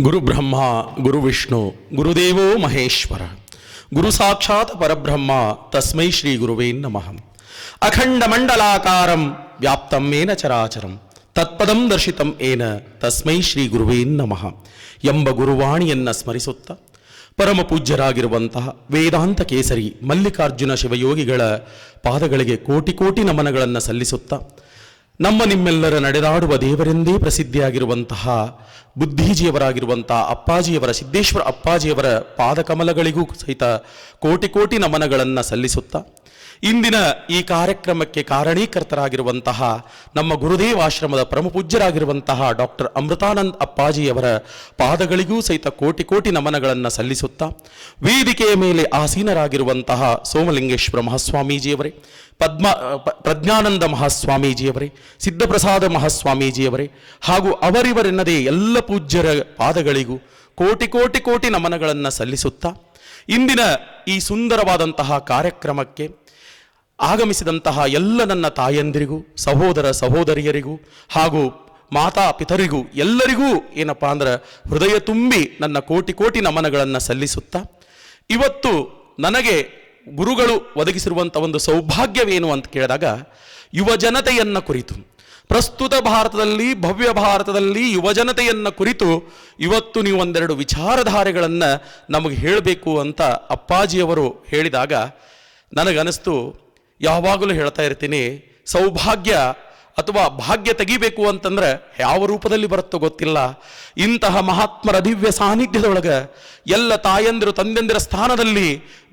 ಗುರು ಬ್ರಹ್ಮ ಗುರು ವಿಷ್ಣು ಗುರುದೇವೋ ಮಹೇಶ್ವರ ಗುರು ಸಾಕ್ಷಾತ್ ಪರಬ್ರಹ್ಮ ತಸ್ಮೈ ಶ್ರೀ ಗುರುವೇ ನಮಃ. ಅಖಂಡ ಮಂಡಲಾಕಾರಂ ವ್ಯಾಪ್ತಂ ಏನ ಚರಾಚರಂ ತತ್ಪದಂ ದರ್ಶಿತಂ ಏನ ತಸ್ಮೈ ಶ್ರೀ ಗುರುವೇ ನಮಃ ಎಂಬ ಗುರುವಾಣಿಯನ್ನು ಸ್ಮರಿಸುತ್ತಾ ಪರಮ ಪೂಜ್ಯರಾಗಿರುವಂತಹ ವೇದಾಂತ ಕೇಸರಿ ಮಲ್ಲಿಕಾರ್ಜುನ ಶಿವಯೋಗಿಗಳ ಪಾದಗಳಿಗೆ ಕೋಟಿ ಕೋಟಿ ನಮನಗಳನ್ನು ಸಲ್ಲಿಸುತ್ತಾ ನಮ್ಮ ನಿಮ್ಮೆಲ್ಲರ ನಡೆದಾಡುವ ದೇವರೆಂದೇ ಪ್ರಸಿದ್ಧಿಯಾಗಿರುವಂತಹ ಬುದ್ಧಿಜೀವರಾಗಿರುವಂತಹ ಅಪ್ಪಾಜಿಯವರ ಸಿದ್ದೇಶ್ವರ ಅಪ್ಪಾಜಿಯವರ ಪಾದಕಮಲಗಳಿಗೂ ಸಹಿತ ಕೋಟಿ ಕೋಟಿ ನಮನಗಳನ್ನು ಸಲ್ಲಿಸುತ್ತಾ ಇಂದಿನ ಈ ಕಾರ್ಯಕ್ರಮಕ್ಕೆ ಕಾರಣೀಕರ್ತರಾಗಿರುವಂತಹ ನಮ್ಮ ಗುರುದೇವಾಶ್ರಮದ ಪರಮ ಪೂಜ್ಯರಾಗಿರುವಂತಹ ಡಾಕ್ಟರ್ ಅಮೃತಾನಂದ್ ಅಪ್ಪಾಜಿಯವರ ಪಾದಗಳಿಗೂ ಸಹಿತ ಕೋಟಿ ಕೋಟಿ ನಮನಗಳನ್ನು ಸಲ್ಲಿಸುತ್ತಾ ವೇದಿಕೆಯ ಮೇಲೆ ಆಸೀನರಾಗಿರುವಂತಹ ಸೋಮಲಿಂಗೇಶ್ವರ ಮಹಾಸ್ವಾಮೀಜಿಯವರೇ, ಪ್ರಜ್ಞಾನಂದ ಮಹಾಸ್ವಾಮೀಜಿಯವರೇ, ಸಿದ್ಧಪ್ರಸಾದ ಮಹಾಸ್ವಾಮೀಜಿಯವರೇ ಹಾಗೂ ಅವರಿವರೆನ್ನದೇ ಎಲ್ಲ ಪೂಜ್ಯರ ಪಾದಗಳಿಗೂ ಕೋಟಿ ಕೋಟಿ ಕೋಟಿ ನಮನಗಳನ್ನು ಸಲ್ಲಿಸುತ್ತಾ ಇಂದಿನ ಈ ಸುಂದರವಾದಂತಹ ಕಾರ್ಯಕ್ರಮಕ್ಕೆ ಆಗಮಿಸಿದಂತಹ ಎಲ್ಲ ನನ್ನ ತಾಯಂದಿರಿಗೂ, ಸಹೋದರ ಸಹೋದರಿಯರಿಗೂ ಹಾಗೂ ಮಾತಾ ಪಿತರಿಗೂ ಎಲ್ಲರಿಗೂ ಏನಪ್ಪ ಅಂದ್ರೆ ಹೃದಯ ತುಂಬಿ ನನ್ನ ಕೋಟಿ ಕೋಟಿ ನಮನಗಳನ್ನು ಸಲ್ಲಿಸುತ್ತಾ ಇವತ್ತು ನನಗೆ ಗುರುಗಳು ಒದಗಿಸಿರುವಂಥ ಒಂದು ಸೌಭಾಗ್ಯವೇನು ಅಂತ ಕೇಳಿದಾಗ ಯುವಜನತೆಯನ್ನು ಕುರಿತು ಪ್ರಸ್ತುತ ಭಾರತದಲ್ಲಿ ಭವ್ಯ ಭಾರತದಲ್ಲಿ ಯುವಜನತೆಯನ್ನು ಕುರಿತು ಇವತ್ತು ನೀವು ಒಂದೆರಡು ವಿಚಾರಧಾರೆಗಳನ್ನು ನಮಗೆ ಹೇಳಬೇಕು ಅಂತ ಅಪ್ಪಾಜಿಯವರು ಹೇಳಿದಾಗ ನನಗನ್ನಿಸ್ತು, ಯಾವಾಗಲೂ ಹೇಳ್ತಾ ಇರ್ತೀನಿ, ಸೌಭಾಗ್ಯ ಅಥವಾ ಭಾಗ್ಯ ತೆಗಿಬೇಕು ಅಂತಂದ್ರೆ ಯಾವ ರೂಪದಲ್ಲಿ ಬರುತ್ತೋ ಗೊತ್ತಿಲ್ಲ. ಇಂತಹ ಮಹಾತ್ಮರ ದಿವ್ಯ ಸಾನ್ನಿಧ್ಯದೊಳಗೆ ಎಲ್ಲ ತಾಯಂದಿರು ತಂದೆಂದಿರ ಸ್ಥಾನದಲ್ಲಿ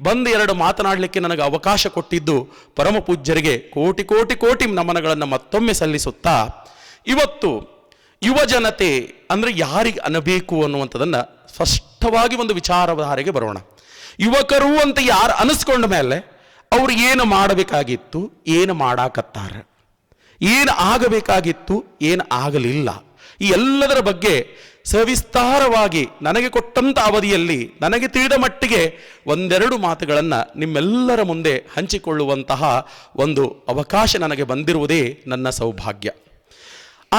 ಬಂದು ಎರಡು ಮಾತನಾಡಲಿಕ್ಕೆ ನನಗೆ ಅವಕಾಶ ಕೊಟ್ಟಿದ್ದು ಪರಮ ಪೂಜ್ಯರಿಗೆ ಕೋಟಿ ಕೋಟಿ ಕೋಟಿ ನಮನಗಳನ್ನು ಮತ್ತೊಮ್ಮೆ ಸಲ್ಲಿಸುತ್ತಾ ಇವತ್ತು ಯುವ ಜನತೆ ಅಂದರೆ ಯಾರಿಗೆ ಅನ್ನಬೇಕು ಅನ್ನುವಂಥದ್ದನ್ನು ಸ್ಪಷ್ಟವಾಗಿ ಒಂದು ವಿಚಾರಧಾರೆಗೆ ಬರೋಣ. ಯುವಕರು ಅಂತ ಯಾರು ಅನಿಸ್ಕೊಂಡ ಮೇಲೆ ಅವ್ರು ಏನು ಮಾಡಬೇಕಾಗಿತ್ತು, ಏನು ಮಾಡಾಕತ್ತಾರ, ಏನು ಆಗಬೇಕಾಗಿತ್ತು, ಏನು ಆಗಲಿಲ್ಲ, ಈ ಎಲ್ಲದರ ಬಗ್ಗೆ ಸವಿಸ್ತಾರವಾಗಿ ನನಗೆ ಕೊಟ್ಟಂಥ ಅವಧಿಯಲ್ಲಿ ನನಗೆ ತಿಳಿದ ಮಟ್ಟಿಗೆ ಒಂದೆರಡು ಮಾತುಗಳನ್ನು ನಿಮ್ಮೆಲ್ಲರ ಮುಂದೆ ಹಂಚಿಕೊಳ್ಳುವಂತಹ ಒಂದು ಅವಕಾಶ ನನಗೆ ಬಂದಿರುವುದೇ ನನ್ನ ಸೌಭಾಗ್ಯ.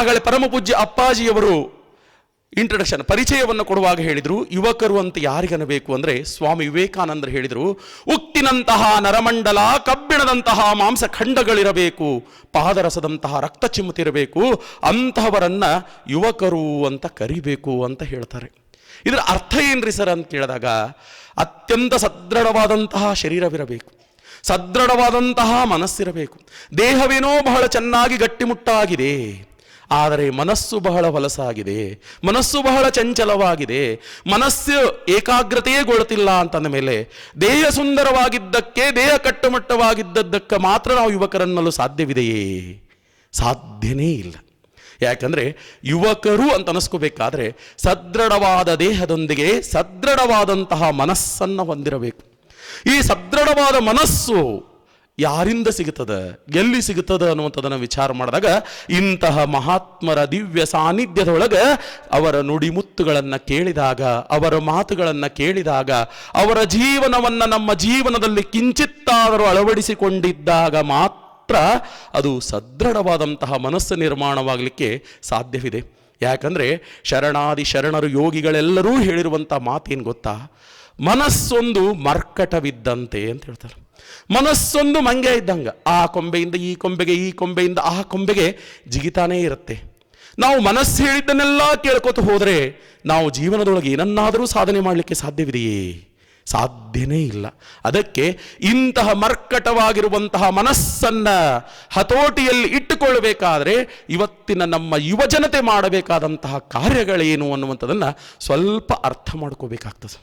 ಆಗಲೇ ಪರಮ ಪೂಜ್ಯ ಅಪ್ಪಾಜಿಯವರು ಇಂಟ್ರಡಕ್ಷನ್ ಪರಿಚಯವನ್ನು ಕೊಡುವಾಗ ಹೇಳಿದರು, ಯುವಕರು ಅಂತ ಯಾರಿಗನಬೇಕು ಅಂದರೆ ಸ್ವಾಮಿ ವಿವೇಕಾನಂದರು ಹೇಳಿದರು, ಉಕ್ಕಿನಂತಹ ನರಮಂಡಲ, ಕಬ್ಬಿಣದಂತಹ ಮಾಂಸಖಂಡಗಳಿರಬೇಕು, ಪಾದರಸದಂತಹ ರಕ್ತ ಚಿಮ್ಮುತ್ತಿರಬೇಕು, ಅಂತಹವರನ್ನು ಯುವಕರು ಅಂತ ಕರಿಬೇಕು ಅಂತ ಹೇಳ್ತಾರೆ. ಇದರ ಅರ್ಥ ಏನ್ರಿ ಸರ್ ಅಂತ ಕೇಳಿದಾಗ ಅತ್ಯಂತ ಸದೃಢವಾದಂತಹ ಶರೀರವಿರಬೇಕು, ಸದೃಢವಾದಂತಹ ಮನಸ್ಸಿರಬೇಕು. ದೇಹವೇನೋ ಬಹಳ ಚೆನ್ನಾಗಿ ಗಟ್ಟಿಮುಟ್ಟಾಗಿದೆ, ಆದರೆ ಮನಸ್ಸು ಬಹಳ ಹೊಲಸಾಗಿದೆ, ಮನಸ್ಸು ಬಹಳ ಚಂಚಲವಾಗಿದೆ, ಮನಸ್ಸು ಏಕಾಗ್ರತೆಗೊಳ್ಳುತ್ತಿಲ್ಲ ಅಂತಂದ ಮೇಲೆ ದೇಹ ಸುಂದರವಾಗಿದ್ದಕ್ಕೆ, ದೇಹ ಕಟ್ಟುಮಟ್ಟವಾಗಿದ್ದದ್ದಕ್ಕೆ ಮಾತ್ರ ನಾವು ಯುವಕರನ್ನಲು ಸಾಧ್ಯವಿದೆಯೇ? ಸಾಧ್ಯನೇ ಇಲ್ಲ. ಯಾಕಂದರೆ ಯುವಕರು ಅಂತ ಅನಿಸ್ಕೋಬೇಕಾದ್ರೆ ಸದೃಢವಾದ ದೇಹದೊಂದಿಗೆ ಸದೃಢವಾದಂತಹ ಮನಸ್ಸನ್ನು ಹೊಂದಿರಬೇಕು. ಈ ಸದೃಢವಾದ ಮನಸ್ಸು ಯಾರಿಂದ ಸಿಗುತ್ತದೆ, ಎಲ್ಲಿ ಸಿಗುತ್ತದೆ ಅನ್ನುವಂಥದ್ದನ್ನು ವಿಚಾರ ಮಾಡಿದಾಗ ಇಂತಹ ಮಹಾತ್ಮರ ದಿವ್ಯ ಸಾನ್ನಿಧ್ಯದೊಳಗೆ ಅವರ ನುಡಿಮುತ್ತುಗಳನ್ನು ಕೇಳಿದಾಗ, ಅವರ ಮಾತುಗಳನ್ನು ಕೇಳಿದಾಗ, ಅವರ ಜೀವನವನ್ನು ನಮ್ಮ ಜೀವನದಲ್ಲಿ ಕಿಂಚಿತ್ತಾದರೂ ಅಳವಡಿಸಿಕೊಂಡಿದ್ದಾಗ ಮಾತ್ರ ಅದು ಸದೃಢವಾದಂತಹ ಮನಸ್ಸು ನಿರ್ಮಾಣವಾಗಲಿಕ್ಕೆ ಸಾಧ್ಯವಿದೆ. ಯಾಕಂದರೆ ಶರಣಾದಿ ಶರಣರು ಯೋಗಿಗಳೆಲ್ಲರೂ ಹೇಳಿರುವಂಥ ಮಾತೇನು ಗೊತ್ತಾ? ಮನಸ್ಸೊಂದು ಮರ್ಕಟವಿದ್ದಂತೆ ಅಂತ ಹೇಳ್ತಾರೆ. ಮನಸ್ಸೊಂದು ಮಂಗೆ ಇದ್ದಂಗೆ, ಆ ಕೊಂಬೆಯಿಂದ ಈ ಕೊಂಬೆಗೆ, ಈ ಕೊಂಬೆಯಿಂದ ಆ ಕೊಂಬೆಗೆ ಜಿಗಿತಾನೇ ಇರುತ್ತೆ. ನಾವು ಮನಸ್ಸು ಹೇಳಿದ್ದನ್ನೆಲ್ಲ ಕೇಳ್ಕೊತ ಹೋದರೆ ನಾವು ಜೀವನದೊಳಗೆ ಏನನ್ನಾದರೂ ಸಾಧನೆ ಮಾಡಲಿಕ್ಕೆ ಸಾಧ್ಯವಿದೆಯೇ? ಸಾಧ್ಯನೇ ಇಲ್ಲ. ಅದಕ್ಕೆ ಇಂತಹ ಮರ್ಕಟವಾಗಿರುವಂತಹ ಮನಸ್ಸನ್ನು ಹತೋಟಿಯಲ್ಲಿ ಇಟ್ಟುಕೊಳ್ಳಬೇಕಾದ್ರೆ ಇವತ್ತಿನ ನಮ್ಮ ಯುವಜನತೆ ಮಾಡಬೇಕಾದಂತಹ ಕಾರ್ಯಗಳೇನು ಅನ್ನುವಂಥದ್ದನ್ನು ಸ್ವಲ್ಪ ಅರ್ಥ ಮಾಡ್ಕೋಬೇಕಾಗ್ತದೆ.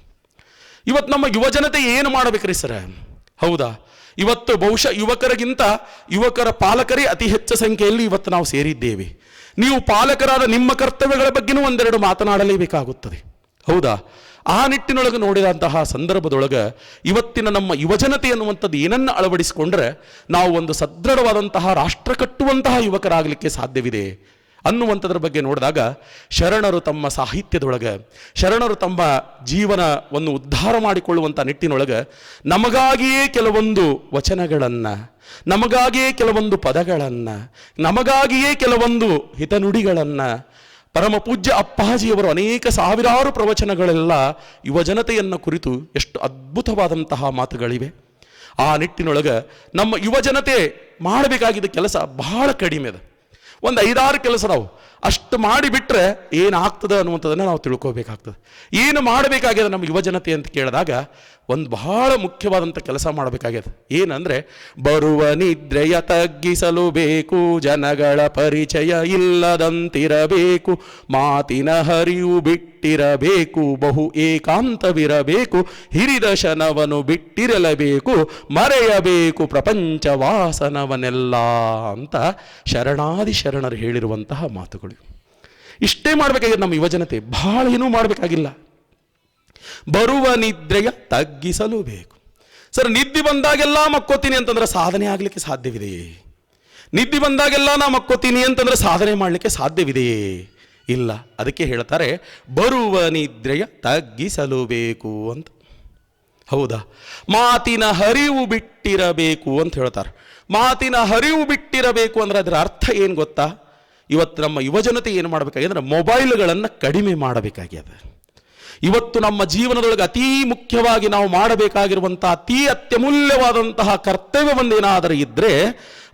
ಇವತ್ತು ನಮ್ಮ ಯುವಜನತೆ ಏನು ಮಾಡಬೇಕ್ರಿ ಸರ? ಹೌದಾ? ಇವತ್ತು ಬಹುಶಃ ಯುವಕರಿಗಿಂತ ಯುವಕರ ಪಾಲಕರೇ ಅತಿ ಹೆಚ್ಚು ಸಂಖ್ಯೆಯಲ್ಲಿ ಇವತ್ತು ನಾವು ಸೇರಿದ್ದೇವೆ. ನೀವು ಪಾಲಕರಾದ ನಿಮ್ಮ ಕರ್ತವ್ಯಗಳ ಬಗ್ಗೆನೂ ಒಂದೆರಡು ಮಾತನಾಡಲೇಬೇಕಾಗುತ್ತದೆ. ಹೌದಾ? ಆ ನಿಟ್ಟಿನೊಳಗೆ ನೋಡಿದಂತಹ ಸಂದರ್ಭದೊಳಗೆ ಇವತ್ತಿನ ನಮ್ಮ ಯುವಜನತೆ ಅನ್ನುವಂಥದ್ದು ಏನನ್ನು ಅಳವಡಿಸಿಕೊಂಡ್ರೆ ನಾವು ಒಂದು ಸದೃಢವಾದಂತಹ ರಾಷ್ಟ್ರ ಕಟ್ಟುವಂತಹ ಯುವಕರಾಗಲಿಕ್ಕೆ ಸಾಧ್ಯವಿದೆ ಅನ್ನುವಂಥದ್ರ ಬಗ್ಗೆ ನೋಡಿದಾಗ ಶರಣರು ತಮ್ಮ ಸಾಹಿತ್ಯದೊಳಗೆ, ಶರಣರು ತಮ್ಮ ಜೀವನವನ್ನು ಉದ್ಧಾರ ಮಾಡಿಕೊಳ್ಳುವಂಥ ನಿಟ್ಟಿನೊಳಗೆ ನಮಗಾಗಿಯೇ ಕೆಲವೊಂದು ವಚನಗಳನ್ನು, ನಮಗಾಗಿಯೇ ಕೆಲವೊಂದು ಪದಗಳನ್ನು, ನಮಗಾಗಿಯೇ ಕೆಲವೊಂದು ಹಿತನುಡಿಗಳನ್ನು ಪರಮ ಪೂಜ್ಯ ಅಪ್ಪಾಜಿಯವರು ಅನೇಕ ಸಾವಿರಾರು ಪ್ರವಚನಗಳೆಲ್ಲ ಯುವಜನತೆಯನ್ನು ಕುರಿತು ಎಷ್ಟು ಅದ್ಭುತವಾದಂತಹ ಮಾತುಗಳಿವೆ. ಆ ನಿಟ್ಟಿನೊಳಗೆ ನಮ್ಮ ಯುವಜನತೆ ಮಾಡಬೇಕಾಗಿದ್ದ ಕೆಲಸ ಬಹಳ ಕಡಿಮೆ ಇದೆ. ಒಂದು 5-6 ಕೆಲಸ ನಾವು ಅಷ್ಟು ಮಾಡಿಬಿಟ್ರೆ ಏನಾಗ್ತದೆ ಅನ್ನುವಂಥದ್ದನ್ನು ನಾವು ತಿಳ್ಕೋಬೇಕಾಗ್ತದೆ. ಏನು ಮಾಡಬೇಕಾಗಿದೆ ನಮ್ಮ ಯುವಜನತೆ ಅಂತ ಕೇಳಿದಾಗ ಒಂದು ಬಹಳ ಮುಖ್ಯವಾದಂಥ ಕೆಲಸ ಮಾಡಬೇಕಾಗ್ಯದ. ಏನಂದರೆ, ಬರುವ ನಿದ್ರೆಯ ತಗ್ಗಿಸಲು ಬೇಕು, ಜನಗಳ ಪರಿಚಯ ಇಲ್ಲದಂತಿರಬೇಕು, ಮಾತಿನ ಹರಿವು ಬಿಟ್ಟಿರಬೇಕು, ಬಹು ಏಕಾಂತವಿರಬೇಕು, ಹಿರಿದ ಶನವನ್ನು ಬಿಟ್ಟಿರಲೇಬೇಕು, ಮರೆಯಬೇಕು ಪ್ರಪಂಚ ವಾಸನವನ್ನೆಲ್ಲ ಅಂತ ಶರಣಾದಿ ಶರಣರು ಹೇಳಿರುವಂತಹ ಮಾತುಗಳು. ಇಷ್ಟೇ ಮಾಡಬೇಕಾಗಿದೆ ನಮ್ಮ ಯುವಜನತೆ, ಬಹಳ ಏನೂ ಮಾಡಬೇಕಾಗಿಲ್ಲ. ಬರುವ ನಿದ್ರೆಯ ತಗ್ಗಿಸಲು ಬೇಕು. ಸರ್, ನಿದ್ದೆ ಬಂದಾಗೆಲ್ಲ ಮಕ್ಕೋತೀನಿ ಅಂತಂದ್ರೆ ಸಾಧನೆ ಆಗಲಿಕ್ಕೆ ಸಾಧ್ಯವಿದೆಯೇ? ನಿದ್ದೆ ಬಂದಾಗೆಲ್ಲ ನಾ ಮಕ್ಕೋತೀನಿ ಅಂತಂದ್ರೆ ಸಾಧನೆ ಮಾಡಲಿಕ್ಕೆ ಸಾಧ್ಯವಿದೆಯೇ? ಇಲ್ಲ. ಅದಕ್ಕೆ ಹೇಳ್ತಾರೆ ಬರುವ ನಿದ್ರೆಯ ತಗ್ಗಿಸಲು ಬೇಕು ಅಂತ. ಹೌದಾ? ಮಾತಿನ ಹರಿವು ಬಿಟ್ಟಿರಬೇಕು ಅಂತ ಹೇಳ್ತಾರೆ. ಮಾತಿನ ಹರಿವು ಬಿಟ್ಟಿರಬೇಕು ಅಂದ್ರೆ ಅದರ ಅರ್ಥ ಏನು ಗೊತ್ತಾ? ಇವತ್ತು ನಮ್ಮ ಯುವಜನತೆ ಏನು ಮಾಡಬೇಕಾಗಿದೆ, ಮೊಬೈಲ್ಗಳನ್ನು ಕಡಿಮೆ ಮಾಡಬೇಕಾಗ್ಯದ. ಇವತ್ತು ನಮ್ಮ ಜೀವನದೊಳಗೆ ಅತೀ ಮುಖ್ಯವಾಗಿ ನಾವು ಮಾಡಬೇಕಾಗಿರುವಂಥ ಅತೀ ಅತ್ಯಮೂಲ್ಯವಾದಂತಹ ಕರ್ತವ್ಯ ಒಂದೇನಾದರೂ ಇದ್ದರೆ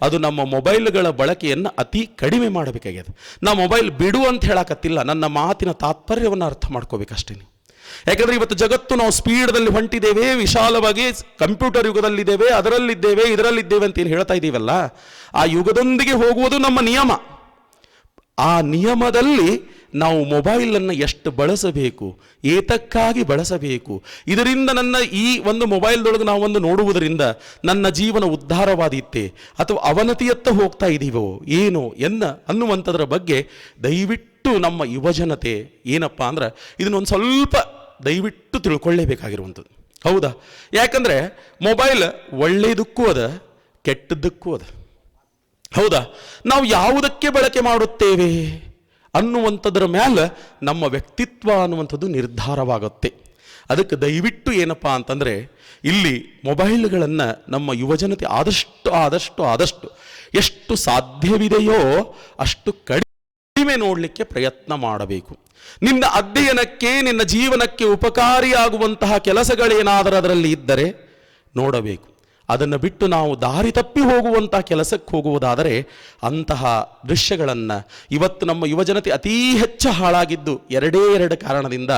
ಅದು ನಮ್ಮ ಮೊಬೈಲ್ಗಳ ಬಳಕೆಯನ್ನು ಅತಿ ಕಡಿಮೆ ಮಾಡಬೇಕಾಗ್ಯದ. ನಾ ಮೊಬೈಲ್ ಬಿಡು ಅಂತ ಹೇಳಕತ್ತಿಲ್ಲ, ನನ್ನ ಮಾತಿನ ತಾತ್ಪರ್ಯವನ್ನು ಅರ್ಥ ಮಾಡ್ಕೋಬೇಕಷ್ಟೇ. ಯಾಕಂದರೆ ಇವತ್ತು ಜಗತ್ತು ನಾವು ಸ್ಪೀಡ್ದಲ್ಲಿ ಹೊಂಟಿದ್ದೇವೆ, ವಿಶಾಲವಾಗಿ ಕಂಪ್ಯೂಟರ್ ಯುಗದಲ್ಲಿದ್ದೇವೆ, ಅದರಲ್ಲಿದ್ದೇವೆ, ಇದರಲ್ಲಿದ್ದೇವೆ ಅಂತ ಏನು ಹೇಳ್ತಾ ಇದ್ದೀವಲ್ಲ, ಆ ಯುಗದೊಂದಿಗೆ ಹೋಗುವುದು ನಮ್ಮ ನಿಯಮ. ಆ ನಿಯಮದಲ್ಲಿ ನಾವು ಮೊಬೈಲನ್ನು ಎಷ್ಟು ಬಳಸಬೇಕು, ಏತಕ್ಕಾಗಿ ಬಳಸಬೇಕು, ಇದರಿಂದ ನನ್ನ ಈ ಒಂದು ಮೊಬೈಲ್ದೊಳಗೆ ನಾವು ಒಂದು ನೋಡುವುದರಿಂದ ನನ್ನ ಜೀವನ ಉದ್ಧಾರವಾದೀತೆ ಅಥವಾ ಅವನತಿಯತ್ತ ಹೋಗ್ತಾ ಇದ್ದೀವೋ ಏನೋ ಅನ್ನುವಂಥದ್ರ ಬಗ್ಗೆ ದಯವಿಟ್ಟು ನಮ್ಮ ಯುವಜನತೆ ಏನಪ್ಪ ಅಂದ್ರೆ ಇದನ್ನೊಂದು ಸ್ವಲ್ಪ ದಯವಿಟ್ಟು ತಿಳ್ಕೊಳ್ಳೇಬೇಕಾಗಿರುವಂಥದ್ದು. ಹೌದಾ? ಯಾಕಂದರೆ ಮೊಬೈಲ್ ಒಳ್ಳೆಯದಕ್ಕೂ ಅದ, ಕೆಟ್ಟದ್ದಕ್ಕೂ ಅದ. ಹೌದಾ? ನಾವು ಯಾವುದಕ್ಕೆ ಬಳಕೆ ಮಾಡುತ್ತೇವೆ ಅನ್ನುವಂಥದ್ರ ಮೇಲೆ ನಮ್ಮ ವ್ಯಕ್ತಿತ್ವ ಅನ್ನುವಂಥದ್ದು ನಿರ್ಧಾರವಾಗುತ್ತೆ. ಅದಕ್ಕೆ ದಯವಿಟ್ಟು ಏನಪ್ಪ ಅಂತಂದರೆ ಇಲ್ಲಿ ಮೊಬೈಲ್ಗಳನ್ನು ನಮ್ಮ ಯುವಜನತೆ ಆದಷ್ಟು ಎಷ್ಟು ಸಾಧ್ಯವಿದೆಯೋ ಅಷ್ಟು ಕಡಿಮೆ ನೋಡಲಿಕ್ಕೆ ಪ್ರಯತ್ನ ಮಾಡಬೇಕು. ನಿನ್ನ ಅಧ್ಯಯನಕ್ಕೆ, ನಿನ್ನ ಜೀವನಕ್ಕೆ ಉಪಕಾರಿಯಾಗುವಂತಹ ಕೆಲಸಗಳೇನಾದರೂ ಅದರಲ್ಲಿ ಇದ್ದರೆ ನೋಡಬೇಕು. ಅದನ್ನು ಬಿಟ್ಟು ನಾವು ದಾರಿ ತಪ್ಪಿ ಹೋಗುವಂಥ ಕೆಲಸಕ್ಕೆ ಹೋಗುವುದಾದರೆ ಅಂತಹ ದೃಶ್ಯಗಳನ್ನು ಇವತ್ತು ನಮ್ಮ ಯುವಜನತೆ ಅತೀ ಹೆಚ್ಚು ಹಾಳಾಗಿದ್ದು ಎರಡು ಕಾರಣದಿಂದ.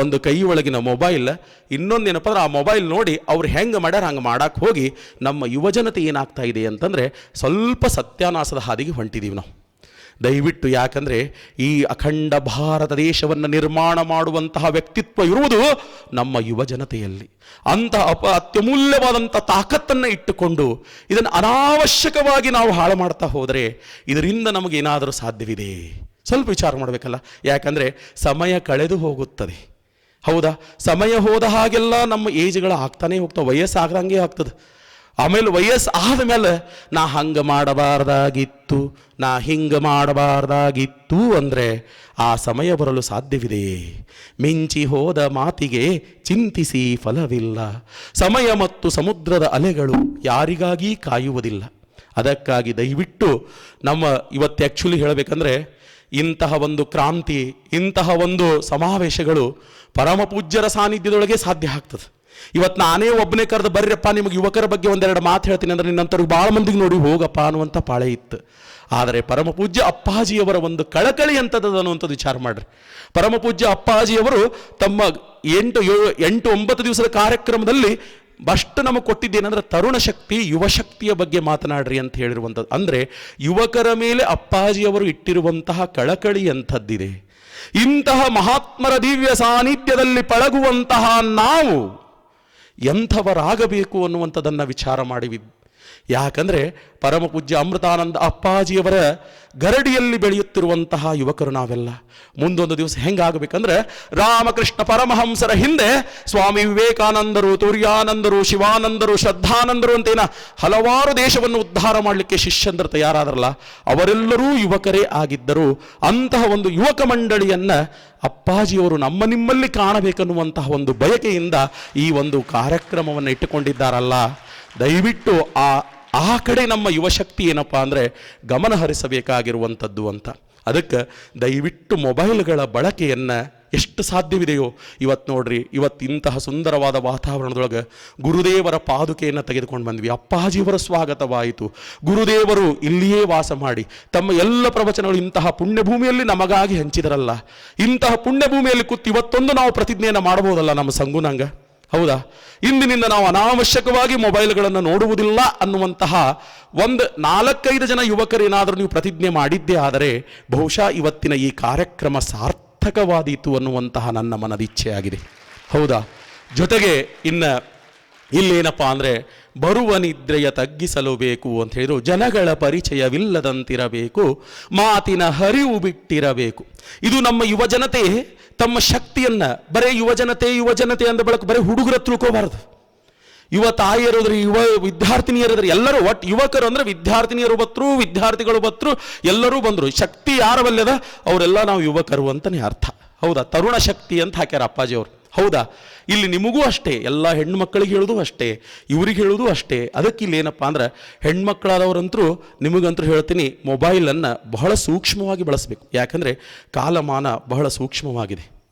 ಒಂದು ಕೈ ಒಳಗಿನ ಮೊಬೈಲ್, ಇನ್ನೊಂದೇನಪ್ಪ ಅಂದ್ರೆ ಆ ಮೊಬೈಲ್ ನೋಡಿ ಅವ್ರು ಹೆಂಗೆ ಮಾಡ್ಯಾರ ಹಂಗೆ ಮಾಡೋಕ್ಕೆ ಹೋಗಿ ನಮ್ಮ ಯುವಜನತೆ ಏನಾಗ್ತಾ ಇದೆ ಅಂತಂದರೆ ಸ್ವಲ್ಪ ಸತ್ಯಾನಾಶದ ಹಾದಿಗೆ ಹೊಂಟಿದ್ದೀವಿ ನಾವು. ದಯವಿಟ್ಟು, ಯಾಕಂದರೆ ಈ ಅಖಂಡ ಭಾರತ ದೇಶವನ್ನು ನಿರ್ಮಾಣ ಮಾಡುವಂತಹ ವ್ಯಕ್ತಿತ್ವ ಇರುವುದು ನಮ್ಮ ಯುವಜನತೆಯಲ್ಲಿ. ಅಂತಹ ಅತ್ಯಮೂಲ್ಯವಾದಂಥ ತಾಕತ್ತನ್ನು ಇಟ್ಟುಕೊಂಡು ಇದನ್ನು ಅನಾವಶ್ಯಕವಾಗಿ ನಾವು ಹಾಳು ಮಾಡ್ತಾ ಹೋದರೆ ಇದರಿಂದ ನಮಗೇನಾದರೂ ಸಾಧ್ಯವಿದೆ? ಸ್ವಲ್ಪ ವಿಚಾರ ಮಾಡಬೇಕಲ್ಲ. ಯಾಕಂದರೆ ಸಮಯ ಕಳೆದು ಹೋಗುತ್ತದೆ. ಹೌದಾ? ಸಮಯ ಹೋದ ಹಾಗೆಲ್ಲ ನಮ್ಮ ಏಜ್ಗಳು ಆಗ್ತಾನೆ ಹೋಗ್ತಾವೆ, ವಯಸ್ಸಾಗ್ದಂಗೆ ಆಗ್ತದೆ. ಆಮೇಲೆ ವಯಸ್ಸು ಆದಮೇಲೆ ನಾ ಹಂಗೆ ಮಾಡಬಾರ್ದಾಗಿತ್ತು, ನಾ ಹಿಂಗೆ ಮಾಡಬಾರ್ದಾಗಿತ್ತು ಅಂದರೆ ಆ ಸಮಯ ಬರಲು ಸಾಧ್ಯವಿದೆಯೇ? ಮಿಂಚಿ ಹೋದ ಮಾತಿಗೆ ಚಿಂತಿಸಿ ಫಲವಿಲ್ಲ, ಸಮಯ ಮತ್ತು ಸಮುದ್ರದ ಅಲೆಗಳು ಯಾರಿಗಾಗಿ ಕಾಯುವುದಿಲ್ಲ. ಅದಕ್ಕಾಗಿ ದಯವಿಟ್ಟು ನಮ್ಮ ಇವತ್ತು ಆ್ಯಕ್ಚುಲಿ ಹೇಳಬೇಕಂದ್ರೆ ಇಂತಹ ಒಂದು ಕ್ರಾಂತಿ, ಇಂತಹ ಒಂದು ಸಮಾವೇಶಗಳು ಪರಮ ಪೂಜ್ಯರ ಸಾನ್ನಿಧ್ಯದೊಳಗೆ ಸಾಧ್ಯ ಆಗ್ತದೆ. ಇವತ್ತು ನಾನೇ ಒಬ್ಬನೇ ಕರೆದು ಬರ್ರಪ್ಪ ನಿಮಗೆ ಯುವಕರ ಬಗ್ಗೆ ಒಂದೆರಡು ಮಾತು ಹೇಳ್ತೀನಿ ಅಂದರೆ ನಿನ್ನಂತವ್ರಿಗೆ ಭಾಳ ಮಂದಿಗೆ ನೋಡಿ ಹೋಗಪ್ಪ ಅನ್ನುವಂಥ ಪಾಳೆ ಇತ್ತು. ಆದರೆ ಪರಮ ಪೂಜ್ಯ ಅಪ್ಪಾಜಿಯವರ ಒಂದು ಕಳಕಳಿ ಅಂತದ್ದು ಅನ್ನುವಂಥದ್ದು ವಿಚಾರ ಮಾಡ್ರಿ. ಪರಮ ಪೂಜ್ಯ ಅಪ್ಪಾಜಿಯವರು ತಮ್ಮ 8-9 ದಿವಸದ ಕಾರ್ಯಕ್ರಮದಲ್ಲಿ ಅಷ್ಟು ನಮಗೆ ಕೊಟ್ಟಿದ್ದೇನೆಂದ್ರೆ ತರುಣ ಶಕ್ತಿ, ಯುವ ಶಕ್ತಿಯ ಬಗ್ಗೆ ಮಾತನಾಡ್ರಿ ಅಂತ ಹೇಳಿರುವಂಥದ್ದು. ಅಂದರೆ ಯುವಕರ ಮೇಲೆ ಅಪ್ಪಾಜಿಯವರು ಇಟ್ಟಿರುವಂತಹ ಕಳಕಳಿ ಅಂಥದ್ದಿದೆ. ಇಂತಹ ಮಹಾತ್ಮರ ದಿವ್ಯ ಸಾನ್ನಿಧ್ಯದಲ್ಲಿ ಪಳಗುವಂತಹ ನಾವು ಎಂಥವರಾಗಬೇಕು ಅನ್ನುವಂಥದ್ದನ್ನು ವಿಚಾರ ಮಾಡಿವಿ. ಯಾಕಂದರೆ ಪರಮ ಪೂಜ್ಯ ಅಮೃತಾನಂದ ಅಪ್ಪಾಜಿಯವರ ಗರಡಿಯಲ್ಲಿ ಬೆಳೆಯುತ್ತಿರುವಂತಹ ಯುವಕರು ನಾವೆಲ್ಲ. ಮುಂದೊಂದು ದಿವಸ ಹೆಂಗಾಗಬೇಕಂದ್ರೆ ರಾಮಕೃಷ್ಣ ಪರಮಹಂಸರ ಹಿಂದೆ ಸ್ವಾಮಿ ವಿವೇಕಾನಂದರು, ತುರ್ಯಾನಂದರು, ಶಿವಾನಂದರು, ಶ್ರದ್ಧಾನಂದರು ಅಂತೇನ ಹಲವಾರು ದೇಶವನ್ನು ಉದ್ಧಾರ ಮಾಡಲಿಕ್ಕೆ ಶಿಷ್ಯಂದರು ತಯಾರಾದ್ರಲ್ಲ, ಅವರೆಲ್ಲರೂ ಯುವಕರೇ ಆಗಿದ್ದರು. ಅಂತಹ ಒಂದು ಯುವಕ ಮಂಡಳಿಯನ್ನು ಅಪ್ಪಾಜಿಯವರು ನಮ್ಮ ನಿಮ್ಮಲ್ಲಿ ಕಾಣಬೇಕನ್ನುವಂತಹ ಒಂದು ಬಯಕೆಯಿಂದ ಈ ಒಂದು ಕಾರ್ಯಕ್ರಮವನ್ನು ಇಟ್ಟುಕೊಂಡಿದ್ದಾರಲ್ಲ. ದಯವಿಟ್ಟು ಆ ಕಡೆ ನಮ್ಮ ಯುವಶಕ್ತಿ ಏನಪ್ಪ ಅಂದರೆ ಗಮನ ಹರಿಸಬೇಕಾಗಿರುವಂಥದ್ದು ಅಂತ. ಅದಕ್ಕೆ ದಯವಿಟ್ಟು ಮೊಬೈಲ್ಗಳ ಬಳಕೆಯನ್ನು ಎಷ್ಟು ಸಾಧ್ಯವಿದೆಯೋ ಇವತ್ತು ನೋಡ್ರಿ, ಇವತ್ತು ಇಂತಹ ಸುಂದರವಾದ ವಾತಾವರಣದೊಳಗೆ ಗುರುದೇವರ ಪಾದುಕೆಯನ್ನು ತೆಗೆದುಕೊಂಡು ಬಂದ್ವಿ. ಅಪ್ಪಾಜಿಯವರ ಸ್ವಾಗತವಾಯಿತು. ಗುರುದೇವರು ಇಲ್ಲಿಯೇ ವಾಸ ಮಾಡಿ ತಮ್ಮ ಎಲ್ಲ ಪ್ರವಚನಗಳು ಇಂತಹ ಪುಣ್ಯಭೂಮಿಯಲ್ಲಿ ನಮಗಾಗಿ ಹಂಚಿದರಲ್ಲ. ಇಂತಹ ಪುಣ್ಯಭೂಮಿಯಲ್ಲಿ ಕೂತು ಇವತ್ತೊಂದು ನಾವು ಪ್ರತಿಜ್ಞೆಯನ್ನು ಮಾಡಬಹುದಲ್ಲ ನಮ್ಮ ಸಂಗುನಂಗ, ಹೌದಾ? ಇಂದಿನಿಂದ ನಾವು ಅನಾವಶ್ಯಕವಾಗಿ ಮೊಬೈಲ್ಗಳನ್ನು ನೋಡುವುದಿಲ್ಲ ಅನ್ನುವಂತಹ ಒಂದು 4-5 ಜನ ಯುವಕರೇನಾದರೂ ನೀವು ಪ್ರತಿಜ್ಞೆ ಮಾಡಿದ್ದೇ ಆದರೆ ಬಹುಶಃ ಇವತ್ತಿನ ಈ ಕಾರ್ಯಕ್ರಮ ಸಾರ್ಥಕವಾದೀತು ಅನ್ನುವಂತಹ ನನ್ನ ಮನದಿಚ್ಛೆಯಾಗಿದೆ, ಹೌದಾ? ಜೊತೆಗೆ ಇಲ್ಲೇನಪ್ಪ ಅಂದರೆ ಬರುವ ನಿದ್ರೆಯ ತಗ್ಗಿಸಲು ಬೇಕು ಅಂತ ಹೇಳಿದ್ರು. ಜನಗಳ ಪರಿಚಯವಿಲ್ಲದಂತಿರಬೇಕು, ಮಾತಿನ ಹರಿವು ಬಿಟ್ಟಿರಬೇಕು. ಇದು ನಮ್ಮ ಯುವಜನತೆ ತಮ್ಮ ಶಕ್ತಿಯನ್ನು ಬರೀ ಯುವಜನತೆ ಅಂದ ಬಳಕ ಬರೀ ಹುಡುಗರ ತಿಳ್ಕೋಬಾರ್ದು. ಯುವ ತಾಯಿಯರೋದ್ರಿ, ಯುವ ವಿದ್ಯಾರ್ಥಿನಿಯರದ್ರಿ, ಎಲ್ಲರೂ ಒಟ್ಟು ಯುವಕರು ಅಂದರೆ ವಿದ್ಯಾರ್ಥಿನಿಯರು ಬತ್ತರು, ವಿದ್ಯಾರ್ಥಿಗಳು ಬತ್ತರು, ಎಲ್ಲರೂ ಬಂದರು. ಶಕ್ತಿ ಯಾರ ಬಲ್ಯದ ಅವರೆಲ್ಲ ನಾವು ಯುವಕರು ಅಂತಲೇ ಅರ್ಥ, ಹೌದಾ? ತರುಣ ಶಕ್ತಿ ಅಂತ ಹಾಕ್ಯಾರ ಅಪ್ಪಾಜಿಯವರು, ಹೌದಾ? ಇಲ್ಲಿ ನಿಮಗೂ ಅಷ್ಟೇ, ಎಲ್ಲ ಹೆಣ್ಮಕ್ಳಿಗೆ ಹೇಳೋದು ಅಷ್ಟೇ, ಇವ್ರಿಗೆ ಹೇಳೋದು ಅಷ್ಟೇ. ಅದಕ್ಕೆ ಇಲ್ಲಿ ಏನಪ್ಪ ಅಂದ್ರೆ ಹೆಣ್ಮಕ್ಳಾದವರಂತರೂ ನಿಮಗಂತೂ ಹೇಳ್ತೀನಿ, ಮೊಬೈಲನ್ನು ಬಹಳ ಸೂಕ್ಷ್ಮವಾಗಿ ಬಳಸಬೇಕು. ಯಾಕಂದರೆ ಕಾಲಮಾನ ಬಹಳ ಸೂಕ್ಷ್ಮವಾಗಿದೆ,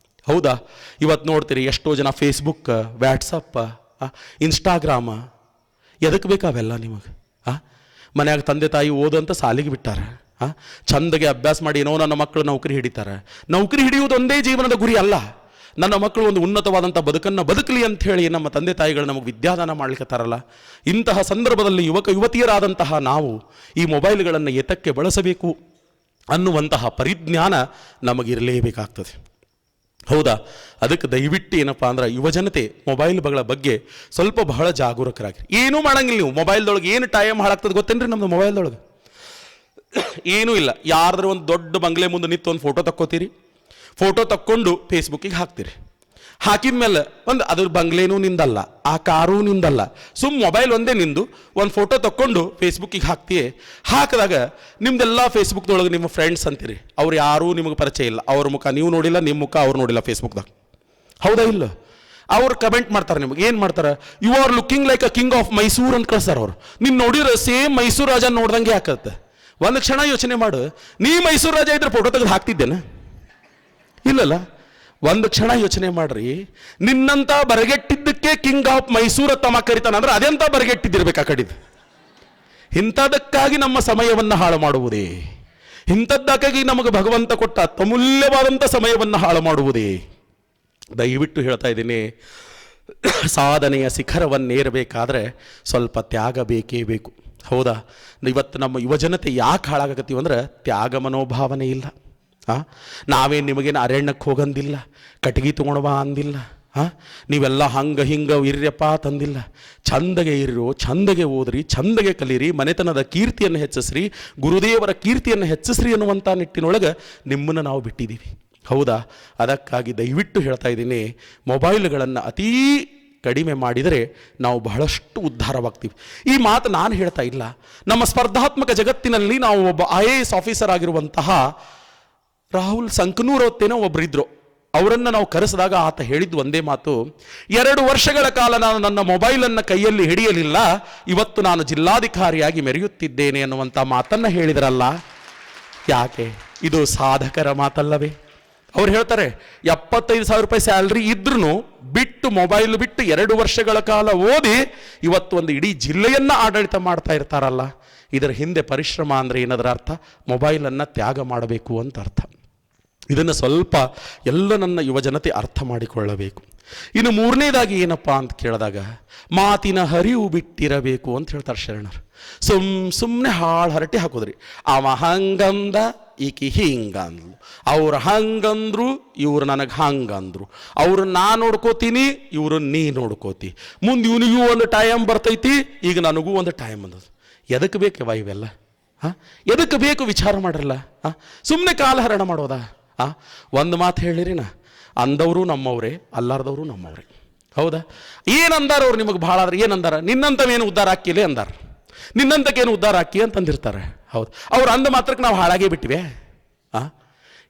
ಹೌದಾ? ಇವತ್ತು ನೋಡ್ತೀರಿ ಎಷ್ಟೋ ಜನ ಫೇಸ್ಬುಕ್, ವ್ಯಾಟ್ಸಪ್, ಇನ್ಸ್ಟಾಗ್ರಾಮ, ಎದಕ್ಕೆ ಬೇಕಾವೆಲ್ಲ ನಿಮಗೆ? ಮನ್ಯಾಗ ತಂದೆ ತಾಯಿ ಓದಂತ ಸಾಲಿಗೆ ಬಿಟ್ಟಾರ, ಚಂದಗೆ ಅಭ್ಯಾಸ ಮಾಡಿ ಏನೋ ನನ್ನ ಮಕ್ಕಳು ನೌಕರಿ ಹಿಡಿತಾರೆ. ನೌಕರಿ ಹಿಡಿಯುವುದು ಒಂದೇ ಜೀವನದ ಗುರಿ ಅಲ್ಲ. ನನ್ನ ಮಕ್ಕಳು ಒಂದು ಉನ್ನತವಾದಂಥ ಬದುಕನ್ನು ಬದುಕಲಿ ಅಂಥೇಳಿ ನಮ್ಮ ತಂದೆ ತಾಯಿಗಳು ನಮಗೆ ವಿದ್ಯಾದಾನ ಮಾಡ್ಲಿಕ್ಕತ್ತಾರಲ್ಲ. ಇಂತಹ ಸಂದರ್ಭದಲ್ಲಿ ಯುವತಿಯರಾದಂತಹ ನಾವು ಈ ಮೊಬೈಲ್ಗಳನ್ನು ಏತಕ್ಕೆ ಬಳಸಬೇಕು ಅನ್ನುವಂತಹ ಪರಿಜ್ಞಾನ ನಮಗಿರಲೇಬೇಕಾಗ್ತದೆ, ಹೌದಾ? ಅದಕ್ಕೆ ದಯವಿಟ್ಟು ಏನಪ್ಪ ಅಂದ್ರೆ ಯುವಜನತೆ ಮೊಬೈಲ್ಗಳ ಬಗ್ಗೆ ಸ್ವಲ್ಪ ಬಹಳ ಜಾಗರೂಕರಾಗಿ. ಏನೂ ಮಾಡಂಗಿಲ್ಲ ನೀವು ಮೊಬೈಲ್ದೊಳಗೆ. ಏನು ಟೈಮ್ ಹಾಳಾಗ್ತದೆ ಗೊತ್ತೇನ್ರಿ ನಮ್ಮದು ಮೊಬೈಲ್ದೊಳಗೆ? ಏನೂ ಇಲ್ಲ. ಯಾರ್ದಾರು ಒಂದು ದೊಡ್ಡ ಬಂಗ್ಲೆ ಮುಂದೆ ನಿಂತು ಒಂದು ಫೋಟೋ ತಕ್ಕೋತೀರಿ, ಫೋಟೋ ತಕ್ಕೊಂಡು ಫೇಸ್ಬುಕ್ಕಿಗೆ ಹಾಕ್ತೀರಿ. ಹಾಕಿದ ಮೇಲೆ ಅದ್ರ ಬಂಗ್ಲೇನೂ ನಿಂದಲ್ಲ, ಆ ಕಾರೂ ನಿಂದಲ್ಲ, ಮೊಬೈಲ್ ಒಂದೇ ನಿಂದು ಒಂದು ಫೋಟೋ ತಕ್ಕೊಂಡು ಫೇಸ್ಬುಕ್ಕಿಗೆ ಹಾಕ್ತೀಯೇ. ಹಾಕಿದಾಗ ನಿಮ್ದೆಲ್ಲ ಫೇಸ್ಬುಕ್ದೊಳಗೆ ನಿಮ್ಮ ಫ್ರೆಂಡ್ಸ್ ಅಂತೀರಿ, ಅವ್ರು ಯಾರೂ ನಿಮಗೆ ಪರಿಚಯ ಇಲ್ಲ, ಅವ್ರ ಮುಖ ನೀವು ನೋಡಿಲ್ಲ, ನಿಮ್ಮ ಮುಖ ಅವ್ರು ನೋಡಿಲ್ಲ ಫೇಸ್ಬುಕ್ದಾಗ, ಹೌದಾ ಇಲ್ಲ? ಅವ್ರು ಕಮೆಂಟ್ ಮಾಡ್ತಾರೆ ನಿಮಗೆ, ಏನು ಮಾಡ್ತಾರೆ? You are looking like a king of Mysuru ಅಂತ ಕಳಿಸ್ತಾರೆ ಅವ್ರು. ನೀನು ನೋಡಿದ್ರೆ ಸೇಮ್ ಮೈಸೂರು ರಾಜ ನೋಡ್ದಂಗೆ ಹಾಕತ್ತೆ. ಒಂದು ಕ್ಷಣ ಯೋಚನೆ ಮಾಡು, ನೀ ಮೈಸೂರು ರಾಜ ಇದ್ರೆ ಫೋಟೋ ತೆಗೆದು ಹಾಕ್ತಿದ್ದೇನೆ? ಇಲ್ಲಲ್ಲ. ಒಂದು ಕ್ಷಣ ಯೋಚನೆ ಮಾಡ್ರಿ, ನಿನ್ನಂತ ಬರಗೆಟ್ಟಿದ್ದಕ್ಕೆ ಕಿಂಗ್ ಆಫ್ ಮೈಸೂರು ತಮ್ಮ ಕರಿತಾನ ಅಂದ್ರೆ ಅದೆಂತ ಬರಗೆಟ್ಟಿದ್ದಿರ್ಬೇಕು ಆ ಕಡಿದು. ಇಂಥದಕ್ಕಾಗಿ ನಮ್ಮ ಸಮಯವನ್ನು ಹಾಳು ಮಾಡುವುದೇ, ಇಂಥದ್ದಕ್ಕಾಗಿ ನಮಗೆ ಭಗವಂತ ಕೊಟ್ಟ ಅತ್ಯಮೂಲ್ಯವಾದಂಥ ಸಮಯವನ್ನು ಹಾಳು ಮಾಡುವುದೇ? ದಯವಿಟ್ಟು ಹೇಳ್ತಾ ಇದ್ದೀನಿ, ಸಾಧನೆಯ ಶಿಖರವನ್ನೇರಬೇಕಾದ್ರೆ ಸ್ವಲ್ಪ ತ್ಯಾಗ ಬೇಕೇ ಬೇಕು, ಹೌದಾ? ಇವತ್ತು ನಮ್ಮ ಯುವಜನತೆ ಯಾಕೆ ಹಾಳಾಗತ್ತೀವಿ ಅಂದ್ರೆ ತ್ಯಾಗ ಮನೋಭಾವನೆ ಇಲ್ಲ. ನಾವೇನು ನಿಮಗೇನು ಅರಣ್ಯಕ್ಕೆ ಹೋಗಂದಿಲ್ಲ, ಕಟ್ಗೆ ತೊಗೊಂಡ್ಬಾ ಅಂದಿಲ್ಲ, ನೀವೆಲ್ಲ ಹಂಗೆ ಹಿಂಗೆ ಇರ್ಯಪ್ಪ ತಂದಿಲ್ಲ. ಚಂದಗೆ ಇರೋ, ಚಂದಗೆ ಓದ್ರಿ, ಚಂದಗೆ ಕಲೀರಿ, ಮನೆತನದ ಕೀರ್ತಿಯನ್ನು ಹೆಚ್ಚಿಸ್ರಿ, ಗುರುದೇವರ ಕೀರ್ತಿಯನ್ನು ಹೆಚ್ಚಿಸ್ರಿ ಅನ್ನುವಂಥ ನಿಟ್ಟಿನೊಳಗೆ ನಿಮ್ಮನ್ನು ನಾವು ಬಿಟ್ಟಿದ್ದೀವಿ, ಹೌದಾ? ಅದಕ್ಕಾಗಿ ದಯವಿಟ್ಟು ಹೇಳ್ತಾ ಇದ್ದೀನಿ, ಮೊಬೈಲ್ಗಳನ್ನು ಅತೀ ಕಡಿಮೆ ಮಾಡಿದರೆ ನಾವು ಬಹಳಷ್ಟು ಉದ್ಧಾರವಾಗ್ತೀವಿ. ಈ ಮಾತು ನಾನು ಹೇಳ್ತಾ ಇಲ್ಲ. ನಮ್ಮ ಸ್ಪರ್ಧಾತ್ಮಕ ಜಗತ್ತಿನಲ್ಲಿ ನಾವು ಒಬ್ಬ IAS ಆಫೀಸರ್ ಆಗಿರುವಂತಹ ರಾಹುಲ್ ಸಂಕನೂರ್ ಹೊತ್ತೇನೋ ಒಬ್ಬರಿದ್ರು. ಅವರನ್ನು ನಾವು ಕರೆಸಿದಾಗ ಆತ ಹೇಳಿದ್ದು ಒಂದೇ ಮಾತು, 2 ವರ್ಷಗಳ ಕಾಲ ನಾನು ನನ್ನ ಮೊಬೈಲನ್ನು ಕೈಯಲ್ಲಿ ಹಿಡಿಯಲಿಲ್ಲ, ಇವತ್ತು ನಾನು ಜಿಲ್ಲಾಧಿಕಾರಿಯಾಗಿ ಮೆರೆಯುತ್ತಿದ್ದೇನೆ ಅನ್ನುವಂಥ ಮಾತನ್ನು ಹೇಳಿದರಲ್ಲ. ಯಾಕೆ? ಇದು ಸಾಧಕರ ಮಾತಲ್ಲವೇ? ಅವ್ರು ಹೇಳ್ತಾರೆ 75,000 ರೂಪಾಯಿ ಸ್ಯಾಲ್ರಿ ಇದ್ರೂ ಬಿಟ್ಟು, ಮೊಬೈಲ್ ಬಿಟ್ಟು 2 ವರ್ಷಗಳ ಕಾಲ ಓದಿ ಇವತ್ತು ಒಂದು ಇಡೀ ಜಿಲ್ಲೆಯನ್ನು ಆಡಳಿತ ಮಾಡ್ತಾ ಇರ್ತಾರಲ್ಲ. ಇದರ ಹಿಂದೆ ಪರಿಶ್ರಮ ಅಂದರೆ ಏನದರ ಅರ್ಥ? ಮೊಬೈಲನ್ನು ತ್ಯಾಗ ಮಾಡಬೇಕು ಅಂತ ಅರ್ಥ. ಇದನ್ನು ಸ್ವಲ್ಪ ಎಲ್ಲ ನನ್ನ ಯುವಜನತೆ ಅರ್ಥ ಮಾಡಿಕೊಳ್ಳಬೇಕು. ಇನ್ನು 3ನೇದಾಗಿ ಏನಪ್ಪ ಅಂತ ಕೇಳಿದಾಗ ಮಾತಿನ ಹರಿವು ಬಿಟ್ಟಿರಬೇಕು ಅಂತ ಹೇಳ್ತಾರೆ ಶರಣರು. ಸುಮ್ಮನೆ ಹಾಳು ಹರಟೆ ಹಾಕೋದ್ರಿ. ಅವ ಹಂಗಂದ, ಈಕಿ ಹಿಂಗಂದ್ಲು, ಅವ್ರು ಹಂಗಂದ್ರು, ಇವ್ರು ನನಗೆ ಹಂಗಂದ್ರು, ಅವ್ರು ನಾ ನೋಡ್ಕೋತೀನಿ, ಇವರು ನೀ ನೋಡ್ಕೋತಿ, ಮುಂದೆ ಇವನಿಗೂ ಒಂದು ಟೈಮ್ ಬರ್ತೈತಿ, ಈಗ ನನಗೂ ಒಂದು ಟೈಮ್ ಬಂದದು. ಎದಕ್ಕೆ ಬೇಕವ ಇವೆಲ್ಲ? ಎದಕ್ಕೆ ಬೇಕು? ವಿಚಾರ ಮಾಡಿರಲ್ಲ. ಸುಮ್ಮನೆ ಕಾಲಹರಣ ಮಾಡೋದಾ? ಒಂದು ಮಾತು ಹೇಳಿರಿ, ಅಂದವರು ನಮ್ಮವ್ರೆ, ಅಲ್ಲಾರ್ದವರು ನಮ್ಮವ್ರೆ, ಹೌದಾ? ಏನಂದಾರ ಅವ್ರು ನಿಮಗೆ ಭಾಳ ಆದ್ರೆ? ಏನಂದಾರ? ನಿನ್ನಂತವೇನು ಉದ್ಧಾರ ಹಾಕಿಲ್ಲ ಅಂದಾರ, ನಿನ್ನಂತಕ್ಕೇನು ಉದ್ಧಾರ ಹಾಕಿ ಅಂತಂದಿರ್ತಾರೆ, ಹೌದು? ಅವ್ರು ಅಂದ ಮಾತ್ರಕ್ಕೆ ನಾವು ಹಾಳಾಗೇ ಬಿಟ್ಟಿವೆ.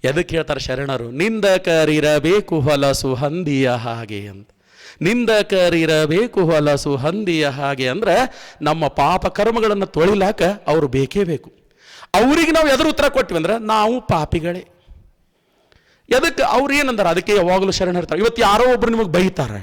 ಎದಕ್ಕೆ ಹೇಳ್ತಾರೆ ಶರಣರು? ನಿಂದಕರಿರಬೇಕು ಹೊಲಸು ಹಂದಿಯ ಹಾಗೆ ಅಂತ. ನಿಂದಕರಿರಬೇಕು ಹೊಲಸು ಹಂದಿಯ ಹಾಗೆ ಅಂದ್ರೆ ನಮ್ಮ ಪಾಪ ಕರ್ಮಗಳನ್ನು ತೊಳಿಲಾಕ ಅವರು ಬೇಕೇ ಬೇಕು. ಅವ್ರಿಗೆ ನಾವು ಎದುರು ಉತ್ತರ ಕೊಟ್ಟಿವಿ ಅಂದ್ರೆ ನಾವು ಪಾಪಿಗಳೇ. ಎದಕ್ಕೆ ಅವ್ರು ಏನಂದಾರ ಅದಕ್ಕೆ ಯಾವಾಗಲೂ ಶರಣ ಇರ್ತಾರೆ. ಇವತ್ತು ಯಾರೋ ಒಬ್ರು ನಿಮಗೆ ಬೈತಾರೆ,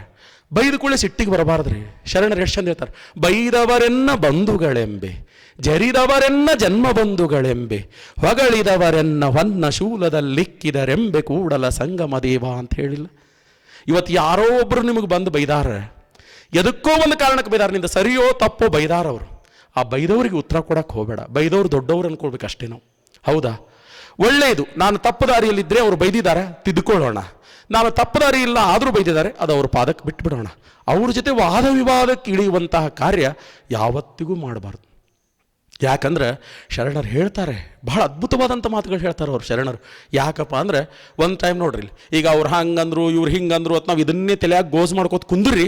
ಬೈದ ಕೂಡಲೇ ಸಿಟ್ಟಿಗೆ ಬರಬಾರ್ದ್ರಿ. ಶರಣರು ಎಷ್ಟು ಚಂದ ಹೇಳ್ತಾರೆ, ಬೈದವರೆನ್ನ ಬಂಧುಗಳೆಂಬೆ, ಜರಿದವರೆನ್ನ ಜನ್ಮ ಬಂಧುಗಳೆಂಬೆ, ಹೊಗಳಿದವರೆನ್ನ ಹೊನ್ನ ಶೂಲದಲ್ಲಿಕ್ಕಿದರೆಂಬೆ ಕೂಡಲ ಸಂಗಮ ದೇವ ಅಂತ ಹೇಳಿಲ್ಲ. ಇವತ್ತು ಯಾರೋ ಒಬ್ರು ನಿಮಗೆ ಬಂದು ಬೈದಾರ, ಎದಕ್ಕೋ ಒಂದು ಕಾರಣಕ್ಕೆ ಬೈದಾರ, ನಿಂದ ಸರಿಯೋ ತಪ್ಪೋ ಬೈದಾರವರು. ಆ ಬೈದವರಿಗೆ ಉತ್ತರ ಕೊಡಕ್ಕೆ ಹೋಗಬೇಡ. ಬೈದವ್ರು ದೊಡ್ಡವ್ರು ಅನ್ಕೊಳ್ಬೇಕು ಅಷ್ಟೇ ನಾವು. ಹೌದಾ? ಒಳ್ಳೆಯದು. ನಾನು ತಪ್ಪು ದಾರಿಯಲ್ಲಿದ್ದರೆ ಅವರು ಬೈದಿದ್ದಾರೆ, ತಿದ್ದುಕೊಳ್ಳೋಣ. ನಾನು ತಪ್ಪು ದಾರಿ ಇಲ್ಲ ಆದರೂ ಬೈದಿದ್ದಾರೆ, ಅದು ಅವ್ರ ಪಾದಕ್ಕೆ ಬಿಟ್ಟುಬಿಡೋಣ. ಅವ್ರ ಜೊತೆ ವಾದ ವಿವಾದಕ್ಕೆ ಇಳಿಯುವಂತಹ ಕಾರ್ಯ ಯಾವತ್ತಿಗೂ ಮಾಡಬಾರ್ದು. ಯಾಕಂದ್ರೆ ಶರಣರು ಹೇಳ್ತಾರೆ, ಬಹಳ ಅದ್ಭುತವಾದಂಥ ಮಾತುಗಳು ಹೇಳ್ತಾರೆ ಅವರು ಶರಣರು. ಯಾಕಪ್ಪ ಅಂದರೆ ಒಂದು ಟೈಮ್ ನೋಡ್ರಿ, ಈಗ ಅವ್ರು ಹಂಗಂದ್ರು ಇವ್ರು ಹಿಂಗಂದ್ರು ಅಂತ ನಾವು ಇದನ್ನೇ ತಲೆಯಾಗಿ ಗೋಸ್ ಮಾಡ್ಕೋತ ಕುಂದ್ರಿ,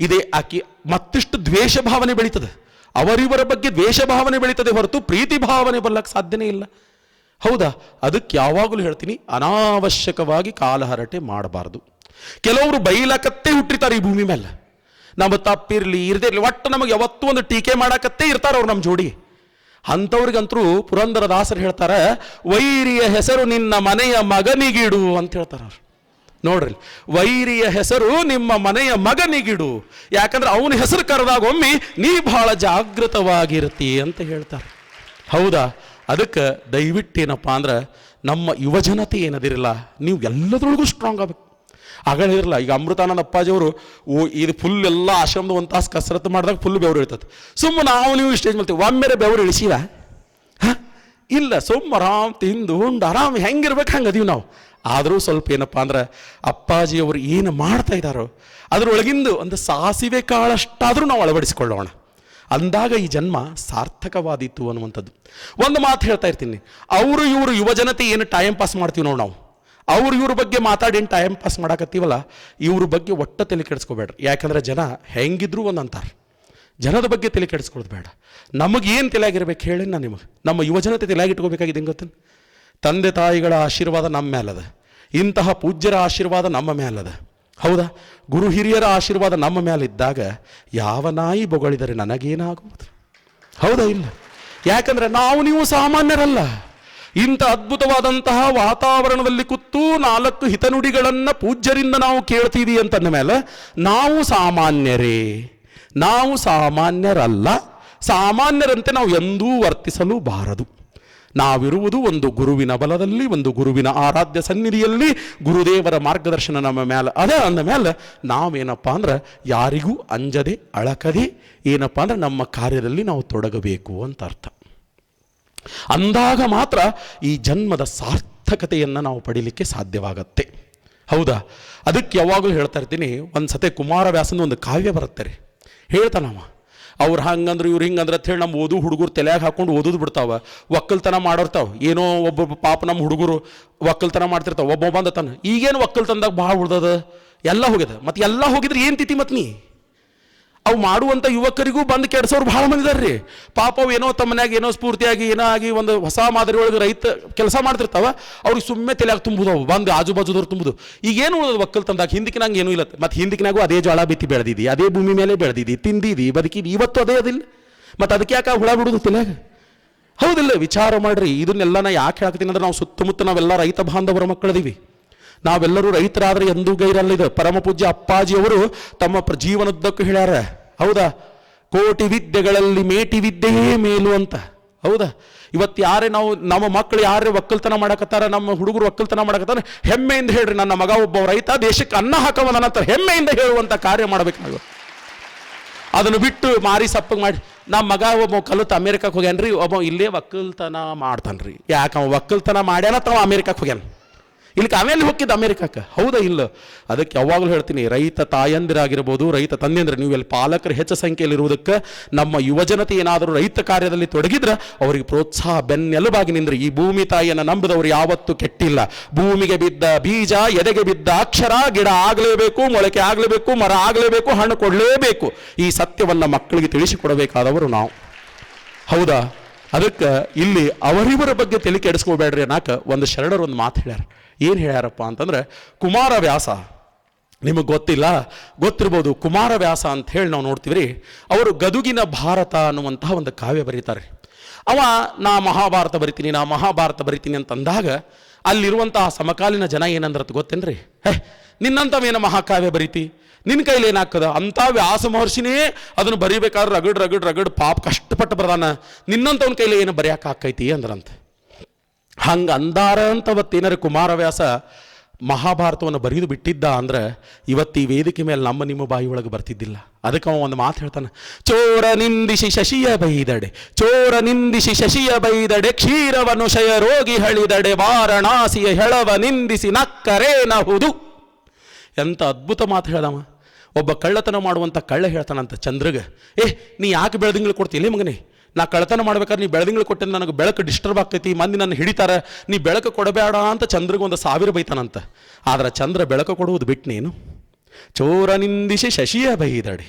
ಇದೇ ಆಕಿ ಮತ್ತಿಷ್ಟು ದ್ವೇಷ ಭಾವನೆ ಬೆಳೀತದೆ. ಅವರಿವರ ಬಗ್ಗೆ ದ್ವೇಷ ಭಾವನೆ ಬೆಳೀತದೆ ಹೊರತು ಪ್ರೀತಿ ಭಾವನೆ ಬರ್ಲಕ್ಕೆ ಸಾಧ್ಯನೇ ಇಲ್ಲ. ಹೌದಾ? ಅದಕ್ಕೆ ಯಾವಾಗಲೂ ಹೇಳ್ತೀನಿ, ಅನಾವಶ್ಯಕವಾಗಿ ಕಾಲಹರಟೆ ಮಾಡಬಾರ್ದು. ಕೆಲವರು ಬೈಲಕತ್ತೇ ಹುಟ್ಟಿರ್ತಾರೆ ಈ ಭೂಮಿ ಮೇಲೆ. ನಮ್ಮ ತಪ್ಪಿರಲಿ ಇರದೇ ಇರಲಿ, ಒಟ್ಟು ನಮಗೆ ಯಾವತ್ತೂ ಒಂದು ಟೀಕೆ ಮಾಡಕತ್ತೇ ಇರ್ತಾರೆ ಅವ್ರು ನಮ್ಮ ಜೋಡಿ. ಅಂಥವ್ರಿಗಂತರೂ ಪುರಂದರದಾಸರು ಹೇಳ್ತಾರೆ, ವೈರಿಯ ಹೆಸರು ನಿನ್ನ ಮನೆಯ ಮಗನಿಗಿಡು ಅಂತ ಹೇಳ್ತಾರೆ ಅವ್ರು. ನೋಡ್ರಿ, ವೈರಿಯ ಹೆಸರು ನಿಮ್ಮ ಮನೆಯ ಮಗನಿಗಿಡು, ಯಾಕಂದ್ರೆ ಅವನ ಹೆಸರು ಕರೆದಾಗ ಒಮ್ಮೆ ನೀ ಬಹಳ ಜಾಗೃತವಾಗಿರ್ತಿ ಅಂತ ಹೇಳ್ತಾರೆ. ಹೌದಾ? ಅದಕ್ಕೆ ದಯವಿಟ್ಟೇನಪ್ಪ ಅಂದ್ರೆ ನಮ್ಮ ಯುವಜನತೆ ಏನದಿರಲ್ಲ, ನೀವು ಎಲ್ಲದರೊಳಗೂ ಸ್ಟ್ರಾಂಗ್ ಆಗಬೇಕು. ಆಗಲಿರಲ್ಲ. ಈಗ ಅಮೃತಾನಂದ ಅಪ್ಪಾಜಿಯವರು ಇದು ಫುಲ್ ಎಲ್ಲ ಆಶ್ರಮದ ಒಂದು ತಾಸು ಕಸರತ್ತು ಮಾಡಿದಾಗ ಫುಲ್ ಬೆವರು ಇರ್ತದೆ. ಸುಮ್ಮನೆ ನಾವು ನೀವು ಸ್ಟೇಜ್ ಮಾಡ್ತೀವಿ, ಒಮ್ಮೆರೆ ಬೆವರು ಇಳಿಸಿವ? ಇಲ್ಲ, ಸುಮ್ಮ ಆರಾಮ್ ತಿಂದು ಉಂಡು ಆರಾಮ್ ಹೆಂಗಿರ್ಬೇಕು ಹಂಗೆ ಅದೀವಿ ನಾವು. ಆದರೂ ಸ್ವಲ್ಪ ಏನಪ್ಪ ಅಂದ್ರೆ ಅಪ್ಪಾಜಿಯವರು ಏನು ಮಾಡ್ತಾ ಇದ್ದಾರೋ ಅದರೊಳಗಿಂದು ಒಂದು ಸಾಸಿವೆ ಕಾಳಷ್ಟಾದರೂ ನಾವು ಅಳವಡಿಸಿಕೊಳ್ಳೋಣ. ಅಂದಾಗ ಈ ಜನ್ಮ ಸಾರ್ಥಕವಾದೀತು ಅನ್ನುವಂಥದ್ದು. ಒಂದು ಮಾತು ಹೇಳ್ತಾ ಇರ್ತೀನಿ, ಅವರು ಇವರು ಯುವಜನತೆ ಏನು ಟೈಮ್ ಪಾಸ್ ಮಾಡ್ತೀವಿ ನಾವು ಅವ್ರು ಇವ್ರ ಬಗ್ಗೆ ಮಾತಾಡಿ ಏನು ಟೈಮ್ ಪಾಸ್ ಮಾಡಕತ್ತೀವಲ್ಲ, ಇವ್ರ ಬಗ್ಗೆ ಒಟ್ಟ ತಲೆ ಕೆಡಿಸ್ಕೋಬೇಡ್ರಿ. ಯಾಕಂದ್ರೆ ಜನ ಹೆಂಗಿದ್ರು ಒಂದು ಅಂತಾರೆ. ಜನದ ಬಗ್ಗೆ ತಲೆ ಕೆಡಿಸ್ಕೊಳ್ಳೋದು ಬೇಡ. ನಮಗೇನು ತಲೆಯಾಗಿರ್ಬೇಕು ಹೇಳಿ ನಾನು ನಿಮಗೆ, ನಮ್ಮ ಯುವಜನತೆ ತಲೆಯಾಗಿಟ್ಕೋಬೇಕಾಗಿದೆ. ಹೆಂಗೆ ಗೊತ್ತೇನು? ತಂದೆ ತಾಯಿಗಳ ಆಶೀರ್ವಾದ ನಮ್ಮ ಮೇಲದ, ಇಂತಹ ಪೂಜ್ಯರ ಆಶೀರ್ವಾದ ನಮ್ಮ ಮೇಲದ. ಹೌದಾ? ಗುರು ಹಿರಿಯರ ಆಶೀರ್ವಾದ ನಮ್ಮ ಮೇಲಿದ್ದಾಗ ಯಾವ ನಾಯಿ ಬೊಗಳಿದರೆ ನನಗೇನಾಗುವುದು? ಹೌದಾ? ಇಲ್ಲ. ಯಾಕಂದ್ರೆ ನಾವು ನೀವು ಸಾಮಾನ್ಯರಲ್ಲ. ಇಂಥ ಅದ್ಭುತವಾದಂತಹ ವಾತಾವರಣದಲ್ಲಿ ಕೂತು 4 ಹಿತನುಡಿಗಳನ್ನು ಪೂಜ್ಯರಿಂದ ನಾವು ಕೇಳ್ತೀವಿ ಅಂತಂದ ಮೇಲೆ ನಾವು ಸಾಮಾನ್ಯರೇ? ನಾವು ಸಾಮಾನ್ಯರಲ್ಲ. ಸಾಮಾನ್ಯರಂತೆ ನಾವು ಎಂದೂ ವರ್ತಿಸಲೂಬಾರದು. ನಾವಿರುವುದು ಒಂದು ಗುರುವಿನ ಬಲದಲ್ಲಿ, ಒಂದು ಗುರುವಿನ ಆರಾಧ್ಯ ಸನ್ನಿಧಿಯಲ್ಲಿ, ಗುರುದೇವರ ಮಾರ್ಗದರ್ಶನ ನಮ್ಮ ಮೇಲೆ ಅದ ಅಂದ ಮೇಲೆ ನಾವೇನಪ್ಪ ಅಂದ್ರೆ ಯಾರಿಗೂ ಅಂಜದೆ ಅಳಕದೆ ಏನಪ್ಪ ಅಂದ್ರೆ ನಮ್ಮ ಕಾರ್ಯದಲ್ಲಿ ನಾವು ತೊಡಗಬೇಕು ಅಂತ ಅರ್ಥ. ಅಂದಾಗ ಮಾತ್ರ ಈ ಜನ್ಮದ ಸಾರ್ಥಕತೆಯನ್ನು ನಾವು ಪಡೀಲಿಕ್ಕೆ ಸಾಧ್ಯವಾಗತ್ತೆ. ಹೌದಾ? ಅದಕ್ಕೆ ಯಾವಾಗಲೂ ಹೇಳ್ತಾ ಇರ್ತೀನಿ, ಒಂದು ಸತೆ ಕುಮಾರವ್ಯಾಸನ ಒಂದು ಕಾವ್ಯ ಬರುತ್ತೆ, ಹೇಳ್ತಾನವ, ಅವ್ರು ಹಂಗಂದ್ರೆ ಇವ್ರು ಹಿಂಗಂದ್ರೆ ಅಂತ ಹೇಳಿ ನಮ್ಮ ಓದು ಹುಡುಗರು ತಲೆಯಾಗ ಹಾಕೊಂಡು ಓದೋದು ಬಿಡ್ತಾವ. ಒಕ್ಕಲ್ತನ ಮಾಡೋರ್ತಾವ. ಏನೋ ಒಬ್ಬೊಬ್ಬ ಪಾಪ ನಮ್ಮ ಹುಡುಗರು ಒಕ್ಕಲ್ತನ ಮಾಡ್ತಿರ್ತಾವ. ಒಬ್ಬ ಬಂದತಾನ, ಈಗೇನು ಒಕ್ಕಲ್ತನದಾಗ ಭಾಳ ಉಳ್ದದ, ಎಲ್ಲ ಹೋಗ್ಯದ. ಮತ್ತು ಎಲ್ಲ ಹೋಗಿದ್ರೆ ಏನು ತಿತಿ ಮತ್ತು ನೀ ಅವು ಮಾಡುವಂಥ ಯುವಕರಿಗೂ ಬಂದು ಕೆಡ್ಸೋರು ಭಾಳ ಮಂದಿ ಇದಾರ್ರಿ. ಪಾಪ ಅವು ಏನೋ ತಮ್ಮ ಮನ್ಯಾಗ ಏನೋ ಸ್ಫೂರ್ತಿಯಾಗಿ ಏನೋ ಆಗಿ ಒಂದು ಹೊಸ ಮಾದರಿ ಒಳಗೆ ರೈತ ಕೆಲಸ ಮಾಡ್ತಿರ್ತಾವ. ಅವ್ರಿಗೆ ಸುಮ್ಮನೆ ತಲೆಯಾಗ ತುಂಬುದು, ಅವು ಬಂದು ಆಜು ಬಾಜುದವ್ರು ತುಂಬುದು. ಈಗೇನು ಒಕ್ಕಲ್ತನದಾಗ ಹಿಂದಿಕಿನಂಗೆ ಏನೂ ಇಲ್ಲ. ಮತ್ತು ಹಿಂದಿಕಿನಾಗೂ ಅದೇ ಜೋಳ ಬಿತ್ತಿ ಬೆಳೆದಿದ್ದಿ, ಅದೇ ಭೂಮಿ ಮೇಲೆ ಬೆಳೆದಿದ್ದಿ, ತಿಂದಿದ್ದಿ, ಬದುಕಿದ್ದಿ, ಇವತ್ತು ಅದೇ ಅದಿಲ್ಲ. ಮತ್ತು ಅದಕ್ಕೆ ಯಾಕೆ ಹುಳ ಬಿಡೋದು ತಲೆಯಾಗ? ಹೌದಿಲ್ಲ? ವಿಚಾರ ಮಾಡ್ರಿ. ಇದನ್ನೆಲ್ಲ ನಾ ಯಾಕೆ ಹೇಳ್ತೀನಿ ಅಂದ್ರೆ ನಾವು ಸುತ್ತಮುತ್ತ ನಾವೆಲ್ಲ ರೈತ ಬಾಂಧವರ ಮಕ್ಕಳದೀವಿ. ನಾವೆಲ್ಲರೂ ರೈತರಾದ್ರೆ ಎಂದೂ ಗೈರಲ್ಲಿದೆ. ಪರಮ ಪೂಜ್ಯ ಅಪ್ಪಾಜಿಯವರು ತಮ್ಮ ಜೀವನದ್ದಕ್ಕೂ ಹೇಳ್ಯಾರ. ಹೌದಾ? ಕೋಟಿ ವಿದ್ಯೆಗಳಲ್ಲಿ ಮೇಟಿ ವಿದ್ಯೆಯೇ ಮೇಲು ಅಂತ. ಹೌದಾ? ಇವತ್ತು ಯಾರೇ ನಮ್ಮ ಮಕ್ಕಳು ಯಾರೇ ಒಕ್ಕಲ್ತನ ಮಾಡಕತ್ತಾರ, ನಮ್ಮ ಹುಡುಗರು ಒಕ್ಕಲ್ತನ ಮಾಡಕತ್ತಾರ, ಹೆಮ್ಮೆಯಿಂದ ಹೇಳ್ರಿ, ನನ್ನ ಮಗ ಒಬ್ಬ ರೈತ ದೇಶಕ್ಕೆ ಅನ್ನ ಹಾಕವ ನಂತರ ಹೆಮ್ಮೆಯಿಂದ ಹೇಳುವಂಥ ಕಾರ್ಯ ಮಾಡ್ಬೇಕು ನಾವು. ಅದನ್ನು ಬಿಟ್ಟು ಮಾರಿ ಸಪ್ಪಗೆ ಮಾಡಿ ನಮ್ಮ ಮಗ ಒಬ್ಬ ಕಲಿತು ಅಮೇರಿಕಕ್ಕೆ ಹೋಗ್ಯಾನ್ರಿ, ಒಬ್ಬ ಇಲ್ಲೇ ಒಕ್ಕಲ್ತನ ಮಾಡ್ತಾನ್ರಿ. ಯಾಕೆ ಅವ ಒಕ್ಕಲ್ತನ ಮಾಡ್ಯಾನ ತಾವ ಅಮೇರಿಕಕ್ಕೆ ಹೋಗ್ಯಾನ, ಇಲ್ಲಿಗೆ ಆಮೇಲೆ ಹೋಗಿದ್ದು ಅಮೇರಿಕಕ್ಕೆ. ಹೌದಾ? ಇಲ್ಲ. ಅದಕ್ಕೆ ಯಾವಾಗಲೂ ಹೇಳ್ತೀನಿ, ರೈತ ತಾಯಂದಿರಾಗಿರ್ಬೋದು, ರೈತ ತಂದೆಂದ್ರೆ ನೀವು ಅಲ್ಲಿ ಪಾಲಕರು ಹೆಚ್ಚು ಸಂಖ್ಯೆಯಲ್ಲಿ ಇರುವುದಕ್ಕೆ ನಮ್ಮ ಯುವಜನತೆ ಏನಾದರೂ ರೈತ ಕಾರ್ಯದಲ್ಲಿ ತೊಡಗಿದ್ರೆ ಅವರಿಗೆ ಪ್ರೋತ್ಸಾಹ ಬೆನ್ನೆಲುಬಾಗಿ ನಿಂದ್ರೆ. ಈ ಭೂಮಿ ತಾಯಿಯನ್ನು ನಂಬಿದವರು ಯಾವತ್ತೂ ಕೆಟ್ಟಿಲ್ಲ. ಭೂಮಿಗೆ ಬಿದ್ದ ಬೀಜ, ಎದೆಗೆ ಬಿದ್ದ ಅಕ್ಷರ, ಗಿಡ ಆಗಲೇಬೇಕು, ಮೊಳಕೆ ಆಗಲೇಬೇಕು, ಮರ ಆಗಲೇಬೇಕು, ಹಣ್ಣು ಕೊಡಲೇಬೇಕು. ಈ ಸತ್ಯವನ್ನು ಮಕ್ಕಳಿಗೆ ತಿಳಿಸಿಕೊಡಬೇಕಾದವರು ನಾವು. ಹೌದಾ? ಅದಕ್ಕೆ ಇಲ್ಲಿ ಅವರಿವರ ಬಗ್ಗೆ ತಲೆ ಕೆಡಿಸ್ಕೋಬೇಡ್ರಿ ಅನ್ನಕ ಒಂದು ಶರಣರು ಒಂದು ಮಾತು ಹೇಳ್ಯಾರ. ಏನು ಹೇಳ್ಯಾರಪ್ಪ ಅಂತಂದ್ರೆ, ಕುಮಾರವ್ಯಾಸ ನಿಮಗೆ ಗೊತ್ತಿರ್ಬೋದು. ಕುಮಾರವ್ಯಾಸ ಅಂತ ಹೇಳಿ ನಾವು ನೋಡ್ತೀವಿ ರೀ. ಅವರು ಗದುಗಿನ ಭಾರತ ಅನ್ನುವಂತಹ ಒಂದು ಕಾವ್ಯ ಬರೀತಾರೆ. ಅವ ನಾ ಮಹಾಭಾರತ ಬರಿತೀನಿ ಅಂತಂದಾಗ ಅಲ್ಲಿರುವಂತಹ ಸಮಕಾಲೀನ ಜನ ಏನಂದ್ರತ್ ಗೊತ್ತೇನ್ರಿ? ನಿನ್ನಂಥವೇನ ಮಹಾಕಾವ್ಯ ಬರೀತಿ, ನಿನ್ನ ಕೈಲಿ ಏನಾಗ್ತದ? ಅಂಥ ವ್ಯಾಸ ಮಹರ್ಷಿನೇ ಅದನ್ನು ಬರೀಬೇಕಾದ್ರೆ ರಗಡ್ ಪಾಪ ಕಷ್ಟಪಟ್ಟು ಬರ್ದಾನ, ನಿನ್ನಂಥವನ ಕೈಲಿ ಏನು ಬರೆಯಕ್ಕೆ ಆಕೈತಿ ಅಂದ್ರಂತ. ಹಂಗೆ ಅಂದಾರ ಅಂತವತ್ತೇನಾರ ಕುಮಾರವ್ಯಾಸ ಮಹಾಭಾರತವನ್ನು ಬರೆದು ಬಿಟ್ಟಿದ್ದ ಅಂದ್ರೆ ಇವತ್ತು ಈ ವೇದಿಕೆ ಮೇಲೆ ನಮ್ಮ ನಿಮ್ಮ ಬಾಯಿ ಒಳಗೆ ಬರ್ತಿದ್ದಿಲ್ಲ. ಅದಕ್ಕೆ ಅವ ಒಂದು ಮಾತು ಹೇಳ್ತಾನೆ, ಚೋರ ನಿಂದಿಸಿ ಶಶಿಯ ಬೈದಡೆ ಕ್ಷೀರವನು ಶಯ ರೋಗಿ ಹಳಿದಡೆ ವಾರಣಾಸಿಯ ಹೆಳವ ನಿಂದಿಸಿ ನಕ್ಕರೇನಹುದು. ಎಂಥ ಅದ್ಭುತ ಮಾತು ಹೇಳ್ದವ. ಒಬ್ಬ ಕಳ್ಳತನ ಮಾಡುವಂಥ ಕಳ್ಳ ಹೇಳ್ತಾನಂತ ಚಂದ್ರಗೆ, ನೀ ಯಾಕೆ ಬೆಳೆದಿಂಗಳು ಕೊಡ್ತೀಲಿ ಮಗನೇ? ನಾ ಕಳ್ಳತನ ಮಾಡ್ಬೇಕಾದ್ರೆ ನೀ ಬೆಳೆದಿಂಗಳು ಕೊಟ್ಟೆ, ನನಗೆ ಬೆಳಕು ಡಿಸ್ಟರ್ಬ್ ಆಗ್ತೈತಿ, ಮಂದಿ ನನ್ನ ಹಿಡಿತಾರೆ, ನೀ ಬೆಳಕು ಕೊಡಬೇಡ ಅಂತ ಚಂದ್ರಿಗೆ 1,000 ಬೈತಾನಂತ. ಆದ್ರೆ ಚಂದ್ರ ಬೆಳಕು ಕೊಡುವುದು ಬಿಟ್ಟನೇನು? ಚೋರ ನಿಂದಿಸಿ ಶಶಿಯ ಬೈದಡೆ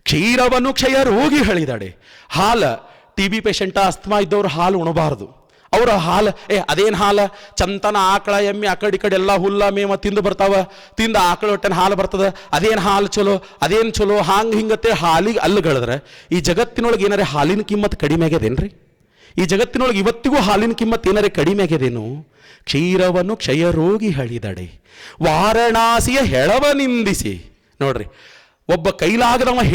ಕ್ಷೀರವನ್ನು ಕ್ಷಯ ರೋಗಿ ಹಳಿದಡೆ. ಹಾಲು TB ಪೇಷಂಟ, ಅಸ್ತಮಾ ಇದ್ದವ್ರು ಹಾಲು ಉಣಬಾರ್ದು. ಅವರ ಹಾಲು ಅದೇನು ಹಾಲು? ಚಂತನ ಆಕಳ ಎಮ್ಮೆ ಆ ಕಡೆ ಎಲ್ಲ ಹುಲ್ಲ ಮೇವ ತಿಂದು ಬರ್ತಾವ, ತಿಂದು ಆಕಳ ಹೊಟ್ಟೆನ ಹಾಲು ಬರ್ತದೆ. ಅದೇನು ಹಾಲು ಚಲೋ, ಅದೇನು ಚಲೋ? ಹಿಂಗತ್ತೆ ಹಾಲಿಗೆ ಅಲ್ಲಗಳಿದ್ರೆ ಈ ಜಗತ್ತಿನೊಳಗೆ ಏನಾರೇ ಹಾಲಿನ ಕಿಮ್ಮತ್ತು ಕಡಿಮೆ ಆಗ್ಯದೇನ್ರಿ? ಈ ಜಗತ್ತಿನೊಳಗೆ ಇವತ್ತಿಗೂ ಹಾಲಿನ ಕಿಮ್ಮತ್ತು ಏನಾರೇ ಕಡಿಮೆ ಆಗ್ಯದೇನು? ಕ್ಷೀರವನ್ನು ಕ್ಷಯ ರೋಗಿ ಹಳಿದಡೆ ವಾರಣಾಸಿಯ ಹೆಳವ ನಿಂದಿಸಿ. ನೋಡ್ರಿ, ಒಬ್ಬ ಕೈಲಾಗದವಂತ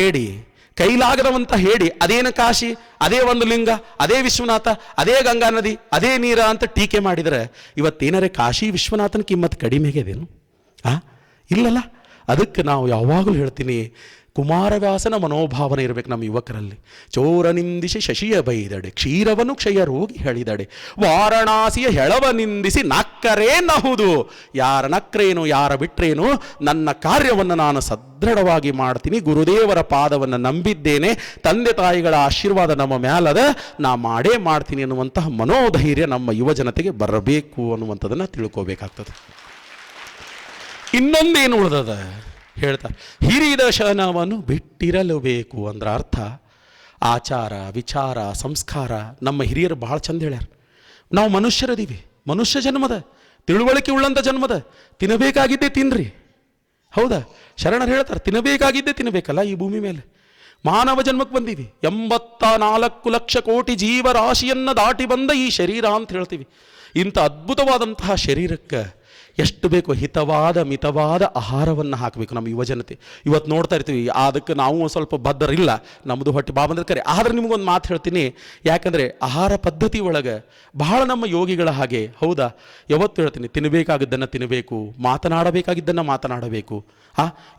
ಹೇಳಿ ಅದೇನು ಕಾಶಿ, ಅದೇ ಒಂದು ಲಿಂಗ, ಅದೇ ವಿಶ್ವನಾಥ, ಅದೇ ಗಂಗಾ ನದಿ, ಅದೇ ನೀರ ಅಂತ ಟೀಕೆ ಮಾಡಿದರೆ ಇವತ್ತೇನಾರೇ ಕಾಶಿ ವಿಶ್ವನಾಥನ ಕಿಮ್ಮತ್ತು ಕಡಿಮೆ ಆಗ್ಯದೇನು? ಇಲ್ಲಲ್ಲ. ಅದಕ್ಕೆ ನಾವು ಯಾವಾಗಲೂ ಹೇಳ್ತೀನಿ, ಕುಮಾರವ್ಯಾಸನ ಮನೋಭಾವನೆ ಇರಬೇಕು ನಮ್ಮ ಯುವಕರಲ್ಲಿ. ಚೋರ ನಿಂದಿಸಿ ಶಶಿಯ ಬೈದಡೆ ಕ್ಷೀರವನ್ನು ಕ್ಷಯ ರೋಗಿ ಹೇಳಿದಡೆ ವಾರಣಾಸಿಯ ಹೆಳವ ನಿಂದಿಸಿ ನಕ್ಕರೇನಹುದು. ಯಾರ ನಕ್ರೇನು, ಯಾರ ಬಿಟ್ರೇನು, ನನ್ನ ಕಾರ್ಯವನ್ನು ನಾನು ಸದೃಢವಾಗಿ ಮಾಡ್ತೀನಿ, ಗುರುದೇವರ ಪಾದವನ್ನು ನಂಬಿದ್ದೇನೆ, ತಂದೆ ತಾಯಿಗಳ ಆಶೀರ್ವಾದ ನಮ್ಮ ಮ್ಯಾಲದ, ನಾ ಮಾಡೇ ಮಾಡ್ತೀನಿ ಅನ್ನುವಂತಹ ಮನೋಧೈರ್ಯ ನಮ್ಮ ಯುವ ಜನತೆಗೆ ಬರಬೇಕು ಅನ್ನುವಂಥದ್ದನ್ನು ತಿಳ್ಕೋಬೇಕಾಗ್ತದೆ. ಇನ್ನೊಂದೇನು ಉಳಿದದ ಹೇಳ್ತಾರೆ, ಹಿರಿದ ಶನವನ್ನು ಬಿಟ್ಟಿರಲು ಬೇಕು ಅಂದ್ರೆ ಅರ್ಥ ಆಚಾರ ವಿಚಾರ ಸಂಸ್ಕಾರ. ನಮ್ಮ ಹಿರಿಯರು ಭಾಳ ಚಂದ ಹೇಳ್ಯಾರ. ನಾವು ಮನುಷ್ಯರದೀವಿ, ಮನುಷ್ಯ ಜನ್ಮದ ತಿಳುವಳಿಕೆ ಉಳ್ಳಂಥ ಜನ್ಮದ, ತಿನ್ನಬೇಕಾಗಿದ್ದೇ ತಿನ್ರಿ. ಹೌದಾ? ಶರಣರು ಹೇಳ್ತಾರೆ, ತಿನ್ನಬೇಕಾಗಿದ್ದೇ ತಿನ್ನಬೇಕಲ್ಲ ಈ ಭೂಮಿ ಮೇಲೆ. ಮಾನವ ಜನ್ಮಕ್ಕೆ ಬಂದೀವಿ, 84 ಲಕ್ಷ ಕೋಟಿ ಜೀವರಾಶಿಯನ್ನು ದಾಟಿ ಬಂದ ಈ ಶರೀರ ಅಂತ ಹೇಳ್ತೀವಿ. ಇಂಥ ಅದ್ಭುತವಾದಂತಹ ಶರೀರಕ್ಕೆ ಎಷ್ಟು ಬೇಕು ಹಿತವಾದ ಮಿತವಾದ ಆಹಾರವನ್ನು ಹಾಕಬೇಕು ನಮ್ಮ ಯುವಜನತೆ. ಇವತ್ತು ನೋಡ್ತಾ ಇರ್ತೀವಿ, ಅದಕ್ಕೆ ನಾವು ಸ್ವಲ್ಪ ಬದ್ಧರಿಲ್ಲ, ನಮ್ಮದು ಹೊಟ್ಟೆ ಬಂದ್ರೆ ಕರೆ. ಆದರೆ ನಿಮಗೊಂದು ಮಾತು ಹೇಳ್ತೀನಿ, ಯಾಕಂದರೆ ಆಹಾರ ಪದ್ಧತಿ ಒಳಗೆ ಬಹಳ ನಮ್ಮ ಯೋಗಿಗಳ ಹಾಗೆ. ಹೌದಾ? ಯಾವತ್ತು ಹೇಳ್ತೀನಿ, ತಿನ್ನಬೇಕಾಗಿದ್ದನ್ನು ತಿನ್ನಬೇಕು, ಮಾತನಾಡಬೇಕಾಗಿದ್ದನ್ನು ಮಾತನಾಡಬೇಕು,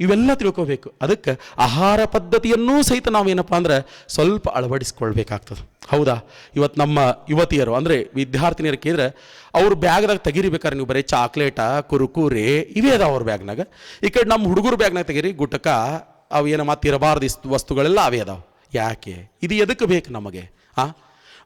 ಇವೆಲ್ಲ ತಿಳ್ಕೋಬೇಕು. ಅದಕ್ಕೆ ಆಹಾರ ಪದ್ಧತಿಯನ್ನೂ ಸಹಿತ ನಾವೇನಪ್ಪ ಅಂದ್ರೆ ಸ್ವಲ್ಪ ಅಳವಡಿಸ್ಕೊಳ್ಬೇಕಾಗ್ತದೆ. ಹೌದಾ? ಇವತ್ತು ನಮ್ಮ ಯುವತಿಯರು ಅಂದರೆ ವಿದ್ಯಾರ್ಥಿನಿಯರು ಕೇಳಿದ್ರೆ ಅವ್ರ ಬ್ಯಾಗ್ದಾಗ ತೆಗಿರಿಬೇಕಾದ್ರೆ ನೀವು ಬರೀ ಚಾಕ್ಲೇಟ ಕುರುಕುರೆ ಇವೇ ಅದಾವ ಅವ್ರ ಬ್ಯಾಗ್ನಾಗ. ಈ ಕಡೆ ನಮ್ಮ ಹುಡುಗರು ಬ್ಯಾಗ್ನಾಗ ತೆಗೀರಿ ಗುಟಕ, ಅವು ಏನೋ ಮತ್ತೆ ಇರಬಾರ್ದು ವಸ್ತುಗಳೆಲ್ಲ ಅವೇ ಅದಾವ. ಯಾಕೆ? ಇದು ಎದಕ್ಕೆ ಬೇಕು ನಮಗೆ?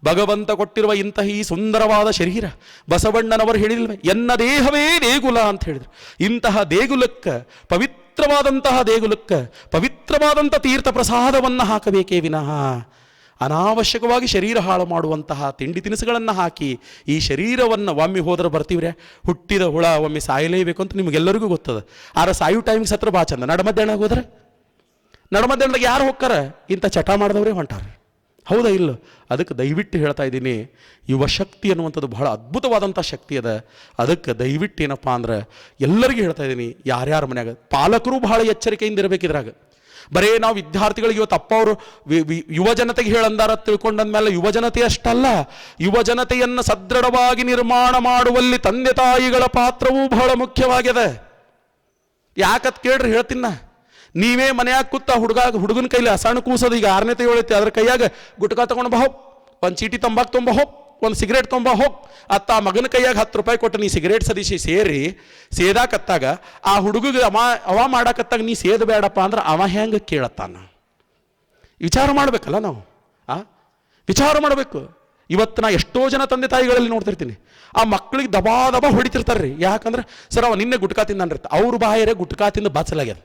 ಭಗವಂತ ಕೊಟ್ಟಿರುವ ಇಂತಹ ಈ ಸುಂದರವಾದ ಶರೀರ, ಬಸವಣ್ಣನವರು ಹೇಳಿಲ್ವೇ, ಎನ್ನ ದೇಹವೇ ದೇಗುಲ ಅಂತ ಹೇಳಿದ್ರು. ಇಂತಹ ದೇಗುಲಕ್ಕೆ, ಪವಿತ್ರವಾದಂತಹ ದೇಗುಲಕ್ಕೆ ಪವಿತ್ರವಾದಂಥ ತೀರ್ಥ ಪ್ರಸಾದವನ್ನು ಹಾಕಬೇಕೇ ವಿನಃ ಅನಾವಶ್ಯಕವಾಗಿ ಶರೀರ ಹಾಳು ಮಾಡುವಂತಹ ತಿಂಡಿ ತಿನಿಸುಗಳನ್ನು ಹಾಕಿ ಈ ಶರೀರವನ್ನು ಒಮ್ಮೆ ಹೋದ್ರೆ ಬರ್ತೀವ್ರೆ, ಹುಟ್ಟಿದ ಹುಳ ಒಮ್ಮೆ ಸಾಯಲೇಬೇಕು ಅಂತ ನಿಮಗೆಲ್ಲರಿಗೂ ಗೊತ್ತದ. ಆದ್ರೆ ಸಾಯು ಟೈಮಿಗೆ ಸತ್ರ ಬಾ ಚಂದ. ನಡಮಧ್ಯಾಹ್ನ ಹೋದ್ರೆ, ನಡಮಧ್ಯಾಹ್ನದಾಗ ಯಾರು ಹೋಗ್ತಾರ? ಇಂಥ ಚಟ ಮಾಡಿದವರೇ ಹೊಂಟಾರೆ. ಹೌದಾ? ಇಲ್ಲ. ಅದಕ್ಕೆ ದಯವಿಟ್ಟು ಹೇಳ್ತಾ ಇದ್ದೀನಿ, ಯುವ ಶಕ್ತಿ ಅನ್ನುವಂಥದ್ದು ಬಹಳ ಅದ್ಭುತವಾದಂಥ ಶಕ್ತಿ ಅದ. ಅದಕ್ಕೆ ದಯವಿಟ್ಟು ಏನಪ್ಪ ಅಂದ್ರೆ ಎಲ್ಲರಿಗೂ ಹೇಳ್ತಾ ಇದ್ದೀನಿ, ಯಾರ್ಯಾರ ಮನ್ಯಾಗ ಪಾಲಕರು ಬಹಳ ಎಚ್ಚರಿಕೆಯಿಂದ ಇರಬೇಕಿದ್ರಾಗ. ಬರೇ ನಾವು ವಿದ್ಯಾರ್ಥಿಗಳಿಗೆ ಇವತ್ತು ಅಪ್ಪ ಅವರು ಯುವ ಜನತೆಗೆ ಹೇಳಂದಾರ ತಿಳ್ಕೊಂಡಂದ್ಮೇಲೆ ಯುವ ಜನತೆ ಅಷ್ಟಲ್ಲ, ಯುವ ಜನತೆಯನ್ನು ಸದೃಢವಾಗಿ ನಿರ್ಮಾಣ ಮಾಡುವಲ್ಲಿ ತಂದೆ ತಾಯಿಗಳ ಪಾತ್ರವೂ ಬಹಳ ಮುಖ್ಯವಾಗಿದೆ. ಯಾಕತ್ ಕೇಳ್ರಿ, ಹೇಳ್ತೀನ. ನೀವೇ ಮನೆಯಾಗ ಕೂತ ಹುಡುಗನ ಕೈಲಿ ಹಸಣ ಕೂಸೋದು. ಈಗ 6ನೇ ತಗೊಳೈತಿ, ಅದ್ರ ಕೈಯಾಗ ಗುಟ್ಕಾ ತಗೊಂಡು ಬಾ ಹೋಗ್, ಒಂದು ಚೀಟಿ ತಂಬಾಕು ತೊಂಬ ಹೋಗ್, ಒಂದು ಸಿಗರೇಟ್ ತೊಂಬ ಹೋಗ್. ಅತ್ತ ಮಗನ ಕೈಯಾಗ 10 ರೂಪಾಯಿ ಕೊಟ್ಟು ನೀ ಸಿಗರೇಟ್ ಸದಿಸಿ ಸೇದಾಕತ್ತಾಗ ಆ ಹುಡುಗಿಗೆ ಅವ ಮಾಡಾಕತ್ತಾಗ ನೀ ಸೇದ ಬೇಡಪ್ಪ ಅಂದ್ರೆ ಅವ ಹೆಂಗೆ ಕೇಳತ್ತಾನ? ವಿಚಾರ ಮಾಡ್ಬೇಕಲ್ಲ ನಾವು. ವಿಚಾರ ಮಾಡಬೇಕು. ಇವತ್ತು ನಾ ಎಷ್ಟೋ ಜನ ತಂದೆ ತಾಯಿಗಳಲ್ಲಿ ನೋಡ್ತಿರ್ತೀನಿ, ಆ ಮಕ್ಕಳಿಗೆ ದಬಾ ಹೊಡಿತಿರ್ತಾರ್ರಿ. ಯಾಕಂದ್ರೆ ಸರ್ ಅವ ನಿನ್ನೆ ಗುಟ್ಕಾ ತಿಂದನ್ರಿರ್ತ, ಅವ್ರ ಬಾಯರೇ ಗುಟ್ಕಾ ತಿಂದು ಬಚ್ಚಲಾಗ್ಯದ.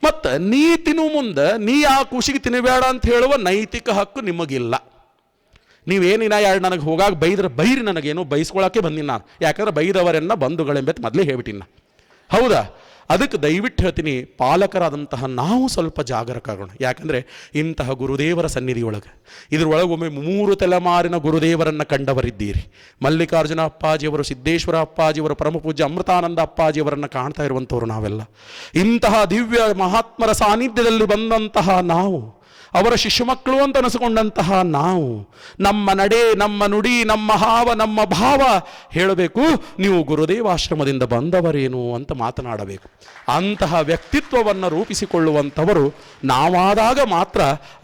ಮತ್ತು ನೀ ತಿನ್ನುವ ಮುಂದೆ ನೀ ಆ ಖುಷಿಗೆ ತಿನ್ನಬೇಡ ಅಂತ ಹೇಳುವ ನೈತಿಕ ಹಕ್ಕು ನಿಮಗಿಲ್ಲ. ನೀವೇನಿನ ಎರಡು ನನಗೆ ಹೋಗಾಗ ಬೈದ್ರೆ ಬೈರಿ, ನನಗೇನು ಬೈಸ್ಕೊಳಕ್ಕೆ ಬಂದಿನ ನಾನು. ಯಾಕಂದ್ರೆ ಬೈದವರೆನ್ನ ಬಂಧುಗಳೆಂಬೆತ್ ಮೊದಲೇ ಹೇಳ್ಬಿಟ್ಟಿನ. ಹೌದಾ? ಅದಕ್ಕೆ ದಯವಿಟ್ಟು ಹೇಳ್ತೀನಿ, ಪಾಲಕರಾದಂತಹ ನಾವು ಸ್ವಲ್ಪ ಜಾಗರೂಕರಾಗೋಣ. ಯಾಕಂದರೆ ಇಂತಹ ಗುರುದೇವರ ಸನ್ನಿಧಿಯೊಳಗೆ ಇದ್ರೊಳಗೆ ಒಮ್ಮೆ 3 ತಲೆಮಾರಿನ ಗುರುದೇವರನ್ನು ಕಂಡವರಿದ್ದೀರಿ. ಮಲ್ಲಿಕಾರ್ಜುನ ಅಪ್ಪಾಜಿಯವರು, ಸಿದ್ದೇಶ್ವರ ಅಪ್ಪಾಜಿಯವರು, ಪರಮಪೂಜ್ಯ ಅಮೃತಾನಂದ ಅಪ್ಪಾಜಿಯವರನ್ನು ಕಾಣ್ತಾ ಇರುವಂಥವ್ರು ನಾವೆಲ್ಲ. ಇಂತಹ ದಿವ್ಯ ಮಹಾತ್ಮರ ಸಾನ್ನಿಧ್ಯದಲ್ಲಿ ಬಂದಂತಹ ನಾವು, ಅವರ ಶಿಶು ಮಕ್ಕಳು ಅಂತ ಅನಿಸಿಕೊಂಡಂತಹ ನಾವು, ನಮ್ಮ ನಡೆ, ನಮ್ಮ ನುಡಿ, ನಮ್ಮ ಹಾವ, ನಮ್ಮ ಭಾವ ಹೇಳಬೇಕು, ನೀವು ಗುರುದೇವಾಶ್ರಮದಿಂದ ಬಂದವರೇನು ಅಂತ ಮಾತನಾಡಬೇಕು. ಅಂತಹ ವ್ಯಕ್ತಿತ್ವವನ್ನು ರೂಪಿಸಿಕೊಳ್ಳುವಂಥವರು ನಾವಾದಾಗ ಮಾತ್ರ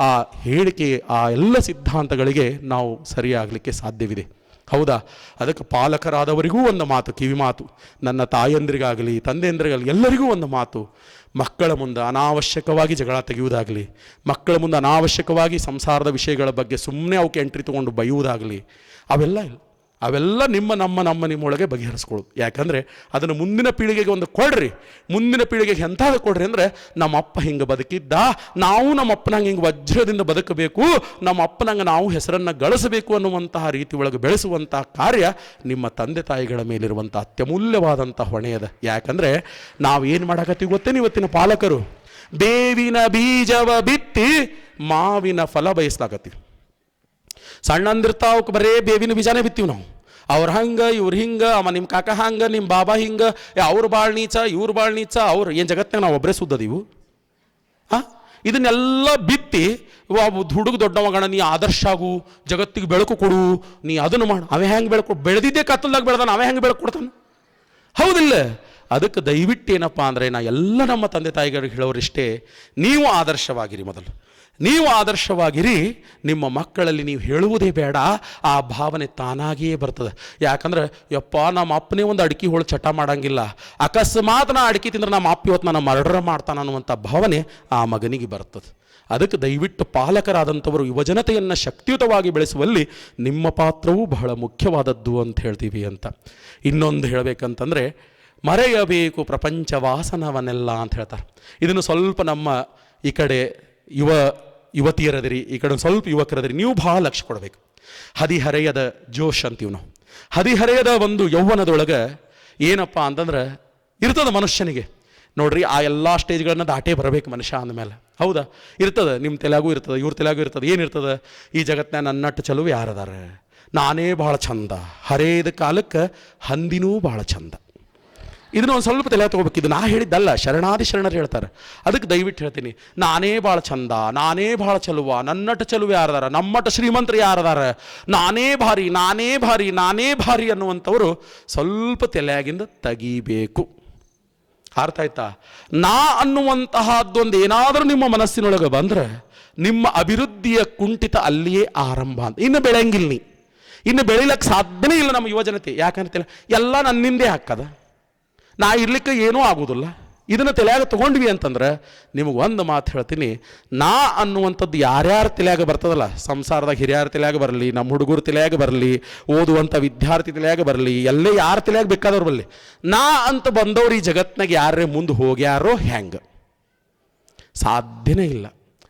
ಆ ಹೇಳಿಕೆ, ಆ ಎಲ್ಲ ಸಿದ್ಧಾಂತಗಳಿಗೆ ನಾವು ಸರಿಯಾಗಲಿಕ್ಕೆ ಸಾಧ್ಯವಿದೆ. ಹೌದಾ? ಅದಕ್ಕೆ ಪಾಲಕರಾದವರಿಗೂ ಒಂದು ಮಾತು, ಕಿವಿ ಮಾತು, ನನ್ನ ತಾಯಂದ್ರಿಗಾಗಲಿ ತಂದೆಯಂದ್ರಿಗಾಗಲಿ ಎಲ್ಲರಿಗೂ ಒಂದು ಮಾತು. ಮಕ್ಕಳ ಮುಂದೆ ಅನಾವಶ್ಯಕವಾಗಿ ಜಗಳ ತೆಗೆಯುವುದಾಗಲಿ, ಮಕ್ಕಳ ಮುಂದೆ ಅನಾವಶ್ಯಕವಾಗಿ ಸಂಸಾರದ ವಿಷಯಗಳ ಬಗ್ಗೆ ಸುಮ್ಮನೆ ಅವಕ್ಕೆ ಎಂಟ್ರಿ ತೊಗೊಂಡು ಬೈಯುವುದಾಗಲಿ, ಅವೆಲ್ಲ ಇಲ್ಲ. ಅವೆಲ್ಲ ನಿಮ್ಮೊಳಗೆ ಬಗೆಹರಿಸ್ಕೊಳ್ಳೋದು. ಯಾಕಂದರೆ ಅದನ್ನು ಮುಂದಿನ ಪೀಳಿಗೆಗೆ ಒಂದು ಕೊಡ್ರಿ. ಮುಂದಿನ ಪೀಳಿಗೆಗೆ ಎಂಥದ್ದು ಕೊಡ್ರಿ ಅಂದರೆ, ನಮ್ಮ ಅಪ್ಪ ಹಿಂಗೆ ಬದುಕಿದ್ದ, ನಾವು ನಮ್ಮ ಅಪ್ಪನಂಗೆ ಹಿಂಗೆ ವಜ್ರದಿಂದ ಬದುಕಬೇಕು, ನಮ್ಮ ಅಪ್ಪನಂಗೆ ನಾವು ಹೆಸರನ್ನು ಗಳಿಸಬೇಕು ಅನ್ನುವಂತಹ ರೀತಿ ಒಳಗೆ ಬೆಳೆಸುವಂಥ ಕಾರ್ಯ ನಿಮ್ಮ ತಂದೆ ತಾಯಿಗಳ ಮೇಲಿರುವಂಥ ಅತ್ಯಮೂಲ್ಯವಾದಂಥ ಹೊಣೆಯದ. ಯಾಕಂದರೆ ನಾವು ಏನು ಮಾಡಕತ್ತೀವಿ ಗೊತ್ತೇನು? ಇವತ್ತಿನ ಪಾಲಕರು ಬೇವಿನ ಬೀಜವ ಬಿತ್ತಿ ಮಾವಿನ ಫಲ ಬಯಸ್ಲಾಕತ್ತೀವಿ. ಸಣ್ಣಂದಿರ್ತಾವಕ್ಕೆ ಬರೇ ಬೇವಿನ ಬೀಜಾನೇ ಬಿತ್ತೀವಿ ನಾವು. ಅವ್ರು ಹಂಗೆ, ಇವ್ರು ಹಿಂಗೆ, ಅಮ್ಮ ನಿಮ್ಮ ಕಾಕ ಹಂಗೆ, ನಿಮ್ಮ ಬಾಬಾ ಹಿಂಗೆ, ಅವ್ರು ಭಾಳ ನೀಚ, ಇವ್ರು ಭಾಳ ನೀಚ, ಅವ್ರು ಏನು ಜಗತ್ತಿನಾಗ ನಾವು ಒಬ್ಬರೇ ಸುದ್ದದೀವು. ಇದನ್ನೆಲ್ಲ ಬಿತ್ತಿ ಹುಡುಗ ದೊಡ್ಡವಗಣ, ನೀ ಆದರ್ಶ ಆಗು, ಜಗತ್ತಿಗೆ ಬೆಳಕು ಕೊಡು, ನೀ ಅದನ್ನು ಮಾಡು. ಅವೇ ಹೆಂಗೆ ಬೆಳಕು ಬೆಳೆದಿದ್ದೇ ಕತ್ತಲ್ದಾಗ ಬೆಳೆದಾನ, ಅವೇ ಹೆಂಗೆ ಬೆಳಕು ಕೊಡ್ತಾನೆ? ಹೌದಿಲ್ಲ? ಅದಕ್ಕೆ ದಯವಿಟ್ಟು ಏನಪ್ಪ ಅಂದರೆ, ನಾ ಎಲ್ಲ ನಮ್ಮ ತಂದೆ ತಾಯಿಗಳಿಗೆ ಹೇಳೋರಿಷ್ಟೇ, ನೀವು ಆದರ್ಶವಾಗಿರಿ. ಮೊದಲು ನೀವು ಆದರ್ಶವಾಗಿರಿ. ನಿಮ್ಮ ಮಕ್ಕಳಲ್ಲಿ ನೀವು ಹೇಳುವುದೇ ಬೇಡ, ಆ ಭಾವನೆ ತಾನಾಗಿಯೇ ಬರ್ತದೆ. ಯಾಕಂದ್ರೆ ಯಪ್ಪ, ನಮ್ಮ ಅಪ್ಪನೇ ಒಂದು ಅಡಿಕೆ ಹೋಳು ಚಟ ಮಾಡಂಗಿಲ್ಲ, ಅಕಸ್ಮಾತ್ ನಾ ಅಡಿಕೆ ತಿಂದ್ರೆ ನಮ್ಮ ಅಪ್ಪ ಇವತ್ತು ನನ್ನ ಮರ್ಡರ್ ಮಾಡ್ತಾನೆ ಅನ್ನುವಂಥ ಭಾವನೆ ಆ ಮಗನಿಗೆ ಬರ್ತದೆ. ಅದಕ್ಕೆ ದಯವಿಟ್ಟು ಪಾಲಕರಾದಂಥವರು ಯುವಜನತೆಯನ್ನು ಶಕ್ತಿಯುತವಾಗಿ ಬೆಳೆಸುವಲ್ಲಿ ನಿಮ್ಮ ಪಾತ್ರವೂ ಬಹಳ ಮುಖ್ಯವಾದದ್ದು ಅಂತ ಹೇಳ್ತೀವಿ. ಅಂತ ಇನ್ನೊಂದು ಹೇಳಬೇಕಂತಂದರೆ, ಮರೆಯಬೇಕು ಪ್ರಪಂಚ ವಾಸನವನ್ನೆಲ್ಲ ಅಂತ ಹೇಳ್ತಾರೆ. ಇದನ್ನು ಸ್ವಲ್ಪ ನಮ್ಮ ಈ ಕಡೆ ಯುವತಿಯರದಿರಿ, ಈ ಕಡೆ ಸ್ವಲ್ಪ ಯುವಕರದಿರಿ, ನೀವು ಭಾಳ ಲಕ್ಷ್ಯ ಕೊಡಬೇಕು. ಹದಿಹರೆಯದ ಜೋಶ್ ಅಂತೀವಿ ನಾವು. ಹದಿಹರೆಯದ ಒಂದು ಯೌವನದೊಳಗೆ ಏನಪ್ಪ ಅಂತಂದ್ರೆ ಇರ್ತದೆ ಮನುಷ್ಯನಿಗೆ. ನೋಡ್ರಿ, ಆ ಎಲ್ಲ ಸ್ಟೇಜ್ಗಳನ್ನ ದಾಟೇ ಬರಬೇಕು ಮನುಷ್ಯ ಅಂದಮೇಲೆ. ಹೌದಾ? ಇರ್ತದೆ, ನಿಮ್ಮ ತಲೆಯಾಗೂ ಇರ್ತದೆ, ಇವ್ರ ತಲೆಯಾಗೂ ಇರ್ತದೆ. ಏನಿರ್ತದೆ? ಈ ಜಗತ್ತಿನ ನನ್ನಟ್ಟು ಚಲುವೆ ಯಾರದಾರ, ನಾನೇ ಭಾಳ ಚಂದ, ಹರೇದ ಕಾಲಕ್ಕೆ ಹಂದಿನೂ ಭಾಳ ಚಂದ. ಇದನ್ನು ಒಂದು ಸ್ವಲ್ಪ ತಲೆ ತೊಗೋಬೇಕು. ಇದು ನಾ ಹೇಳಿದ್ದಲ್ಲ, ಶರಣಾದಿ ಶರಣರು ಹೇಳ್ತಾರೆ. ಅದಕ್ಕೆ ದಯವಿಟ್ಟು ಹೇಳ್ತೀನಿ, ನಾನೇ ಭಾಳ ಚಂದ, ನಾನೇ ಭಾಳ ಚಲುವ, ನನ್ನಟ್ಟು ಚಲುವೆ ಯಾರದಾರ, ನಮ್ಮಟ್ಟು ಶ್ರೀಮಂತರು ಯಾರದಾರ, ನಾನೇ ಭಾರಿ, ನಾನೇ ಭಾರಿ, ನಾನೇ ಭಾರಿ ಅನ್ನುವಂಥವರು ಸ್ವಲ್ಪ ತಲೆಯಾಗಿಂದ ತೆಗಿಬೇಕು. ಅರ್ಥ ಆಯ್ತಾ? ನಾ ಅನ್ನುವಂತಹದ್ದೊಂದು ಏನಾದರೂ ನಿಮ್ಮ ಮನಸ್ಸಿನೊಳಗೆ ಬಂದರೆ ನಿಮ್ಮ ಅಭಿವೃದ್ಧಿಯ ಕುಂಠಿತ ಅಲ್ಲಿಯೇ ಆರಂಭ ಅಂತ. ಇನ್ನು ಬೆಳೆಯಂಗಿಲ್ಲ, ಇನ್ನು ಬೆಳಿಲಕ್ಕೆ ಸಾಧ್ಯನೇ ಇಲ್ಲ ನಮ್ಮ ಯುವಜನತೆ. ಯಾಕಂತೇಳಿ ಎಲ್ಲ ನನ್ನಿಂದೇ ಹಾಕದ, ನಾ ಇರ್ಲಿಕ್ಕೆ ಏನೂ ಆಗೋದಿಲ್ಲ. ಇದನ್ನು ತಲೆಯಾಗ ತೊಗೊಂಡ್ವಿ ಅಂತಂದ್ರೆ ನಿಮಗೆ ಒಂದು ಮಾತು ಹೇಳ್ತೀನಿ, ನಾ ಅನ್ನುವಂಥದ್ದು ಯಾರ್ಯಾರ ತಲೆಯಾಗ ಬರ್ತದಲ್ಲ, ಸಂಸಾರದಾಗ ಹಿರಿಯರ ತಲೆಯಾಗ ಬರಲಿ, ನಮ್ಮ ಹುಡುಗರ ತಲೆಯಾಗ ಬರಲಿ, ಓದುವಂಥ ವಿದ್ಯಾರ್ಥಿ ತಲೆಯಾಗ ಬರಲಿ, ಎಲ್ಲೇ ಯಾರ ತಲೆಯಾಗ ಬೇಕಾದವ್ರು ಬರಲಿ, ನಾ ಅಂತ ಬಂದವ್ರು ಈ ಜಗತ್ತಿನಾಗ ಯಾರೇ ಮುಂದೆ ಹೋಗ್ಯಾರೋ ಹೆಂಗೆ? ಸಾಧ್ಯನೇ ಇಲ್ಲ.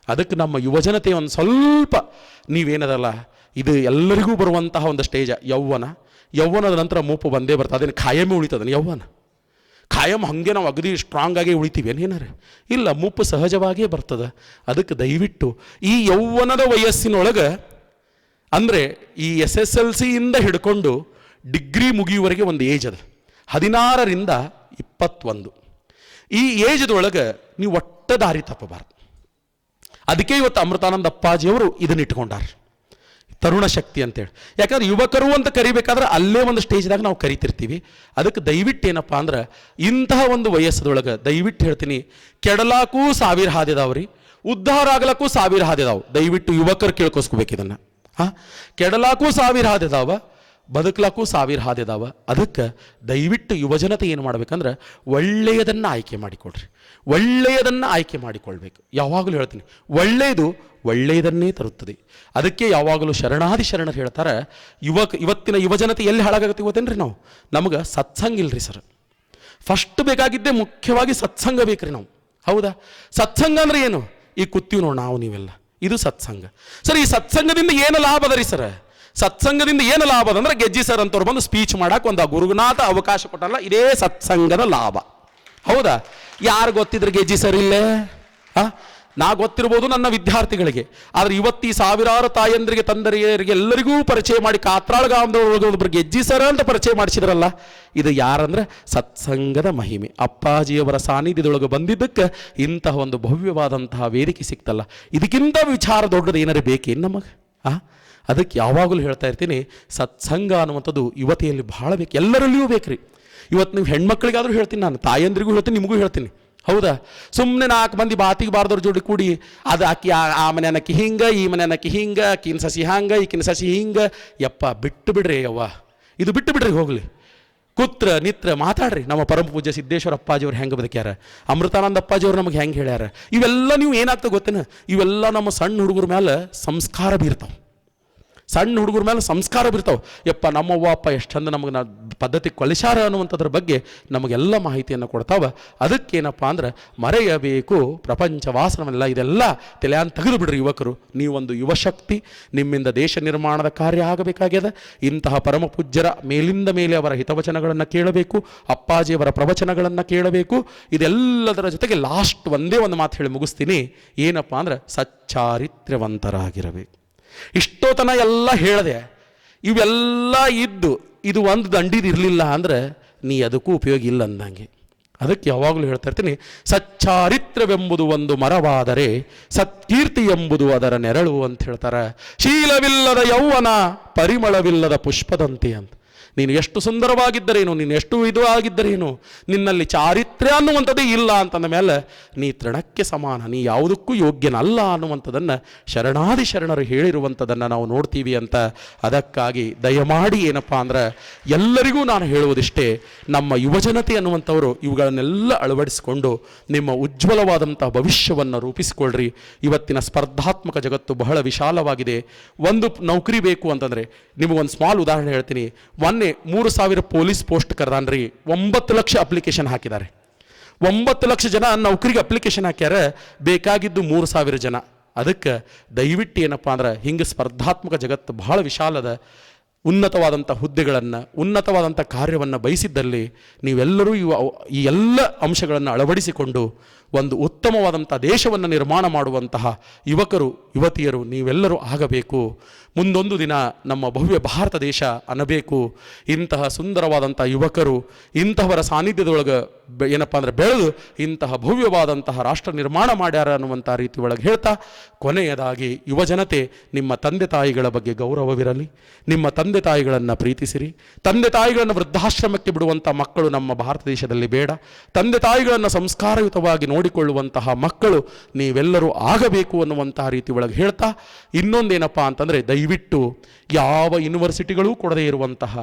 ಅದಕ್ಕೆ ನಮ್ಮ ಯುವಜನತೆ ಒಂದು ಸ್ವಲ್ಪ ನೀವೇನದಲ್ಲ, ಇದು ಎಲ್ಲರಿಗೂ ಬರುವಂತಹ ಒಂದು ಸ್ಟೇಜ ಯೌವನದ ನಂತರ ಮೂಪು ಬಂದೇ ಬರ್ತದೆ. ಅದನ್ನು ಖಾಯಮೇ ಉಳಿತದನು ಯೌವನ. ಖಾಯಂ ಹಾಗೆ ನಾವು ಅಗದಿ ಸ್ಟ್ರಾಂಗ್ ಆಗಿ ಉಳಿತೀವಿ ಏನಾರೆ ಇಲ್ಲ, ಮುಪ್ಪು ಸಹಜವಾಗಿಯೇ ಬರ್ತದೆ. ಅದಕ್ಕೆ ದಯವಿಟ್ಟು ಈ ಯೌವನದ ವಯಸ್ಸಿನೊಳಗೆ ಅಂದರೆ ಈ SSLC ಇಂದ ಹಿಡ್ಕೊಂಡು ಡಿಗ್ರಿ ಮುಗಿಯುವವರೆಗೆ ಒಂದು ಏಜ್ ಅದ, 16ರಿಂದ 21. ಈ ಏಜ್ದೊಳಗೆ ನೀವು ಒಟ್ಟ ದಾರಿ ತಪ್ಪಬಾರ್ದು. ಅದಕ್ಕೆ ಇವತ್ತು ಅಮೃತಾನಂದ ಅಪ್ಪಾಜಿಯವರು ಇದನ್ನ ಇಟ್ಕೊಂಡಾರ, ತರುಣ ಶಕ್ತಿ ಅಂತೇಳಿ. ಯಾಕಂದ್ರೆ ಯುವಕರು ಅಂತ ಕರಿಬೇಕಾದ್ರೆ ಅಲ್ಲೇ ಒಂದು ಸ್ಟೇಜ್ದಾಗ ನಾವು ಕರಿತಿರ್ತೀವಿ. ಅದಕ್ಕೆ ದಯವಿಟ್ಟು ಏನಪ್ಪ ಅಂದ್ರೆ ಇಂತಹ ಒಂದು ವಯಸ್ಸದೊಳಗೆ ದಯವಿಟ್ಟು ಹೇಳ್ತೀನಿ, ಕೆಡಲಾಕೂ 1000 ಹಾದಿದಾವ್ರಿ, ಉದ್ಧಾರ ಆಗ್ಲಕ್ಕೂ 1000 ಹಾದಿದಾವು. ದಯವಿಟ್ಟು ಯುವಕರು ಕೇಳ್ಕೊಸ್ಕೋಬೇಕು ಇದನ್ನು. ಕೆಡಲಾಕೂ 1000 ಹಾದಿದಾವ, ಬದುಕಲಾಕೂ 1000 ಹಾದಿದಾವ. ಅದಕ್ಕೆ ದಯವಿಟ್ಟು ಯುವಜನತೆ ಏನು ಮಾಡ್ಬೇಕಂದ್ರೆ ಒಳ್ಳೆಯದನ್ನು ಆಯ್ಕೆ ಮಾಡಿಕೊಡ್ರಿ, ಒಳ್ಳೆಯದನ್ನು ಆಯ್ಕೆ ಮಾಡಿಕೊಳ್ಬೇಕು. ಯಾವಾಗಲೂ ಹೇಳ್ತೀನಿ, ಒಳ್ಳೆಯದು ಒಳ್ಳೆಯದನ್ನೇ ತರುತ್ತದೆ. ಅದಕ್ಕೆ ಯಾವಾಗಲೂ ಶರಣಾದಿ ಶರಣರು ಹೇಳ್ತಾರೆ, ಇವತ್ತಿನ ಯುವಜನತೆ ಎಲ್ಲಿ ಹಾಳಾಗತ್ತೆ ಗೊತ್ತೇನ್ರಿ? ನಮಗೆ ಸತ್ಸಂಗ ಇಲ್ರಿ ಸರ್. ಫಸ್ಟ್ ಬೇಕಾಗಿದ್ದೇ ಮುಖ್ಯವಾಗಿ ಸತ್ಸಂಗ ಬೇಕ್ರಿ ನಾವು. ಹೌದಾ? ಸತ್ಸಂಗ ಅಂದ್ರೆ ಏನು? ಈಗ ಕೂತೀವಿ ನೋಡಿ ನಾವು ನೀವೆಲ್ಲ, ಇದು ಸತ್ಸಂಗ. ಸರ್, ಈ ಸತ್ಸಂಗದಿಂದ ಏನು ಲಾಭ ಅದ ರೀ ಸರ್? ಸತ್ಸಂಗದಿಂದ ಏನು ಲಾಭ ಅದಂದ್ರೆ ಗೆಜ್ಜಿ ಸರ್ ಅಂತವ್ರು ಬಂದು ಸ್ಪೀಚ್ ಮಾಡಕ್ಕೆ ಒಂದು ಗುರುನಾಥ ಅವಕಾಶ ಕೊಟ್ಟಲ್ಲ, ಇದೇ ಸತ್ಸಂಗದ ಲಾಭ. ಹೌದಾ? ಯಾರು ಗೊತ್ತಿದ್ರೆ ಗೆಜ್ಜಿ ಸರಿ ಇಲ್ಲೇ? ನಾ ಗೊತ್ತಿರ್ಬೋದು ನನ್ನ ವಿದ್ಯಾರ್ಥಿಗಳಿಗೆ, ಆದರೆ ಇವತ್ತಿ ಸಾವಿರಾರು ತಾಯಂದ್ರಿಗೆ ತಂದರಿಯರಿಗೆ ಎಲ್ಲರಿಗೂ ಪರಿಚಯ ಮಾಡಿ ಕಾತ್ರಾಳಗಾಮದೊಳಗೊಬ್ಬರು ಗೆಜ್ಜಿ ಸರ ಅಂತ ಪರಿಚಯ ಮಾಡಿಸಿದ್ರಲ್ಲ, ಇದು ಯಾರಂದ್ರೆ ಸತ್ಸಂಗದ ಮಹಿಮೆ. ಅಪ್ಪಾಜಿಯವರ ಸಾನ್ನಿಧ್ಯದೊಳಗೆ ಬಂದಿದ್ದಕ್ಕೆ ಇಂತಹ ಒಂದು ಭವ್ಯವಾದಂತಹ ವೇದಿಕೆ ಸಿಕ್ತಲ್ಲ, ಇದಕ್ಕಿಂತ ವಿಚಾರ ದೊಡ್ಡದು ಏನಾರು ಬೇಕೇನು ನಮಗೆ? ಅದಕ್ಕೆ ಯಾವಾಗಲೂ ಹೇಳ್ತಾ ಇರ್ತೀನಿ, ಸತ್ಸಂಗ ಅನ್ನುವಂಥದ್ದು ಯುವತಿಯಲ್ಲಿ ಭಾಳ ಬೇಕು, ಎಲ್ಲರಲ್ಲಿಯೂ ಬೇಕ್ರಿ. ಇವತ್ತು ನೀವು ಹೆಣ್ಮಕ್ಳಿಗಾದರೂ ಹೇಳ್ತೀನಿ, ನಾನು ತಾಯಂದ್ರಿಗೂ ಹೇಳ್ತೀನಿ, ನಿಮಗೂ ಹೇಳ್ತೀನಿ. ಹೌದಾ? ಸುಮ್ಮನೆ 4 ಮಂದಿ ಬಾತಿಗೆ ಬಾರ್ದವ್ರ ಜೋಡಿ ಕೂಡಿ ಅದು ಆಕಿ ಆ ಮನೆ ಅನ್ನಕ್ಕೆ ಹಿಂಗೆ, ಈ ಮನೆ ಅನ್ನಕ್ಕೆ ಹಿಂಗೆ, ಆಕಿನ ಸಸಿ ಹಂಗೆ, ಈಕಿನ ಸಸಿ ಹಿಂಗೆ. ಯಪ್ಪ ಬಿಟ್ಟು ಬಿಡ್ರಿ ಯವ್ವ, ಇದು ಬಿಟ್ಟು ಬಿಡ್ರಿ, ಹೋಗಲಿ. ಕೂತ್ರ ನಿತ್ರ ಮಾತಾಡ್ರಿ. ನಮ್ಮ ಪರಮ ಪೂಜ್ಯ ಸಿದ್ದೇಶ್ವರ ಅಪ್ಪಾಜಿಯವ್ರು ಹೆಂಗೆ ಬದುಕ್ಯಾರ, ಅಮೃತಾನಂದ ಅಪ್ಪಾಜಿಯವ್ರು ನಮಗೆ ಹೆಂಗೆ ಹೇಳ್ಯಾರ, ಇವೆಲ್ಲ ನೀವು ಏನಾಗ್ತದೆ ಗೊತ್ತೇನ? ಇವೆಲ್ಲ ನಮ್ಮ ಸಣ್ಣ ಹುಡುಗರ ಮೇಲೆ ಸಂಸ್ಕಾರ ಬೀರ್ತಾವೆ. ಸಣ್ಣ ಹುಡುಗರ ಮೇಲೆ ಸಂಸ್ಕಾರ ಬೀರ್ತಾವೆ. ಯಪ್ಪ ನಮ್ಮವ್ವ ಅಪ್ಪ ಎಷ್ಟು ಚಂದ ನಮಗೆ ಪದ್ಧತಿ ಕಲಿಸಾರ ಅನ್ನುವಂಥದ್ರ ಬಗ್ಗೆ ನಮಗೆಲ್ಲ ಮಾಹಿತಿಯನ್ನು ಕೊಡ್ತಾವೆ. ಅದಕ್ಕೇನಪ್ಪ ಅಂದ್ರೆ ಮರೆಯಬೇಕು ಪ್ರಪಂಚ ವಾಸನವೆಲ್ಲ, ಇದೆಲ್ಲ ತಲೆಯಾನ್ ತೆಗೆದು ಬಿಡ್ರಿ ಯುವಕರು. ನೀವೊಂದು ಯುವಶಕ್ತಿ, ನಿಮ್ಮಿಂದ ದೇಶ ನಿರ್ಮಾಣದ ಕಾರ್ಯ ಆಗಬೇಕಾಗ್ಯದ. ಇಂತಹ ಪರಮ ಪೂಜ್ಯರ ಮೇಲಿಂದ ಮೇಲೆ ಅವರ ಹಿತವಚನಗಳನ್ನು ಕೇಳಬೇಕು, ಅಪ್ಪಾಜಿಯವರ ಪ್ರವಚನಗಳನ್ನು ಕೇಳಬೇಕು. ಇದೆಲ್ಲದರ ಜೊತೆಗೆ ಲಾಸ್ಟ್ ಒಂದೇ ಒಂದು ಮಾತು ಹೇಳಿ ಮುಗಿಸ್ತೀನಿ. ಏನಪ್ಪ ಅಂದ್ರೆ ಸಚ್ಚಾರಿತ್ರ್ಯವಂತರಾಗಿರಬೇಕು. ಇಷ್ಟೋತನ ಎಲ್ಲ ಹೇಳಿದೆ, ಇವೆಲ್ಲ ಇದ್ದು ಇದು ಒಂದು ದಂಡಿದಿರಲಿಲ್ಲ ಅಂದ್ರೆ ನೀ ಅದಕ್ಕೂ ಉಪಯೋಗ ಇಲ್ಲ ಅಂದಂಗೆ. ಅದಕ್ಕೆ ಯಾವಾಗಲೂ ಹೇಳ್ತಾ ಇರ್ತೀನಿ, ಸಚ್ಚಾರಿತ್ರ್ಯವೆಂಬುದು ಒಂದು ಮರವಾದರೆ ಸತ್ಕೀರ್ತಿ ಎಂಬುದು ಅದರ ನೆರಳು ಅಂತ ಹೇಳ್ತಾರೆ. ಶೀಲವಿಲ್ಲದ ಯೌವನ ಪರಿಮಳವಿಲ್ಲದ ಪುಷ್ಪದಂತೆ ಅಂತ. ನೀನು ಎಷ್ಟು ಸುಂದರವಾಗಿದ್ದರೇನು, ನೀನು ಎಷ್ಟು ಇದು ಆಗಿದ್ದರೇನು, ನಿನ್ನಲ್ಲಿ ಚಾರಿತ್ರ್ಯ ಅನ್ನುವಂಥದ್ದೇ ಇಲ್ಲ ಅಂತಂದ ಮೇಲೆ ನೀ ತೃಣಕ್ಕೆ ಸಮಾನ, ನೀ ಯಾವುದಕ್ಕೂ ಯೋಗ್ಯನಲ್ಲ ಅನ್ನುವಂಥದ್ದನ್ನು ಶರಣಾದಿ ಶರಣರು ಹೇಳಿರುವಂಥದ್ದನ್ನು ನಾವು ನೋಡ್ತೀವಿ ಅಂತ. ಅದಕ್ಕಾಗಿ ದಯಮಾಡಿ ಏನಪ್ಪ ಅಂದ್ರೆ ಎಲ್ಲರಿಗೂ ನಾನು ಹೇಳುವುದಿಷ್ಟೇ, ನಮ್ಮ ಯುವಜನತೆ ಅನ್ನುವಂಥವರು ಇವುಗಳನ್ನೆಲ್ಲ ಅಳವಡಿಸಿಕೊಂಡು ನಿಮ್ಮ ಉಜ್ವಲವಾದಂಥ ಭವಿಷ್ಯವನ್ನು ರೂಪಿಸಿಕೊಳ್ಳ್ರಿ. ಇವತ್ತಿನ ಸ್ಪರ್ಧಾತ್ಮಕ ಜಗತ್ತು ಬಹಳ ವಿಶಾಲವಾಗಿದೆ. ಒಂದು ನೌಕರಿ ಬೇಕು ಅಂತಂದರೆ ನಿಮಗೊಂದು ಸ್ಮಾಲ್ ಉದಾಹರಣೆ ಹೇಳ್ತೀನಿ. 3,000 ಪೊಲೀಸ್ ಪೋಸ್ಟ್ ಕರ್ದಾನ್ರಿ, 9 ಲಕ್ಷ ಅಪ್ಲಿಕೇಶನ್ ಹಾಕಿದ್ದಾರೆ. 9 ಲಕ್ಷ ಜನ ನೌಕರಿಗೆ ಅಪ್ಲಿಕೇಶನ್ ಹಾಕ್ಯಾರ, ಬೇಕಾಗಿದ್ದು 3,000 ಜನ. ಅದಕ್ಕೆ ದಯವಿಟ್ಟು ಏನಪ್ಪ ಅಂದ್ರೆ ಹಿಂಗೆ ಸ್ಪರ್ಧಾತ್ಮಕ ಜಗತ್ತು ಬಹಳ ವಿಶಾಲದ. ಉನ್ನತವಾದಂಥ ಹುದ್ದೆಗಳನ್ನು, ಉನ್ನತವಾದಂಥ ಕಾರ್ಯವನ್ನು ಬಯಸಿದ್ದಲ್ಲಿ ನೀವೆಲ್ಲರೂ ಈ ಎಲ್ಲ ಅಂಶಗಳನ್ನು ಅಳವಡಿಸಿಕೊಂಡು ಒಂದು ಉತ್ತಮವಾದಂಥ ದೇಶವನ್ನು ನಿರ್ಮಾಣ ಮಾಡುವಂತಹ ಯುವಕರು ಯುವತಿಯರು ನೀವೆಲ್ಲರೂ ಆಗಬೇಕು. ಮುಂದೊಂದು ದಿನ ನಮ್ಮ ಭವ್ಯ ಭಾರತ ದೇಶ ಅನ್ನಬೇಕು. ಇಂತಹ ಸುಂದರವಾದಂಥ ಯುವಕರು ಇಂತಹವರ ಸಾನ್ನಿಧ್ಯದೊಳಗೆ ಏನಪ್ಪ ಅಂದ್ರೆ ಬೆಳೆದು ಇಂತಹ ಭವ್ಯವಾದಂತಹ ರಾಷ್ಟ್ರ ನಿರ್ಮಾಣ ಮಾಡ್ಯಾರ ಅನ್ನುವಂಥ ರೀತಿ ಒಳಗೆ ಹೇಳ್ತಾ, ಕೊನೆಯದಾಗಿ ಯುವಜನತೆ, ನಿಮ್ಮ ತಂದೆ ತಾಯಿಗಳ ಬಗ್ಗೆ ಗೌರವವಿರಲಿ, ನಿಮ್ಮ ತಂದೆ ತಾಯಿಗಳನ್ನು ಪ್ರೀತಿಸಿರಿ. ತಂದೆ ತಾಯಿಗಳನ್ನು ವೃದ್ಧಾಶ್ರಮಕ್ಕೆ ಬಿಡುವಂಥ ಮಕ್ಕಳು ನಮ್ಮ ಭಾರತ ದೇಶದಲ್ಲಿ ಬೇಡ. ತಂದೆ ತಾಯಿಗಳನ್ನು ಸಂಸ್ಕಾರಯುತವಾಗಿ ನೋಡಿಕೊಳ್ಳುವಂತಹ ಮಕ್ಕಳು ನೀವೆಲ್ಲರೂ ಆಗಬೇಕು ಅನ್ನುವಂತಹ ರೀತಿ ಒಳಗೆ ಹೇಳ್ತಾ, ಇನ್ನೊಂದೇನಪ್ಪ ಅಂತಂದರೆ ದಯವಿಟ್ಟು ಯಾವ ಯೂನಿವರ್ಸಿಟಿಗಳೂ ಕೊಡದೇ ಇರುವಂತಹ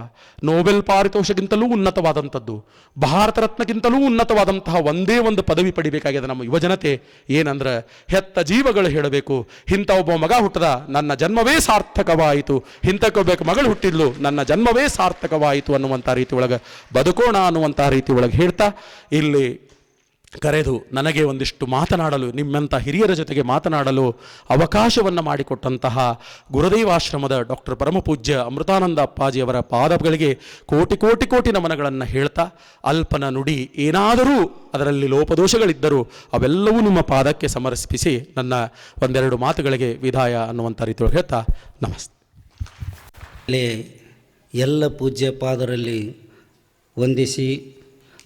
ನೋಬೆಲ್ ಪಾರಿತೋಷಕ್ಕಿಂತಲೂ ಉನ್ನತವಾದಂಥದ್ದು, ಭಾರತ ರತ್ನಕ್ಕಿಂತಲೂ ಉನ್ನತವಾದಂತಹ ಒಂದೇ ಒಂದು ಪದವಿ ಪಡಿಬೇಕಾಗಿದೆ ನಮ್ಮ ಯುವಜನತೆ. ಏನಂದ್ರೆ ಹೆತ್ತ ಜೀವಗಳು ಹೇಳಬೇಕು, ಇಂಥ ಒಬ್ಬ ಮಗ ಹುಟ್ಟದ ನನ್ನ ಜನ್ಮವೇ ಸಾರ್ಥಕವಾಯಿತು, ಇಂಥಕ್ಕೊಬ್ಬ ಮಗಳು ಹುಟ್ಟಿದ್ಲು ನನ್ನ ಜನ್ಮವೇ ಸಾರ್ಥಕವಾಯಿತು ಅನ್ನುವಂಥ ರೀತಿ ಒಳಗೆ ಬದುಕೋಣ ಅನ್ನುವಂಥ ರೀತಿ ಒಳಗೆ ಹೇಳ್ತಾ, ಇಲ್ಲಿ ಕರೆದು ನನಗೆ ಒಂದಿಷ್ಟು ಮಾತನಾಡಲು, ನಿಮ್ಮಂಥ ಹಿರಿಯರ ಜೊತೆಗೆ ಮಾತನಾಡಲು ಅವಕಾಶವನ್ನು ಮಾಡಿಕೊಟ್ಟಂತಹ ಗುರುದೇವಾಶ್ರಮದ ಡಾಕ್ಟರ್ ಪರಮಪೂಜ್ಯ ಅಮೃತಾನಂದ ಅಪ್ಪಾಜಿಯವರ ಪಾದಗಳಿಗೆ ಕೋಟಿ ಕೋಟಿ ಕೋಟಿ ನಮನಗಳನ್ನು ಹೇಳ್ತಾ, ಅಲ್ಪನ ನುಡಿ ಏನಾದರೂ ಅದರಲ್ಲಿ ಲೋಪದೋಷಗಳಿದ್ದರೂ ಅವೆಲ್ಲವೂ ನಿಮ್ಮ ಪಾದಕ್ಕೆ ಸಮರ್ಪಿಸಿ ನನ್ನ ಒಂದೆರಡು ಮಾತುಗಳಿಗೆ ವಿದಾಯ ಅನ್ನುವಂಥ ರೀತಿಯೊಳಗೆ ಹೇಳ್ತಾ ನಮಸ್ತೆ. ಎಲ್ಲ ಪೂಜ್ಯ ಪಾದರಲ್ಲಿ ವಂದಿಸಿ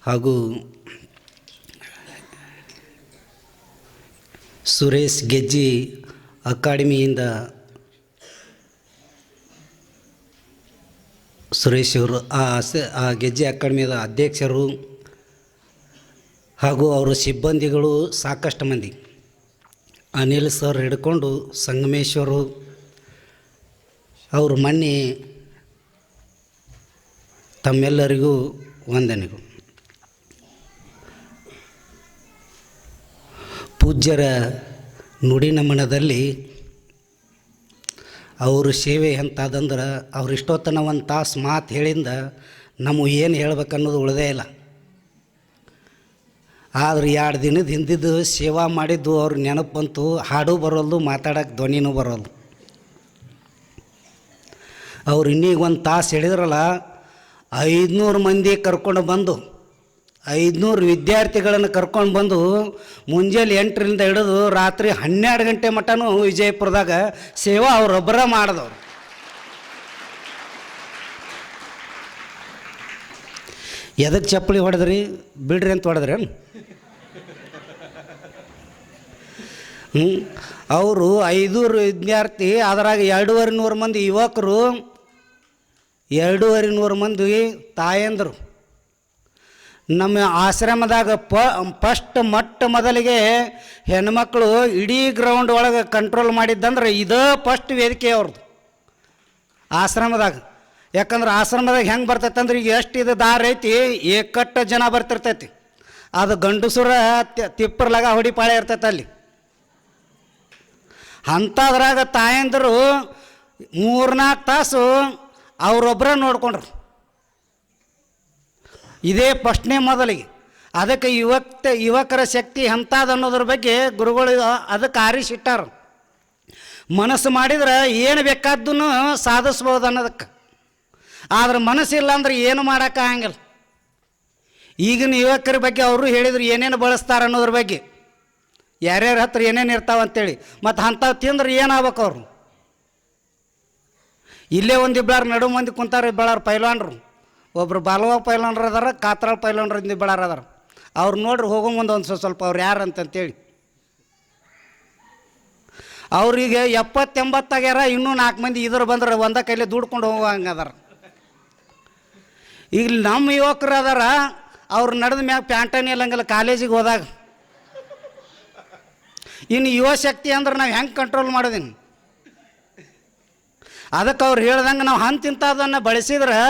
ಹಾಗೂ ಸುರೇಶ್ ಗೆಜ್ಜಿ ಅಕಾಡೆಮಿಯಿಂದ ಸುರೇಶ್ ಅವರು ಆ ಗೆಜ್ಜಿ ಅಕಾಡೆಮಿಯ ಅಧ್ಯಕ್ಷರು ಹಾಗೂ ಅವರ ಸಿಬ್ಬಂದಿಗಳು ಸಾಕಷ್ಟು ಮಂದಿ, ಅನಿಲ್ ಸರ್ ಹಿಡ್ಕೊಂಡು ಸಂಗಮೇಶ್ವರು ಅವರು ಮೊನ್ನೆ ತಮ್ಮೆಲ್ಲರಿಗೂ ವಂದನೆಗಳು. ಪೂಜ್ಯರ ನುಡಿ ನಮನದಲ್ಲಿ ಅವರು ಸೇವೆ ಎಂತಾದಂದ್ರೆ ಅವ್ರು ಇಷ್ಟೊತ್ತನ ಒಂದು ತಾಸು ಮಾತು ಹೇಳಿಂದ ನಮಗೆ ಏನು ಹೇಳ್ಬೇಕನ್ನೋದು ಉಳಿದೇ ಇಲ್ಲ. ಆದ್ರೆ 2 ದಿನದ ಹಿಂದಿದ್ದು ಸೇವಾ ಮಾಡಿದ್ದು ಅವ್ರ ನೆನಪು ಬಂತು. ಹಾಡು ಬರೋಲ್ದು, ಮಾತಾಡೋಕ್ಕೆ ಧ್ವನಿನೂ ಬರೋಲ್ದು. ಅವ್ರು ಇನ್ನೀಗ 1 ತಾಸು ಹೇಳಿದ್ರಲ್ಲ, 500 ಮಂದಿ ಕರ್ಕೊಂಡು ಬಂದು 500 ವಿದ್ಯಾರ್ಥಿಗಳನ್ನು ಕರ್ಕೊಂಡು ಬಂದು ಮುಂಜಾನೆ 8ರಿಂದ ಹಿಡಿದು ರಾತ್ರಿ 12 ಗಂಟೆ ಮಟನೂ ವಿಜಯಪುರದಾಗ ಸೇವಾ ಅವರೊಬ್ಬರ ಮಾಡಿದವ್ರು. ಎದಕ್ಕೆ ಚಪ್ಪಲಿ ಹೊಡೆದ್ರಿ ಬಿಡ್ರಿ ಅಂತ ಹೊಡೆದ್ರೇನು? ಅವರು 500 ವಿದ್ಯಾರ್ಥಿ, ಅದರಾಗ 2,500 ಮಂದಿ ಯುವಕರು, 2,500 ಮಂದಿ ತಾಯಂದರು. ನಮ್ಮ ಆಶ್ರಮದಾಗ ಫಸ್ಟ್ ಮೊದಲಿಗೆ ಹೆಣ್ಮಕ್ಳು ಇಡೀ ಗ್ರೌಂಡ್ ಒಳಗೆ ಕಂಟ್ರೋಲ್ ಮಾಡಿದ್ದಂದ್ರೆ ಇದೇ ಫಸ್ಟ್ ವೇದಿಕೆ ಅವ್ರದ್ದು ಆಶ್ರಮದಾಗ. ಯಾಕಂದ್ರೆ ಆಶ್ರಮದಾಗ ಹೆಂಗೆ ಬರ್ತೈತೆ ಅಂದ್ರೆ ಈಗ ಎಷ್ಟು ಇದು ದಾರಿ ಐತಿ, ಏಕಟ್ಟು ಜನ ಬರ್ತಿರ್ತೈತಿ. ಅದು ಗಂಡಸುರ ತಿಪ್ಪರ್ಲಾಗ ಹೊಡಿಪಾಳೆ ಇರ್ತೈತೆ ಅಲ್ಲಿ. ಅಂಥದ್ರಾಗ ತಾಯಂದರು 3-4 ತಾಸು ಅವರೊಬ್ಬರ ನೋಡ್ಕೊಂಡ್ರು. ಇದೇ ಫಸ್ಟ್ನೇ ಮೊದಲಿಗೆ. ಅದಕ್ಕೆ ಯುವಕರ ಶಕ್ತಿ ಎಂಥದ್ದು ಅನ್ನೋದ್ರ ಬಗ್ಗೆ ಗುರುಗಳು ಅದಕ್ಕೆ ಆರಿಸಿಟ್ಟಾರ. ಮನಸ್ಸು ಮಾಡಿದ್ರೆ ಏನು ಬೇಕಾದ್ದನ್ನು ಸಾಧಿಸ್ಬೋದು ಅನ್ನೋದಕ್ಕೆ. ಆದ್ರೆ ಮನಸ್ಸಿಲ್ಲ ಅಂದ್ರೆ ಏನು ಮಾಡೋಕ್ಕಾಗಂಗಿಲ್ಲ. ಈಗಿನ ಯುವಕರ ಬಗ್ಗೆ ಅವರು ಹೇಳಿದ್ರು ಏನೇನು ಬಳಸ್ತಾರೆ ಅನ್ನೋದ್ರ ಬಗ್ಗೆ, ಯಾರ್ಯಾರ ಹತ್ರ ಏನೇನು ಇರ್ತಾವಂತೇಳಿ. ಮತ್ತು ಅಂಥವು ತಿಂದ್ರೆ ಏನಾಗ್ಬೇಕು ಅವರು? ಇಲ್ಲೇ ಒಂದಿಬ್ಬರು ನಡು ಮಂದಿ ಕುಂತಾರೆ, ಬೆಳಾರ ಪೈಲ್ವಾನ್ರು. ಒಬ್ರು ಬಾಲುವ ಪೈಲ್ವಾನ್ರು ಅದಾರ, ಕಾತ್ರಾಳ ಪೈಲ್ವಾನ್ರು ಬೆಳಾರ ಅದಾರ. ಅವ್ರು ನೋಡ್ರಿ ಹೋಗೋ ಮುಂದೆ ಒಂದು ಸ್ವಲ್ಪ ಅವ್ರು ಯಾರು ಅಂತಂತೇಳಿ. ಅವ್ರಿಗೆ 70-80 ಆಗ್ಯಾರ. ಇನ್ನೂ 4 ಮಂದಿ ಇದ್ರ ಬಂದ್ರೆ ಒಂದ ಕೈಲಿ ದುಡ್ಕೊಂಡು ಹೋಗಂಗೆ ಅದಾರ. ಈಗ ನಮ್ಮ ಯುವಕರು ಅದಾರ, ಅವ್ರು ನಡೆದ ಮ್ಯಾಗ ಪ್ಯಾಂಟನೇ ಇಲ್ಲಂಗಿಲ್ಲ ಕಾಲೇಜಿಗೆ ಹೋದಾಗ. ಇನ್ನು ಯುವ ಶಕ್ತಿ ಅಂದ್ರೆ ನಾವು ಹೆಂಗೆ ಕಂಟ್ರೋಲ್ ಮಾಡೋದಿನ್ನು? ಅದಕ್ಕೆ ಅವ್ರು ಹೇಳ್ದಂಗೆ ನಾವು ಅಂತಿಂಥದನ್ನು ಬಳಸಿದ್ರೆ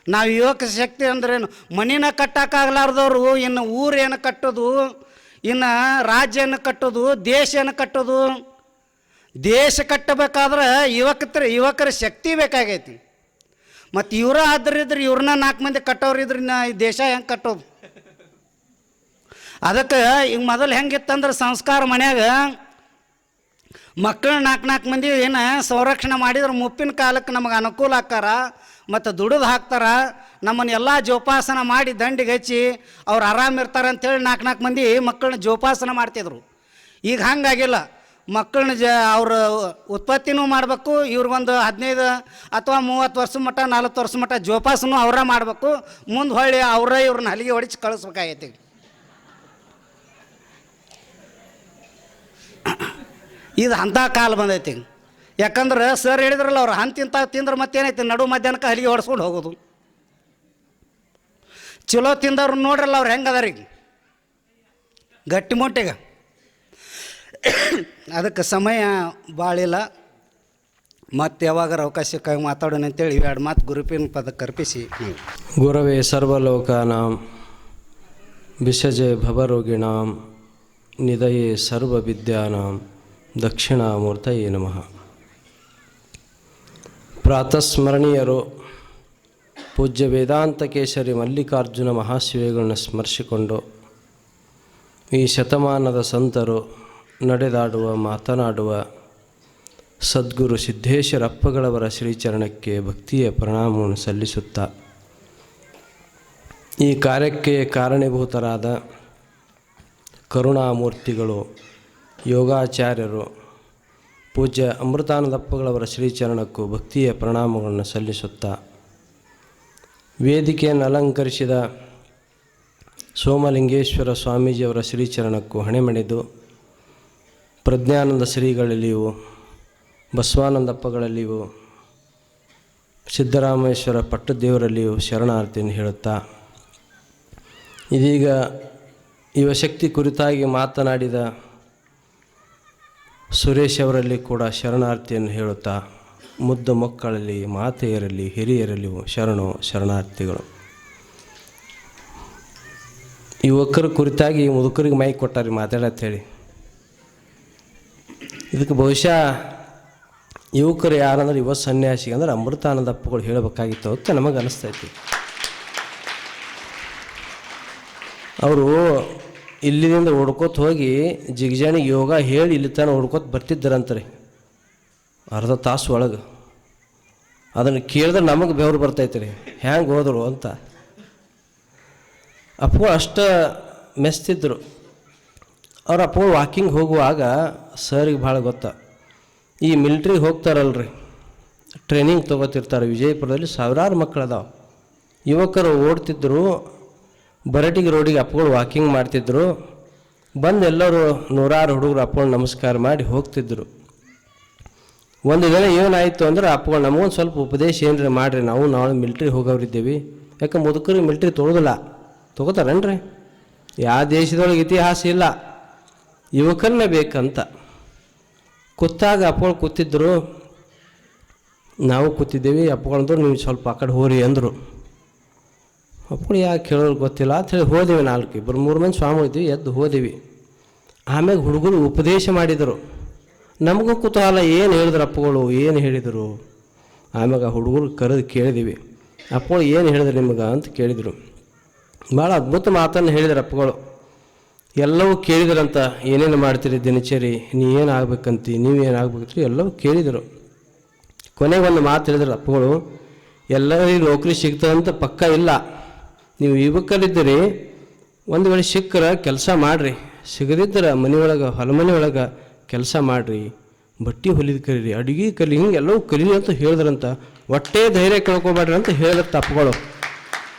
ನಾವು ಯುವಕ ಶಕ್ತಿ ಅಂದ್ರೇನು? ಮನಿನ ಕಟ್ಟೋಕ್ಕಾಗಲಾರ್ದವ್ರು ಇನ್ನು ಊರೇನು ಕಟ್ಟೋದು, ಇನ್ನು ರಾಜ್ಯನ ಕಟ್ಟೋದು, ದೇಶನ ಕಟ್ಟೋದು. ದೇಶ ಕಟ್ಟಬೇಕಾದ್ರೆ ಯುವಕರ ಶಕ್ತಿ ಬೇಕಾಗೈತಿ. ಮತ್ತು ಇವರ ಆದ್ರಿದ್ರೆ ಇವ್ರನ್ನ 4 ಮಂದಿ ಕಟ್ಟೋರಿದ್ರೆ ಈ ದೇಶ ಹೆಂಗೆ ಕಟ್ಟೋದು? ಅದಕ್ಕೆ ಈಗ ಮೊದಲು ಹೆಂಗಿತ್ತಂದ್ರೆ ಸಂಸ್ಕಾರ ಮನ್ಯಾಗ ಮಕ್ಕಳು 4 ಮಂದಿ ಏನು ಸಂರಕ್ಷಣೆ ಮಾಡಿದ್ರೆ ಮುಪ್ಪಿನ ಕಾಲಕ್ಕೆ ನಮಗೆ ಅನುಕೂಲ ಆಕ್ಕಾರ. ಮತ್ತು ದುಡಿದು ಹಾಕ್ತಾರ. ನಮ್ಮನ್ನು ಎಲ್ಲ ಜೋಪಾಸನ ಮಾಡಿ ದಂಡಿಗೆ ಹಚ್ಚಿ ಅವ್ರು ಆರಾಮಿರ್ತಾರೆ ಅಂಥೇಳಿ 4 ಮಂದಿ ಮಕ್ಕಳನ್ನ ಜೋಪಾಸನ ಮಾಡ್ತಿದ್ರು. ಈಗ ಹಂಗಾಗಿಲ್ಲ. ಮಕ್ಕಳನ್ನ ಅವ್ರ ಉತ್ಪತ್ತಿನೂ ಮಾಡಬೇಕು. ಇವ್ರಿಗೊಂದು 15 ಅಥವಾ 30 ವರ್ಷ ಮಟ್ಟ 40 ವರ್ಷ ಮಟ್ಟ ಜೋಪಾಸನೂ ಅವರ ಮಾಡಬೇಕು. ಮುಂದೆ ಹೊಳ್ಳಿ ಇವ್ರನ್ನ ಹಲಿಗೆ ಹೊಡಿಸಿ ಕಳಿಸ್ಬೇಕಾಗೈತಿ. ಇದು ಅಂಥ ಕಾಲ ಬಂದೈತಿ. ಯಾಕಂದ್ರೆ ಸರ್ ಹೇಳಿದ್ರಲ್ಲ, ಅವ್ರು ಅಂತಿಂತ ತಿಂದ್ರೆ ಮತ್ತೇನೈತಿ, ನಡು ಮಧ್ಯಾಹ್ನಕ್ಕೆ ಹಲಿಗೆ ಹೊಡ್ಸ್ಕೊಂಡು ಹೋಗೋದು. ಚಲೋ ತಿಂದವ್ರು ನೋಡ್ರಲ್ಲ ಅವ್ರು ಹೆಂಗದಾರ ಈಗ ಗಟ್ಟಿ ಮೊಟ್ಟೆಗೆ. ಅದಕ್ಕೆ ಸಮಯ ಭಾಳಿಲ್ಲ. ಮತ್ತು ಯಾವಾಗಾರ ಅವಕಾಶಕ್ಕಾಗಿ ಮಾತಾಡೋಣ ಅಂತೇಳಿ 2 ಮಾತು ಗುರುಪಿನ ಪದಕ್ಕೆ ಅರ್ಪಿಸಿ. ಗುರವೇ ಸರ್ವಲೋಕಾನಾಂ ವಿಷಜೆ ಭವರೋಗಿಣಾಂ ನಿಧಯೇ ಸರ್ವವಿದ್ಯಾನಾಂ ದಕ್ಷಿಣಾಮೂರ್ತಯೇ ನಮಃ. ಪ್ರಾತಸ್ಮರಣೀಯರು ಪೂಜ್ಯ ವೇದಾಂತ ಕೇಸರಿ ಮಲ್ಲಿಕಾರ್ಜುನ ಮಹಾಶಿವಗಳನ್ನು ಸ್ಮರಿಸಿಕೊಂಡು ಈ ಶತಮಾನದ ಸಂತರು ನಡೆದಾಡುವ ಮಾತನಾಡುವ ಸದ್ಗುರು ಸಿದ್ದೇಶ್ವರಪ್ಪಗಳವರ ಶ್ರೀಚರಣಕ್ಕೆ ಭಕ್ತಿಯ ಪ್ರಣಾಮವನ್ನು ಸಲ್ಲಿಸುತ್ತಾ, ಈ ಕಾರ್ಯಕ್ಕೆ ಕಾರಣೀಭೂತರಾದ ಕರುಣಾಮೂರ್ತಿಗಳು, ಯೋಗಾಚಾರ್ಯರು, ಪೂಜ್ಯ ಅಮೃತಾನಂದಪ್ಪಗಳವರ ಶ್ರೀಚರಣಕ್ಕೂ ಭಕ್ತಿಯ ಪ್ರಣಾಮಗಳನ್ನು ಸಲ್ಲಿಸುತ್ತಾ, ವೇದಿಕೆಯನ್ನು ಅಲಂಕರಿಸಿದ ಸೋಮಲಿಂಗೇಶ್ವರ ಸ್ವಾಮೀಜಿಯವರ ಶ್ರೀಚರಣಕ್ಕೂ ಹಣೆಮಣಿದು, ಪ್ರಜ್ಞಾನಂದ ಶ್ರೀಗಳಲ್ಲಿಯೂ ಬಸವಾನಂದಪ್ಪಗಳಲ್ಲಿಯೂ ಸಿದ್ದರಾಮೇಶ್ವರ ಪಟ್ಟದೇವರಲ್ಲಿಯೂ ಶರಣಾರ್ಥಿಯನ್ನು ಹೇಳುತ್ತಾ, ಇದೀಗ ಯುವಶಕ್ತಿ ಕುರಿತಾಗಿ ಮಾತನಾಡಿದ ಸುರೇಶ್ ಅವರಲ್ಲಿ ಕೂಡ ಶರಣಾರ್ಥಿಯನ್ನು ಹೇಳುತ್ತಾ, ಮುದ್ದು ಮಕ್ಕಳಲ್ಲಿ, ಮಾತೆಯರಲ್ಲಿ, ಹಿರಿಯರಲ್ಲಿಯೂ ಶರಣಾರ್ಥಿಗಳು. ಯುವಕರ ಕುರಿತಾಗಿ ಮುದುಕರಿಗೆ ಮೈಕ್ ಕೊಟ್ಟಾರೆ ಮಾತಾಡತ್ತೇಳಿ. ಇದಕ್ಕೆ ಬಹುಶಃ ಯುವಕರು ಯಾರಂದ್ರೆ ಯುವ ಸನ್ಯಾಸಿ ಅಂದ್ರೆ ಅಮೃತಾನಂದಪ್ಪಗಳು ಹೇಳಬೇಕಾಗಿತ್ತು ಅಂತ ನಮಗೆ ಅನಿಸ್ತೈತಿ. ಅವರು ಇಲ್ಲಿಂದ ಓಡ್ಕೋತ ಹೋಗಿ ಜಿಗ್ಜಾಣಿಗೆ ಯೋಗ ಹೇಳಿ ಇಲ್ಲಿ ತನಕ ಓಡ್ಕೋತ ಬರ್ತಿದ್ದರಂತಾರೆ ಅರ್ಧ ತಾಸು ಒಳಗೆ. ಅದನ್ನು ಕೇಳಿದ್ರೆ ನಮಗೆ ಬೆವರು ಬರ್ತೈತೆ ರೀ, ಹ್ಯಾಂಗೆ ಹೋದರು ಅಂತ. ಅಪ್ಪಗಳು ಅಷ್ಟು ಮೆಸ್ತಿದ್ರು. ಅವ್ರ ಅಪ್ಪಗಳು ವಾಕಿಂಗ್ ಹೋಗುವಾಗ ಸರಿಗೆ ಭಾಳ ಗೊತ್ತಾ, ಈ ಮಿಲ್ಟ್ರಿಗೆ ಹೋಗ್ತಾರಲ್ರಿ, ಟ್ರೈನಿಂಗ್ ತೊಗೋತಿರ್ತಾರೆ. ವಿಜಯಪುರದಲ್ಲಿ ಸಾವಿರಾರು ಮಕ್ಕಳು ಅದಾವೆ, ಯುವಕರು ಓಡ್ತಿದ್ರು. ಬರಟಿಗೆ ರೋಡಿಗೆ ಅಪ್ಪಗಳು ವಾಕಿಂಗ್ ಮಾಡ್ತಿದ್ರು. ಬಂದು ಎಲ್ಲರೂ ನೂರಾರು ಹುಡುಗರು ಅಪ್ಪಗಳು ನಮಸ್ಕಾರ ಮಾಡಿ ಹೋಗ್ತಿದ್ರು. ಒಂದು ದಿನ ಏನಾಯಿತು ಅಂದ್ರೆ ಅಪ್ಪಗಳು ನಮಗೊಂದು ಸ್ವಲ್ಪ ಉಪದೇಶ ಏನ್ರಿ ಮಾಡಿರಿ, ನಾವು ನಾಳೆ ಮಿಲ್ಟ್ರಿಗೆ ಹೋಗೋರಿದ್ದೀವಿ. ಯಾಕೆ ಮುದುಕರಿಗೆ ಮಿಲ್ಟ್ರಿ ತೊಗೊಳೋದಿಲ್ಲ, ತೊಗೋತಾರೇನ್ರಿ? ಯಾವ ದೇಶದೊಳಗೆ ಇತಿಹಾಸ ಇಲ್ಲ, ಯುವಕರನ್ನೇ ಬೇಕಂತ. ಕೂತಾಗ ಅಪ್ಪಗಳು ಕೂತಿದ್ರು, ನಾವು ಕೂತಿದ್ದೀವಿ. ಅಪ್ಪಗಳಂದ್ರು ನೀವು ಸ್ವಲ್ಪ ಆ ಕಡೆ ಹೋರಿ ಅಂದರು. ಅಪ್ಪಗಳು ಯಾಕೆ ಕೇಳೋರು ಗೊತ್ತಿಲ್ಲ ಅಂತ ಹೇಳಿ ಹೋದೆವು. 4-3 ಮಂದಿ ಸ್ವಾಮಿ ಇದ್ವಿ, ಎದ್ದು ಹೋದೆವಿ. ಆಮ್ಯಾಗ ಹುಡುಗರು ಉಪದೇಶ ಮಾಡಿದರು. ನಮಗೂ ಕುತೂಹಲ, ಏನು ಹೇಳಿದ್ರು ಅಪ್ಪಗಳು, ಏನು ಹೇಳಿದರು. ಆಮ್ಯಾಗ ಹುಡುಗರು ಕರೆದು ಕೇಳಿದ್ದೀವಿ, ಅಪ್ಪಗಳು ಏನು ಹೇಳಿದ್ರು ನಿಮಗೆ ಅಂತ ಕೇಳಿದರು. ಭಾಳ ಅದ್ಭುತ ಮಾತನ್ನು ಹೇಳಿದ್ರು ಅಪ್ಪಗಳು. ಎಲ್ಲವೂ ಕೇಳಿದ್ರಂತ, ಏನೇನು ಮಾಡ್ತೀರಿ ದಿನಚರಿ, ಏನು ಆಗ್ಬೇಕಂತ, ನೀವು ಏನು ಆಗ್ಬೇಕಂತ ಎಲ್ಲವೂ ಕೇಳಿದರು. ಕೊನೆಗೆ ಒಂದು ಮಾತು ಹೇಳಿದ್ರು ಅಪ್ಪಗಳು, ಎಲ್ಲರಿಗೂ ನೌಕರಿ ಸಿಗ್ತದಂತ ಪಕ್ಕ ಇಲ್ಲ. ನೀವು ಯುವಕರಿದ್ದೀರಿ, ಒಂದು ವೇಳೆ ಸಿಕ್ಕರ ಕೆಲಸ ಮಾಡಿರಿ, ಸಿಗದಿದ್ದರೆ ಮನೆಯೊಳಗೆ ಹೊಲಮನೆ ಒಳಗೆ ಕೆಲಸ ಮಾಡಿರಿ, ಬಟ್ಟೆ ಹೊಲಿದು ಕಲೀರಿ, ಅಡುಗೆ ಕಲಿ, ಹಿಂಗೆ ಎಲ್ಲವೂ ಕಲೀರಿ ಅಂತ ಹೇಳಿದ್ರಂತ. ಒಟ್ಟೇ ಧೈರ್ಯ ಕೇಳ್ಕೊಬೇಡ್ರಿ ಅಂತ ಹೇಳಿದ್ರು ಅಪ್ಪಗಳು.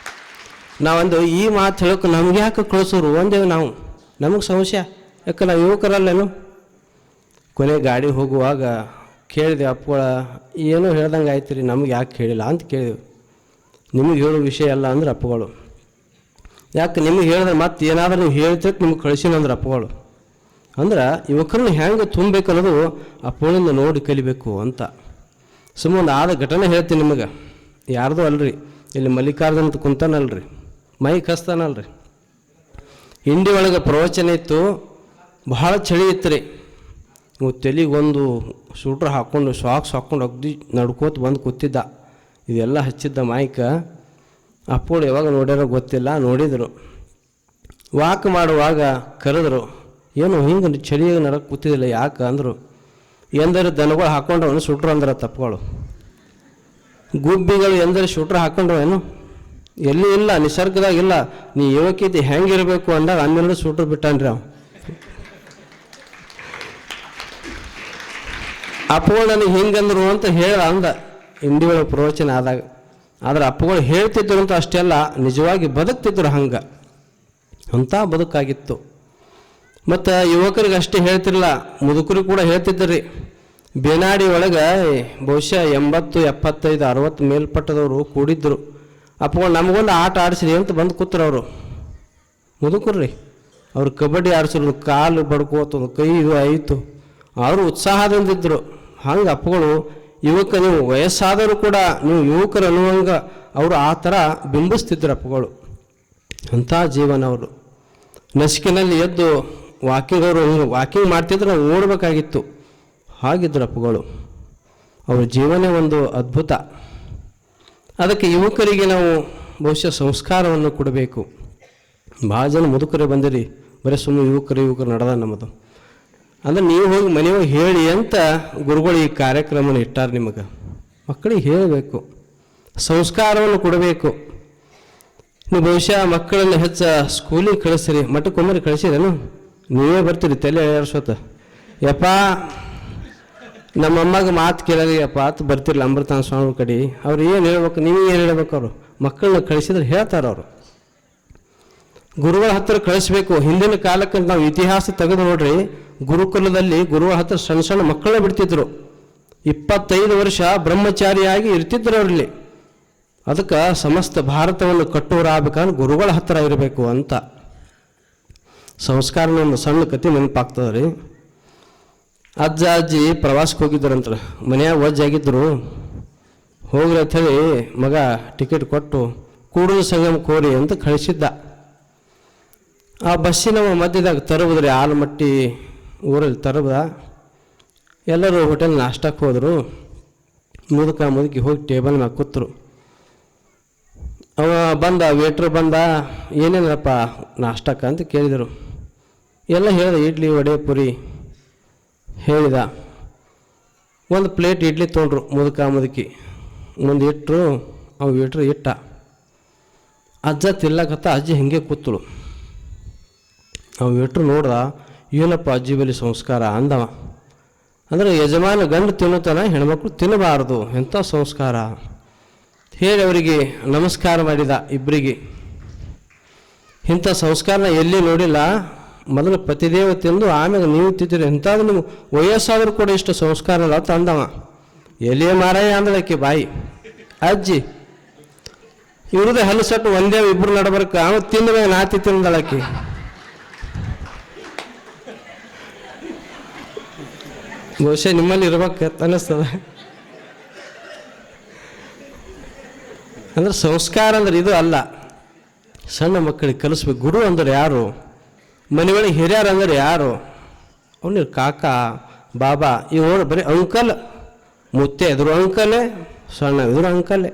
ನಾವೊಂದು ಈ ಮಾತು ಹೇಳೋಕೆ ನಮ್ಗೆ ಯಾಕೆ ಕಳಿಸೋರು ಒಂದೇವು ನಾವು, ನಮಗೆ ಸಮಸ್ಯೆ, ಯಾಕೆ ನಾವು ಯುವಕರಲ್ಲೇನು. ಕೊನೆ ಗಾಡಿ ಹೋಗುವಾಗ ಕೇಳಿದೆ ಅಪ್ಪಗಳ, ಏನೋ ಹೇಳ್ದಂಗೆ ಆಯ್ತು ರೀ, ನಮ್ಗೆ ಯಾಕೆ ಹೇಳಿಲ್ಲ ಅಂತ ಕೇಳಿದೆವು. ನಿಮಗೆ ಹೇಳೋ ವಿಷಯ ಅಲ್ಲ ಅಂದ್ರೆ ಅಪ್ಪಗಳು. ಯಾಕೆ ನಿಮಗೆ ಹೇಳಿದ್ರೆ ಮತ್ತೆ ಏನಾದರೂ ನೀವು ಹೇಳ್ತಿರ್ತ ನಿಮ್ಗೆ ಕಳಿಸಿನಂದ್ರೆ ಅಪ್ಪಗಳು. ಅಂದ್ರೆ ಯುವಕರನ್ನ ಹೆಂಗೆ ತುಂಬಬೇಕು ಅನ್ನೋದು ಅಪ್ಪಗಳಿಂದ ನೋಡಿ ಕಲಿಬೇಕು ಅಂತ. ಸುಮ್ಮನೆ ಆದ ಘಟನೆ ಹೇಳ್ತೀನಿ ನಿಮಗೆ, ಯಾರ್ದೂ ಅಲ್ರಿ, ಇಲ್ಲಿ ಮಲ್ಲಿಕಾರ್ಜುನ ಅಂತ ಕುಂತಾನಲ್ರಿ, ಮೈಕ್ ಹಸ್ತಾನಲ್ರಿ. ಇಂಡಿ ಒಳಗೆ ಪ್ರವಚನ ಇತ್ತು, ಭಾಳ ಚಳಿ ಇತ್ತು ರೀ. ನೀವು ತಲೆಗೊಂದು ಸೂಟ್ರ್ ಹಾಕ್ಕೊಂಡು ಸಾಕ್ಸ್ ಹಾಕ್ಕೊಂಡು ಅಗ್ದಿ ನಡ್ಕೋತ ಬಂದು ಕೂತಿದ್ದ. ಇದೆಲ್ಲ ಹಚ್ಚಿದ್ದ ಮೈಕ. ಅಪ್ಪಗಳು ಯಾವಾಗ ನೋಡ್ಯಾರೋ ಗೊತ್ತಿಲ್ಲ, ನೋಡಿದರು. ವಾಕ್ ಮಾಡುವಾಗ ಕರೆದ್ರು, ಏನು ಹಿಂಗೆ ಚಳಿಯಾಗಿ ನಡಕ್ಕೆ ಕೂತಿದ್ದಿಲ್ಲ ಯಾಕೆ ಅಂದರು. ಎಂದರೆ ದನಗಳು ಹಾಕ್ಕೊಂಡವನು ಸುಟ್ರು ಅಂದ್ರೆ ತಪ್ಪಗಳು. ಗುಬ್ಬಿಗಳು ಎಂದರೆ ಶೂಟ್ರ್ ಹಾಕ್ಕೊಂಡವೇನು, ಎಲ್ಲಿ ಇಲ್ಲ, ನಿಸರ್ಗದಾಗ ಇಲ್ಲ. ನೀ ಯುವಕೈತಿ ಹೆಂಗಿರಬೇಕು ಅಂದಾಗ ಅನ್ನೆಲ್ಲ ಶೂಟ್ರ್ ಬಿಟ್ಟಾನ್ರಿ ಅವ. ಅಪ್ಪಗಳು ನನಗೆ ಹಿಂಗಂದ್ರು ಅಂತ ಅಂದ ಇಂಡಿಗಳ ಪ್ರವಚನ ಆದಾಗ. ಆದರೆ ಅಪ್ಪಗಳು ಹೇಳ್ತಿದ್ರು ಅಂತ ಅಷ್ಟೆಲ್ಲ, ನಿಜವಾಗಿ ಬದುಕ್ತಿದ್ರು ಹಂಗೆ, ಅಂಥ ಬದುಕಾಗಿತ್ತು. ಮತ್ತು ಯುವಕರಿಗೆ ಅಷ್ಟೇ ಹೇಳ್ತಿರಲ್ಲ, ಮುದುಕರಿಗೆ ಕೂಡ ಹೇಳ್ತಿದ್ರಿ. ಬೇನಾಡಿ ಒಳಗೆ ಬಹುಶಃ 80, 75, 60 ಮೇಲ್ಪಟ್ಟದವರು ಕೂಡಿದ್ರು. ಅಪ್ಪಗಳು ನಮಗೊಂದು ಆಟ ಆಡಿಸ್ರಿ ಅಂತ ಬಂದು ಕೂತ್ರು ಅವರು ಮುದುಕರ್ರಿ. ಅವ್ರು ಕಬಡ್ಡಿ ಆಡಿಸಿದ್ರು, ಕಾಲು ಬಡ್ಕೋತ ಕೈ ಇದು ಆಯಿತು, ಅವರು ಉತ್ಸಾಹದಿಂದಿದ್ದರು. ಹಂಗೆ ಅಪ್ಪಗಳು ಯುವಕ, ನೀವು ವಯಸ್ಸಾದರೂ ಕೂಡ ನೀವು ಯುವಕರು ಅನ್ನುವಂಗೆ ಅವರು ಆ ಥರ ಬಿಂಬಿಸ್ತಿದ್ರು ಅಪ್ಪಗಳು. ಅಂಥ ಜೀವನ ಅವರು. ನಸಿಕಿನಲ್ಲಿ ಎದ್ದು ವಾಕಿಂಗ್, ಅವರು ವಾಕಿಂಗ್ ಮಾಡ್ತಿದ್ರು, ನಾವು ಓಡಬೇಕಾಗಿತ್ತು, ಹಾಗಿದ್ರು ಅಪ್ಪಗಳು. ಅವ್ರ ಜೀವನ ಒಂದು ಅದ್ಭುತ. ಅದಕ್ಕೆ ಯುವಕರಿಗೆ ನಾವು ಬಹುಶಃ ಸಂಸ್ಕಾರವನ್ನು ಕೊಡಬೇಕು. ಭಾಳ ಜನ ಮುದುಕರೇ ಬಂದಿರಿ, ಬರೀ ಸುಮ್ಮನೆ ಯುವಕರು ನಡೆದ ನಮ್ಮದು. ಅಂದರೆ ನೀವು ಹೋಗಿ ಮನೆಯೊಳಗೆ ಹೇಳಿ ಅಂತ ಗುರುಗಳು ಈ ಕಾರ್ಯಕ್ರಮನ ಇಟ್ಟಾರೆ. ನಿಮಗೆ ಮಕ್ಕಳಿಗೆ ಹೇಳಬೇಕು, ಸಂಸ್ಕಾರವನ್ನು ಕೊಡಬೇಕು. ನೀವು ಬಹುಶಃ ಮಕ್ಕಳನ್ನು ಹೆಚ್ಚು ಸ್ಕೂಲಿಗೆ ಕಳಿಸ್ರಿ, ಮಠಕ್ಕೊಮ್ಮರಿ ಕಳಿಸಿದೇನು, ನೀವೇ ಬರ್ತೀರಿ ತಲೆ ಎಳ್ಸೋತ, ಯಪ್ಪ ನಮ್ಮಮ್ಮಗೆ ಮಾತು ಕೇಳಲಿಯಪ್ಪ ಅಂತ ಬರ್ತಿರಲ್ಲ ಅಮೃತಾನ ಸ್ವಾಮಿ ಕಡೆ. ಅವ್ರು ಏನು ಹೇಳ್ಬೇಕು, ನೀವು ಏನು ಹೇಳ್ಬೇಕು, ಅವರು ಮಕ್ಕಳನ್ನ ಕಳಿಸಿದ್ರೆ ಹೇಳ್ತಾರೆ. ಅವರು ಗುರುಗಳ ಹತ್ತಿರ ಕಳಿಸ್ಬೇಕು. ಹಿಂದಿನ ಕಾಲಕ್ಕೆ ನಾವು ಇತಿಹಾಸ ತೆಗೆದು ನೋಡ್ರಿ, ಗುರುಕುಲದಲ್ಲಿ ಗುರುಗಳ ಹತ್ತಿರ ಸಣ್ಣ ಸಣ್ಣ ಮಕ್ಕಳನ್ನ ಬಿಡ್ತಿದ್ರು. 25 ವರ್ಷ ಬ್ರಹ್ಮಚಾರಿಯಾಗಿ ಇರ್ತಿದ್ರು ಅವರಲ್ಲಿ. ಅದಕ್ಕೆ ಸಮಸ್ತ ಭಾರತವನ್ನು ಕಟ್ಟೋರಾಗಬೇಕಂದ್ರೆ ಗುರುಗಳ ಹತ್ತಿರ ಇರಬೇಕು ಅಂತ. ಸಂಸ್ಕಾರನ ಒಂದು ಸಣ್ಣ ಕತೆ ನೆನಪಾಗ್ತದೆ ರೀ. ಅಜ್ಜ ಅಜ್ಜಿ ಪ್ರವಾಸಕ್ಕೆ ಹೋಗಿದ್ದರಂತ, ಮನೆಯಾಗ ವಜ್ಜಾಗಿದ್ದರು. ಹೋಗ್ರಿ ಅಂಥೇಳಿ ಮಗ ಟಿಕೆಟ್ ಕೊಟ್ಟು ಕೂಡಲ ಸಂಗಮ ಕೋರಿ ಅಂತ ಕಳಿಸಿದ್ದ. ಆ ಬಸ್ಸಿನ ಮಧ್ಯದಾಗ ತರಬುದ್ರಿ, ಆಲಮಟ್ಟಿ ಊರಲ್ಲಿ ತರಬದ. ಎಲ್ಲರೂ ಹೋಟೆಲ್ ನಾಷ್ಟಕ್ಕೆ ಹೋದರು. ಮುದುಕಿ ಹೋಗಿ ಟೇಬಲ್ ಮ್ಯಾಗ ಕೂತರು. ಅವ ಬಂದ, ವೇಟ್ರ್ ಬಂದ, ಏನೇನಪ್ಪ ನಾಷ್ಟಕ್ಕೆ ಅಂತ ಕೇಳಿದರು. ಎಲ್ಲ ಹೇಳಿದ, ಇಡ್ಲಿ ವಡೆ ಪುರಿ ಹೇಳಿದ. ಒಂದು ಪ್ಲೇಟ್ ಇಡ್ಲಿ ತೊಗೊಂಡ್ರು ಮುದುಕಿ ಮುಂದೆ ಇಟ್ಟರು. ಅವ ವೇಟ್ರ್ ಇಟ್ಟ. ಅಜ್ಜ ತಿಲ್ಲಕತ್ತ ಅಜ್ಜಿ ಹಿಂಗೆ ಕೂತಳು. ಅವು ಇಟ್ಟರು ನೋಡ್ದ, ಏನಪ್ಪ ಅಜ್ಜಿ ಬಳಿ ಸಂಸ್ಕಾರ ಅಂದವ. ಅಂದರೆ ಯಜಮಾನ ಗಂಡು ತಿನ್ನುತ್ತಾನ, ಹೆಣ್ಮಕ್ಳು ತಿನ್ನಬಾರ್ದು, ಎಂಥ ಸಂಸ್ಕಾರ ಹೇಳಿ ಅವರಿಗೆ ನಮಸ್ಕಾರ ಮಾಡಿದ ಇಬ್ಬರಿಗೆ. ಇಂಥ ಸಂಸ್ಕಾರನ ಎಲ್ಲಿ ನೋಡಿಲ್ಲ. ಮೊದಲು ಪತಿದೇವ ತಿಂದು ಆಮೇಲೆ ನೀವು ತಿಂತೀರಿ, ಎಂಥದ್ದು ನೀವು ವಯಸ್ಸಾದರೂ ಕೂಡ ಇಷ್ಟು ಸಂಸ್ಕಾರ ಇಲ್ಲ ಅಂತ ಅಂದವ. ಎಲ್ಲಿಯೇ ಮಾರಾಯ ಅಂದಳಕ್ಕೆ ಬಾಯಿ ಅಜ್ಜಿ. ಇವ್ರದ್ದು ಹಲಸಟ್ಟು ಒಂದೇ ಇಬ್ಬರು ನಡಬರ್ಕ ಅವ ತಿಂದ ನಾತಿ ತಿಂದಳಕ್ಕೆ. ಬಹುಶಃ ನಿಮ್ಮಲ್ಲಿ ಇರ್ಬೇಕು ಅನ್ನಿಸ್ತದೆ. ಅಂದ್ರೆ ಸಂಸ್ಕಾರ ಅಂದ್ರೆ ಇದು ಅಲ್ಲ, ಸಣ್ಣ ಮಕ್ಕಳಿಗೆ ಕಲಿಸ್ಬೇಕು. ಗುರು ಅಂದ್ರೆ ಯಾರು, ಮನೆಯೊಳಗೆ ಹಿರಿಯರು ಅಂದ್ರೆ ಯಾರು, ಅವನು ಕಾಕ ಬಾಬಾ ಇವರು ಬರೀ ಅಂಕಲ್, ಮುತ್ತೆ ಎದುರು ಅಂಕಲೇ, ಸಣ್ಣ ಎದುರು ಅಂಕಲೇ,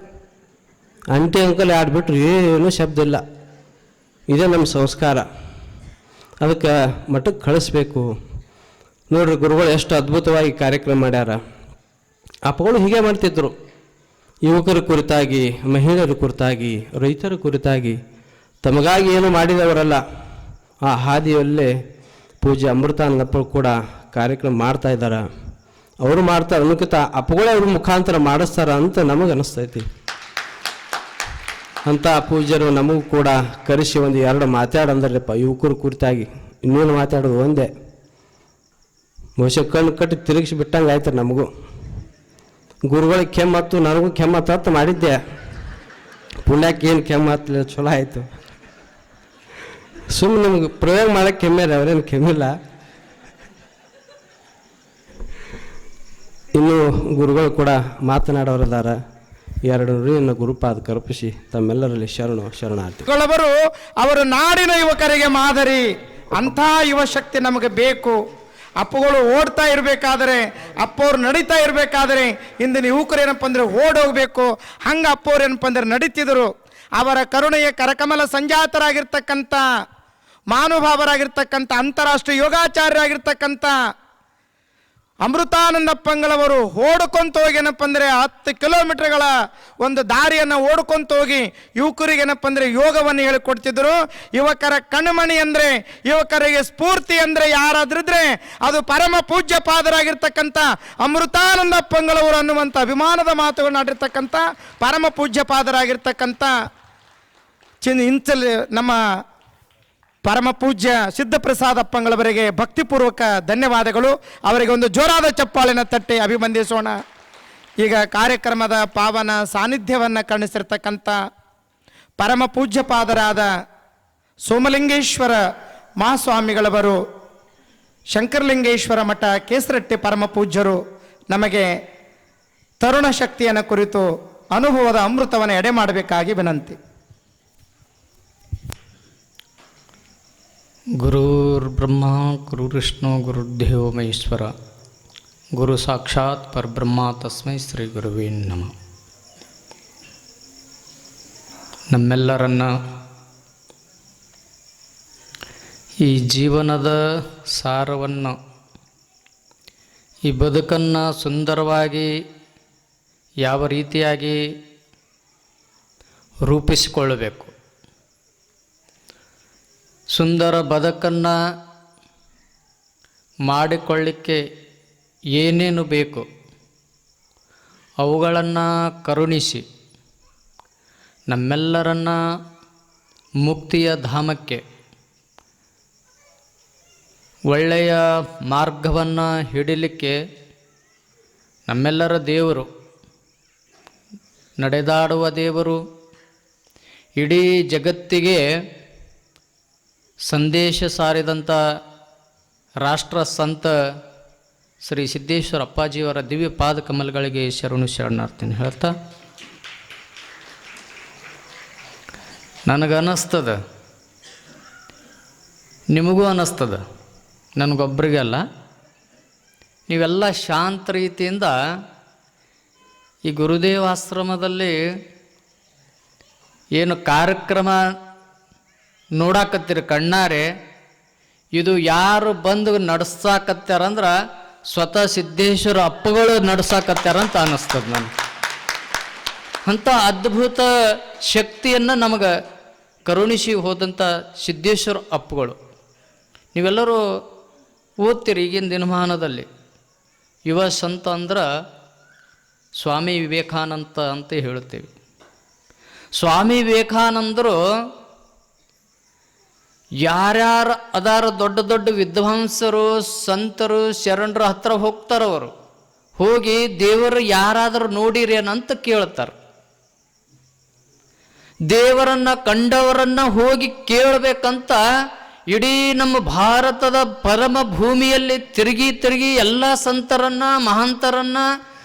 ಅಂಟಿ ಅಂಕಲ್ ಆಡ್ಬಿಟ್ರು ಏನೂ ಶಬ್ದ ಇಲ್ಲ. ಇದೇ ನಮ್ಮ ಸಂಸ್ಕಾರ. ಅದಕ್ಕೆ ಮಠಕ್ಕೆ ಕಳಿಸ್ಬೇಕು. ನೋಡ್ರಿ ಗುರುಗಳು ಎಷ್ಟು ಅದ್ಭುತವಾಗಿ ಕಾರ್ಯಕ್ರಮ ಮಾಡ್ಯಾರ. ಅಪ್ಪಗಳು ಹೀಗೆ ಮಾಡ್ತಿದ್ರು, ಯುವಕರ ಕುರಿತಾಗಿ, ಮಹಿಳೆಯರ ಕುರಿತಾಗಿ, ರೈತರ ಕುರಿತಾಗಿ, ತಮಗಾಗಿ ಏನು ಮಾಡಿದವರಲ್ಲ. ಆ ಹಾದಿಯಲ್ಲೇ ಪೂಜ್ಯ ಅಮೃತಾನಂದಪ್ಪರು ಕೂಡ ಕಾರ್ಯಕ್ರಮ ಮಾಡ್ತಾ ಇದ್ದಾರೆ. ಅವರು ಮಾಡ್ತಾರೆ ಅನ್ನೋಕ್ಕಿಂತ ಅಪ್ಪಗಳೇ ಅವ್ರ ಮುಖಾಂತರ ಮಾಡಿಸ್ತಾರ ಅಂತ ನಮಗೆ ಅನಿಸ್ತೈತಿ. ಅಂಥ ಪೂಜ್ಯರು ನಮಗೂ ಕೂಡ ಕರೆಸಿ ಒಂದು ಎರಡು ಮಾತಾಡಂದ್ರಪ್ಪ ಯುವಕರ ಕುರಿತಾಗಿ. ಇನ್ನೇನು ಮಾತಾಡೋದು ಒಂದೇ, ಬಹುಶಃ ಕಣ್ಣು ಕಟ್ಟಿ ತಿರುಗಿಸಿ ಬಿಟ್ಟಂಗೆ ಆಯ್ತು ನಮಗೂ. ಗುರುಗಳಿಗೆ ಕೆಮ್ಮತ್ತು, ನನಗೂ ಕೆಮ್ಮತ್ತು ಮಾಡಿದ್ದೆ. ಪುಣ್ಯಕ್ಕೆ ಏನು ಕೆಮ್ಮತ್ತಲಿಲ್ಲ, ಚಲೋ ಆಯಿತು. ಸುಮ್ಮನೆ ನಿಮ್ಗೆ ಪ್ರಯೋಗ ಮಾಡೋಕ್ಕೆ ಕೆಮ್ಮ್ಯಾರ, ಅವರೇನು ಕೆಮ್ಮಿಲ್ಲ. ಇನ್ನು ಗುರುಗಳು ಕೂಡ ಮಾತನಾಡೋರದಾರ. ಎರಡು ಇನ್ನು ಗುರುಪಾದ ಕಲ್ಪಿಸಿ ತಮ್ಮೆಲ್ಲರಲ್ಲಿ ಶರಣಾರ್ಥಿ. ಅವರು ನಾಡಿನ ಯುವಕರಿಗೆ ಮಾದರಿ. ಅಂಥ ಯುವ ಶಕ್ತಿ ನಮಗೆ ಬೇಕು. ಅಪ್ಪಗಳು ಓಡ್ತಾ ಇರಬೇಕಾದ್ರೆ, ಅಪ್ಪವ್ರು ನಡೀತಾ ಇರಬೇಕಾದ್ರೆ ಇಂದಿನ ಯುವಕರು ಏನಪ್ಪ ಅಂದರೆ ಓಡೋಗ್ಬೇಕು. ಹಂಗೆ ಅಪ್ಪವ್ರು ಏನಪ್ಪ ಅಂದರೆ ನಡೀತಿದ್ರು. ಅವರ ಕರುಣೆಯ ಕರಕಮಲ ಸಂಜಾತರಾಗಿರ್ತಕ್ಕಂಥ, ಮಹಾನುಭಾವರಾಗಿರ್ತಕ್ಕಂಥ, ಅಂತಾರಾಷ್ಟ್ರೀಯ ಯೋಗಾಚಾರ್ಯರಾಗಿರ್ತಕ್ಕಂಥ ಅಮೃತಾನಂದಪ್ಪಂಗಳವರು ಓಡ್ಕೊಂತ ಹೋಗಿ ಏನಪ್ಪ ಅಂದರೆ 10 ಕಿಲೋಮೀಟರ್ಗಳ ಒಂದು ದಾರಿಯನ್ನು ಓಡ್ಕೊಂತ ಹೋಗಿ ಯುವಕರಿಗೆ ಏನಪ್ಪ ಅಂದರೆ ಯೋಗವನ್ನು ಹೇಳಿಕೊಡ್ತಿದ್ರು. ಯುವಕರ ಕಣ್ಮಣಿ ಅಂದರೆ, ಯುವಕರಿಗೆ ಸ್ಫೂರ್ತಿ ಅಂದರೆ ಯಾರಾದ್ರಿದ್ರೆ ಅದು ಪರಮ ಪೂಜ್ಯ ಪಾದರಾಗಿರ್ತಕ್ಕಂಥ ಅಮೃತಾನಂದಪ್ಪಂಗಳವರು ಅನ್ನುವಂಥ ಅಭಿಮಾನದ ಮಾತುಗಳನ್ನು ಆಡಿರ್ತಕ್ಕಂಥ ಪರಮ ಪೂಜ್ಯ ಪಾದರಾಗಿರ್ತಕ್ಕಂಥ ನಮ್ಮ ಪರಮ ಪೂಜ್ಯ ಸಿದ್ಧಪ್ರಸಾದಪ್ಪಂಗಳವರಿಗೆ ಭಕ್ತಿಪೂರ್ವಕ ಧನ್ಯವಾದಗಳು. ಅವರಿಗೆ ಒಂದು ಜೋರಾದ ಚಪ್ಪಾಳಿನ ತಟ್ಟಿ ಅಭಿವಂದಿಸೋಣ. ಈಗ ಕಾರ್ಯಕ್ರಮದ ಪಾವನ ಸಾನ್ನಿಧ್ಯವನ್ನು ಕಾಣಿಸಿರ್ತಕ್ಕಂಥ ಪರಮ ಪೂಜ್ಯಪಾದರಾದ ಸೋಮಲಿಂಗೇಶ್ವರ ಮಹಾಸ್ವಾಮಿಗಳವರು, ಶಂಕರಲಿಂಗೇಶ್ವರ ಮಠ ಕೇಸರಟ್ಟಿ ಪರಮ ಪೂಜ್ಯರು ನಮಗೆ ತರುಣ ಶಕ್ತಿಯನ್ನು ಕುರಿತು ಅನುಭವದ ಅಮೃತವನ್ನು ಎಡೆ ಮಾಡಬೇಕಾಗಿ ವಿನಂತಿ. ಗುರುರ್ಬ್ರಹ್ಮ ಗುರುರ್ವಿಷ್ಣು ಗುರುರ್ದೇವೋ ಮಹೇಶ್ವರ, ಗುರು ಸಾಕ್ಷಾತ್ ಪರಬ್ರಹ್ಮ ತಸ್ಮೈ ಶ್ರೀ ಗುರುವೇ ನಮಃ. ನಮ್ಮೆಲ್ಲರನ್ನ ಈ ಜೀವನದ ಸಾರವನ್ನು, ಈ ಬದುಕನ್ನು ಸುಂದರವಾಗಿ ಯಾವ ರೀತಿಯಾಗಿ ರೂಪಿಸಿಕೊಳ್ಳಬೇಕು, ಸುಂದರ ಬದುಕನ್ನು ಮಾಡಿಕೊಳ್ಳಿಕ್ಕೆ ಏನೇನು ಬೇಕು ಅವುಗಳನ್ನು ಕರುಣಿಸಿ ನಮ್ಮೆಲ್ಲರನ್ನ ಮುಕ್ತಿಯ ಧಾಮಕ್ಕೆ, ಒಳ್ಳೆಯ ಮಾರ್ಗವನ್ನು ಹಿಡಿಲಿಕ್ಕೆ ನಮ್ಮೆಲ್ಲರ ದೇವರು, ನಡೆದಾಡುವ ದೇವರು, ಇಡೀ ಜಗತ್ತಿಗೆ ಸಂದೇಶ ಸಾರಿದಂಥ ರಾಷ್ಟ್ರ ಸಂತ ಶ್ರೀ ಸಿದ್ದೇಶ್ವರ ಅಪ್ಪಾಜಿಯವರ ದಿವ್ಯ ಪಾದ ಕಮಲಗಳಿಗೆ ಶರಣಾರ್ಥಿನಿ ಹೇಳ್ತಾ, ನನಗನ್ನಿಸ್ತದ, ನಿಮಗೂ ಅನ್ನಿಸ್ತದ, ನನಗೊಬ್ಬರಿಗೆ ಅಲ್ಲ, ನೀವೆಲ್ಲ ಶಾಂತ ರೀತಿಯಿಂದ ಈ ಗುರುದೇವಾಶ್ರಮದಲ್ಲಿ ಏನು ಕಾರ್ಯಕ್ರಮ ನೋಡಾಕತ್ತೀರಿ ಕಣ್ಣಾರೆ, ಇದು ಯಾರು ಬಂದು ನಡೆಸಾಕತ್ಯಾರಂದ್ರೆ ಸ್ವತಃ ಸಿದ್ದೇಶ್ವರ ಅಪ್ಪಗಳು ನಡೆಸಾಕತ್ಯಾರಂತ ಅನ್ನಿಸ್ತದೆ ನನಗೆ. ಅಂಥ ಅದ್ಭುತ ಶಕ್ತಿಯನ್ನು ನಮಗೆ ಕರುಣಿಸಿ ಹೋದಂಥ ಸಿದ್ದೇಶ್ವರ ಅಪ್ಪುಗಳು. ನೀವೆಲ್ಲರೂ ಓದ್ತೀರಿ ಈಗಿನ ದಿನಮಾನದಲ್ಲಿ. ಯುವ ಸಂತ ಅಂದ್ರೆ ಸ್ವಾಮಿ ವಿವೇಕಾನಂದ ಅಂತ ಹೇಳುತ್ತೇವೆ. ಸ್ವಾಮಿ ವಿವೇಕಾನಂದರು ಯಾರ್ಯಾರು ಅದಾರ ದೊಡ್ಡ ದೊಡ್ಡ ವಿದ್ವಾಂಸರು, ಸಂತರು, ಶರಣರ ಹತ್ರ ಹೋಗ್ತಾರವರು. ಹೋಗಿ ದೇವರು ಯಾರಾದರೂ ನೋಡಿರೇನಂತ ಕೇಳ್ತಾರೆ. ದೇವರನ್ನ ಕಂಡವರನ್ನ ಹೋಗಿ ಕೇಳಬೇಕಂತ ಇಡೀ ನಮ್ಮ ಭಾರತದ ಪರಮ ಭೂಮಿಯಲ್ಲಿ ತಿರುಗಿ ಎಲ್ಲ ಸಂತರನ್ನ, ಮಹಾಂತರನ್ನ,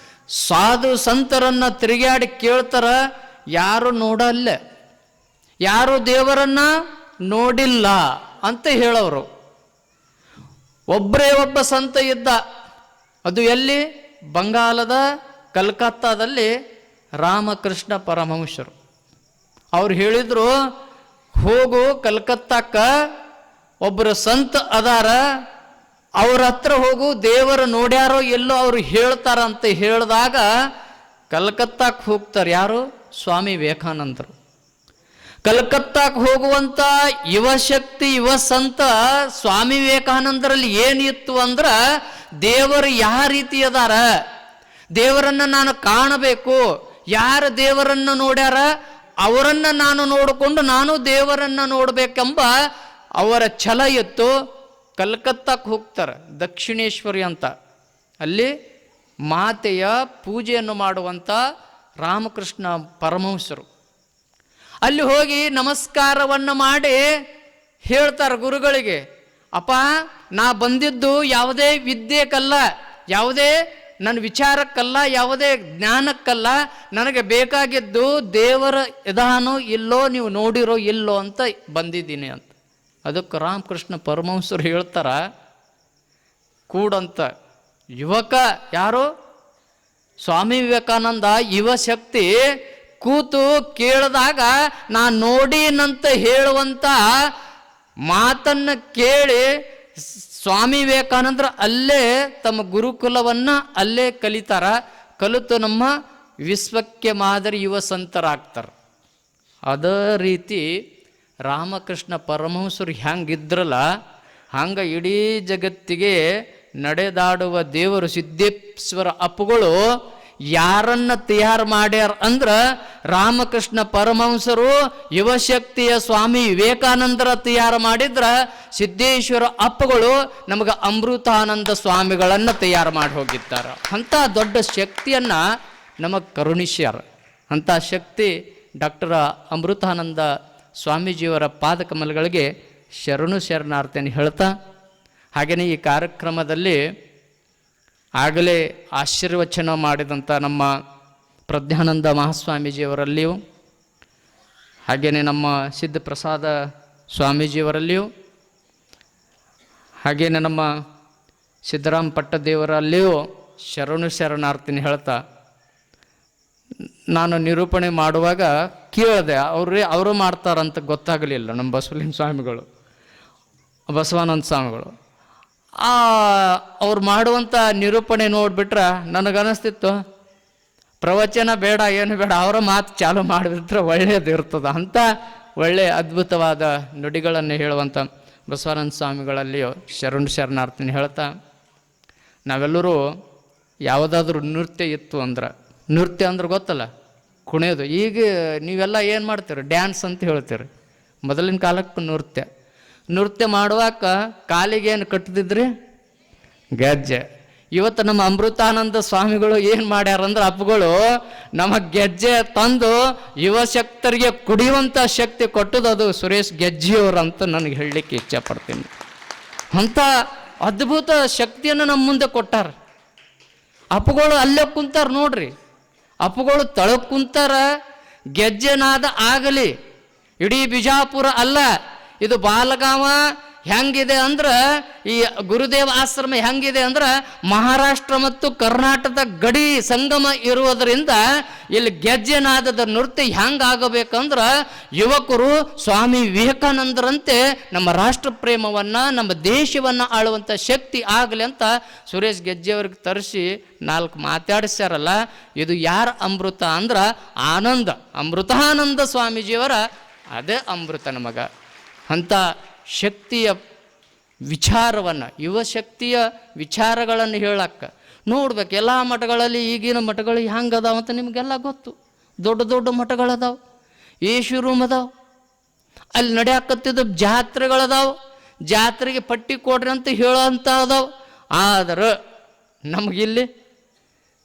ಸಾಧು ಸಂತರನ್ನ ತಿರುಗಾಡಿ ಕೇಳ್ತಾರ. ಯಾರು ನೋಡಲ್ಲ, ಯಾರು ದೇವರನ್ನ ನೋಡಿಲ್ಲ ಅಂತ ಹೇಳೋರು. ಒಬ್ಬರೇ ಒಬ್ಬ ಸಂತ ಇದ್ದ. ಅದು ಎಲ್ಲಿ? ಬಂಗಾಲದ ಕಲ್ಕತ್ತಾದಲ್ಲಿ ರಾಮಕೃಷ್ಣ ಪರಮಹಂಸರು. ಅವ್ರು ಹೇಳಿದ್ರು, ಹೋಗು ಕಲ್ಕತ್ತಾಕ್ಕ ಒಬ್ಬರು ಸಂತ ಅದಾರ, ಅವ್ರ ಹತ್ರ ಹೋಗು, ದೇವರು ನೋಡ್ಯಾರೋ ಎಲ್ಲೋ ಅವ್ರು ಹೇಳ್ತಾರ ಅಂತ ಹೇಳಿದಾಗ ಕಲ್ಕತ್ತಾಕ್ಕೆ ಹೋಗ್ತಾರೆ. ಯಾರು? ಸ್ವಾಮಿ ವಿವೇಕಾನಂದರು. ಕಲ್ಕತ್ತಾಕ್ಕೆ ಹೋಗುವಂಥ ಯುವಶಕ್ತಿ, ಯುವ ಸಂತ ಸ್ವಾಮಿ ವಿವೇಕಾನಂದರಲ್ಲಿ ಏನಿತ್ತು ಅಂದ್ರೆ, ದೇವರು ಯಾವ ರೀತಿ ಅದಾರ, ದೇವರನ್ನು ನಾನು ಕಾಣಬೇಕು, ಯಾರು ದೇವರನ್ನು ನೋಡ್ಯಾರ ಅವರನ್ನು ನಾನು ನೋಡಿಕೊಂಡು ನಾನು ದೇವರನ್ನು ನೋಡಬೇಕೆಂಬ ಅವರ ಛಲ ಇತ್ತು. ಕಲ್ಕತ್ತಾಕ್ಕೆ ಹೋಗ್ತಾರೆ, ದಕ್ಷಿಣೇಶ್ವರಿ ಅಂತ. ಅಲ್ಲಿ ಮಾತೆಯ ಪೂಜೆಯನ್ನು ಮಾಡುವಂಥ ರಾಮಕೃಷ್ಣ ಪರಮಹಂಸರು. ಅಲ್ಲಿ ಹೋಗಿ ನಮಸ್ಕಾರವನ್ನು ಮಾಡಿ ಹೇಳ್ತಾರೆ ಗುರುಗಳಿಗೆ, ಅಪ್ಪ ನಾ ಬಂದಿದ್ದು ಯಾವುದೇ ವಿದ್ಯೆಕ್ಕಲ್ಲ, ಯಾವುದೇ ನನ್ನ ವಿಚಾರಕ್ಕಲ್ಲ, ಯಾವುದೇ ಜ್ಞಾನಕ್ಕಲ್ಲ, ನನಗೆ ಬೇಕಾಗಿದ್ದು ದೇವರ ಇದಾನೋ ಇಲ್ಲೋ, ನೀವು ನೋಡಿರೋ ಇಲ್ಲೋ ಅಂತ ಬಂದಿದ್ದೀನಿ ಅಂತ. ಅದಕ್ಕೆ ರಾಮಕೃಷ್ಣ ಪರಮಹಂಸರು ಹೇಳ್ತಾರ, ಕೂಡಂತ ಯುವಕ ಯಾರು? ಸ್ವಾಮಿ ವಿವೇಕಾನಂದ ಯುವ ಶಕ್ತಿ ಕೂತು ಕೇಳಿದಾಗ ನಾನು ನೋಡಿನಂತ ಹೇಳುವಂಥ ಮಾತನ್ನು ಕೇಳಿ ಸ್ವಾಮಿ ವಿವೇಕಾನಂದರು ಅಲ್ಲೇ ತಮ್ಮ ಗುರುಕುಲವನ್ನು ಅಲ್ಲೇ ಕಲಿತಾರ. ಕಲಿತು ನಮ್ಮ ವಿಶ್ವಕ್ಕೆ ಮಾದರಿ ಯುವ ಸಂತರಾಗ್ತಾರೆ. ಅದೇ ರೀತಿ ರಾಮಕೃಷ್ಣ ಪರಮಹಂಸರು ಹೆಂಗಿದ್ರಲ್ಲ ಹಂಗೆ ಇಡೀ ಜಗತ್ತಿಗೆ ನಡೆದಾಡುವ ದೇವರು ಸಿದ್ದೇಶ್ವರ ಅಪ್ಪುಗಳು ಯಾರನ್ನ ತಯಾರು ಮಾಡ್ಯಾರ ಅಂದ್ರೆ, ರಾಮಕೃಷ್ಣ ಪರಮಹಂಸರು ಯುವಶಕ್ತಿಯ ಸ್ವಾಮಿ ವಿವೇಕಾನಂದರ ತಯಾರು ಮಾಡಿದ್ರ, ಸಿದ್ದೇಶ್ವರ ಅಪ್ಪಗಳು ನಮಗೆ ಅಮೃತಾನಂದ ಸ್ವಾಮಿಗಳನ್ನು ತಯಾರು ಮಾಡಿ ಹೋಗಿದ್ದಾರೆ. ಅಂಥ ದೊಡ್ಡ ಶಕ್ತಿಯನ್ನು ನಮಗೆ ಕರುಣಿಸ್ಯಾರ. ಅಂಥ ಶಕ್ತಿ ಡಾಕ್ಟರ್ ಅಮೃತಾನಂದ ಸ್ವಾಮೀಜಿಯವರ ಪಾದಕಮಲಗಳಿಗೆ ಶರಣಾರ್ಥಿಯನ್ನು ಹೇಳ್ತಾ, ಹಾಗೆಯೇ ಈ ಕಾರ್ಯಕ್ರಮದಲ್ಲಿ ಆಗಲೇ ಆಶೀರ್ವಚನ ಮಾಡಿದಂಥ ನಮ್ಮ ಪ್ರಜ್ಞಾನಂದ ಮಹಾಸ್ವಾಮೀಜಿಯವರಲ್ಲಿಯೂ, ಹಾಗೆಯೇ ನಮ್ಮ ಸಿದ್ಧಪ್ರಸಾದ ಸ್ವಾಮೀಜಿಯವರಲ್ಲಿಯೂ, ಹಾಗೆಯೇ ನಮ್ಮ ಸಿದ್ದರಾಮ ಪಟ್ಟದೇವರಲ್ಲಿಯೂ ಶರಣಾರ್ಥಿನಿ ಹೇಳ್ತಾ, ನಾನು ನಿರೂಪಣೆ ಮಾಡುವಾಗ ಕೇಳಿದೆ, ಅವರು ಮಾಡ್ತಾರಂತ ಗೊತ್ತಾಗಲಿಲ್ಲ. ನಮ್ಮ ಬಸವಲಿಂಗ ಸ್ವಾಮಿಗಳು, ಬಸವಾನಂದ ಸ್ವಾಮಿಗಳು ಅವ್ರು ಮಾಡುವಂಥ ನಿರೂಪಣೆ ನೋಡಿಬಿಟ್ರೆ ನನಗನ್ನಿಸ್ತಿತ್ತು, ಪ್ರವಚನ ಬೇಡ, ಏನು ಬೇಡ, ಅವರ ಮಾತು ಚಾಲು ಮಾಡಿಬಿಟ್ರೆ ಒಳ್ಳೆಯದು ಇರ್ತದೆ ಅಂತ ಒಳ್ಳೆಯ ಅದ್ಭುತವಾದ ನುಡಿಗಳನ್ನು ಹೇಳುವಂಥ ಬಸವಾನಂದ ಸ್ವಾಮಿಗಳಲ್ಲಿಯೂ ಶರಣಾರ್ಥಿನಿ ಹೇಳ್ತಾ, ನಾವೆಲ್ಲರೂ ಯಾವುದಾದ್ರೂ ನೃತ್ಯ ಇತ್ತು ಅಂದ್ರೆ, ನೃತ್ಯ ಅಂದ್ರೆ ಗೊತ್ತಲ್ಲ, ಕುಣಿಯೋದು. ಈಗ ನೀವೆಲ್ಲ ಏನು ಮಾಡ್ತೀರಿ? ಡ್ಯಾನ್ಸ್ ಅಂತ ಹೇಳ್ತೀರಿ. ಮೊದಲಿನ ಕಾಲಕ್ಕೆ ನೃತ್ಯ ಮಾಡುವಾಗ ಕಾಲಿಗೇನು ಕಟ್ಟದಿದ್ರಿ? ಗೆಜ್ಜೆ. ಇವತ್ತು ನಮ್ಮ ಅಮೃತಾನಂದ ಸ್ವಾಮಿಗಳು ಏನು ಮಾಡ್ಯಾರಂದ್ರೆ, ಅಪ್ಪುಗಳು ನಮ್ಮ ಗೆಜ್ಜೆ ತಂದು ಯುವಶಕ್ತರಿಗೆ ಕುಡಿಯುವಂಥ ಶಕ್ತಿ ಕೊಟ್ಟದ್ದು ಅದು ಸುರೇಶ್ ಗೆಜ್ಜಿಯವರಂತ ನನಗೆ ಹೇಳಲಿಕ್ಕೆ ಇಚ್ಛೆ ಪಡ್ತೀನಿ. ಅಂಥ ಅದ್ಭುತ ಶಕ್ತಿಯನ್ನು ನಮ್ಮ ಮುಂದೆ ಕೊಟ್ಟಾರ. ಅಪ್ಪುಗಳು ಅಲ್ಲೇ ಕುಂತಾರ ನೋಡ್ರಿ, ಅಪ್ಪುಗಳು ತಳಕ್ಕೆ ಕುಂತಾರ. ಗೆಜ್ಜೆನಾದ ಆಗಲಿ ಇಡೀ ಬಿಜಾಪುರ ಅಲ್ಲ, ಇದು ಬಾಲಗಾವ ಹೆಂಗಿದೆ ಅಂದ್ರೆ, ಈ ಗುರುದೇವ ಆಶ್ರಮ ಹೆಂಗಿದೆ ಅಂದ್ರೆ ಮಹಾರಾಷ್ಟ್ರ ಮತ್ತು ಕರ್ನಾಟಕದ ಗಡಿ ಸಂಗಮ ಇರುವುದರಿಂದ ಇಲ್ಲಿ ಗೆಜ್ಜೆನಾದದ ನೃತ್ಯ ಹೆಂಗಾಗಬೇಕಂದ್ರೆ, ಯುವಕರು ಸ್ವಾಮಿ ವಿವೇಕಾನಂದರಂತೆ ನಮ್ಮ ರಾಷ್ಟ್ರ ಪ್ರೇಮವನ್ನು, ನಮ್ಮ ದೇಶವನ್ನು ಆಳುವಂಥ ಶಕ್ತಿ ಆಗಲಿ ಅಂತ ಸುರೇಶ್ ಗೆಜ್ಜೆಯವ್ರಿಗೆ ತರಿಸಿ 4 ಮಾತಾಡಿಸ್ಯಾರಲ್ಲ. ಇದು ಯಾರ ಅಮೃತ ಅಂದ್ರೆ ಅಮೃತಾನಂದ ಸ್ವಾಮೀಜಿಯವರ ಅದೇ ಅಮೃತ ನಮಗ. ಅಂಥ ಶಕ್ತಿಯ ವಿಚಾರವನ್ನು, ಯುವಶಕ್ತಿಯ ವಿಚಾರಗಳನ್ನು ಹೇಳಕ್ಕೆ ನೋಡ್ಬೇಕು. ಎಲ್ಲ ಮಠಗಳಲ್ಲಿ ಈಗಿನ ಮಠಗಳು ಹೆಂಗೆ ಅದಾವ ಅಂತ ನಿಮಗೆಲ್ಲ ಗೊತ್ತು. ದೊಡ್ಡ ದೊಡ್ಡ ಮಠಗಳದಾವ, ಏಷು ರೂಮ್ ಅದಾವ, ಅಲ್ಲಿ ನಡೆಯಕತ್ತಿದ್ದ ಜಾತ್ರೆಗಳದಾವ, ಜಾತ್ರೆಗೆ ಪಟ್ಟಿ ಕೊಡ್ರಿ ಅಂತ ಹೇಳೋಂಥ ಅದಾವ. ಆದ್ರೆ ನಮಗಿಲ್ಲಿ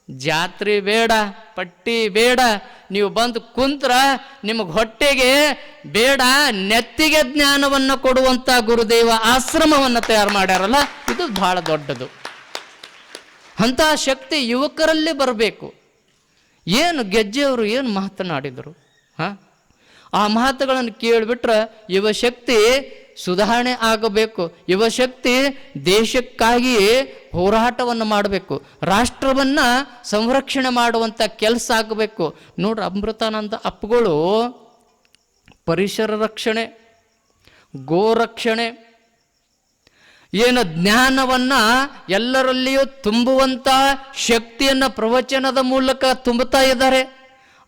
ಜಾತ್ರೆ ಬೇಡ, ಪಟ್ಟಿ ಬೇಡ, ನೀವು ಬಂದು ಕುಂತ್ರ ನಿಮಗೆ ಹೊಟ್ಟೆಗೆ ಬೇಡ, ನೆತ್ತಿಗೆ ಜ್ಞಾನವನ್ನು ಕೊಡುವಂಥ ಗುರುದೇವ ಆಶ್ರಮವನ್ನು ತಯಾರು ಮಾಡ್ಯಾರಲ್ಲ, ಇದು ಭಾಳ ದೊಡ್ಡದು. ಅಂಥ ಶಕ್ತಿ ಯುವಕರಲ್ಲಿ ಬರಬೇಕು. ಏನು ಗೆಜ್ಜೆಯವರು ಏನು ಮಾತನಾಡಿದರು, ಆ ಮಾತುಗಳನ್ನು ಕೇಳಿಬಿಟ್ರೆ ಯುವಶಕ್ತಿ ಸುಧಾರಣೆ ಆಗಬೇಕು. ಯುವಶಕ್ತಿ ದೇಶಕ್ಕಾಗಿ ಹೋರಾಟವನ್ನು ಮಾಡಬೇಕು, ರಾಷ್ಟ್ರವನ್ನು ಸಂರಕ್ಷಣೆ ಮಾಡುವಂಥ ಕೆಲಸ ಆಗಬೇಕು. ನೋಡ್ರಿ, ಅಮೃತಾನಂದ ಅಪ್ಪುಗಳು ಪರಿಸರ ರಕ್ಷಣೆ, ಗೋರಕ್ಷಣೆ, ಏನು ಜ್ಞಾನವನ್ನು ಎಲ್ಲರಲ್ಲಿಯೂ ತುಂಬುವಂಥ ಶಕ್ತಿಯನ್ನು ಪ್ರವಚನದ ಮೂಲಕ ತುಂಬುತ್ತಾ ಇದ್ದಾರೆ.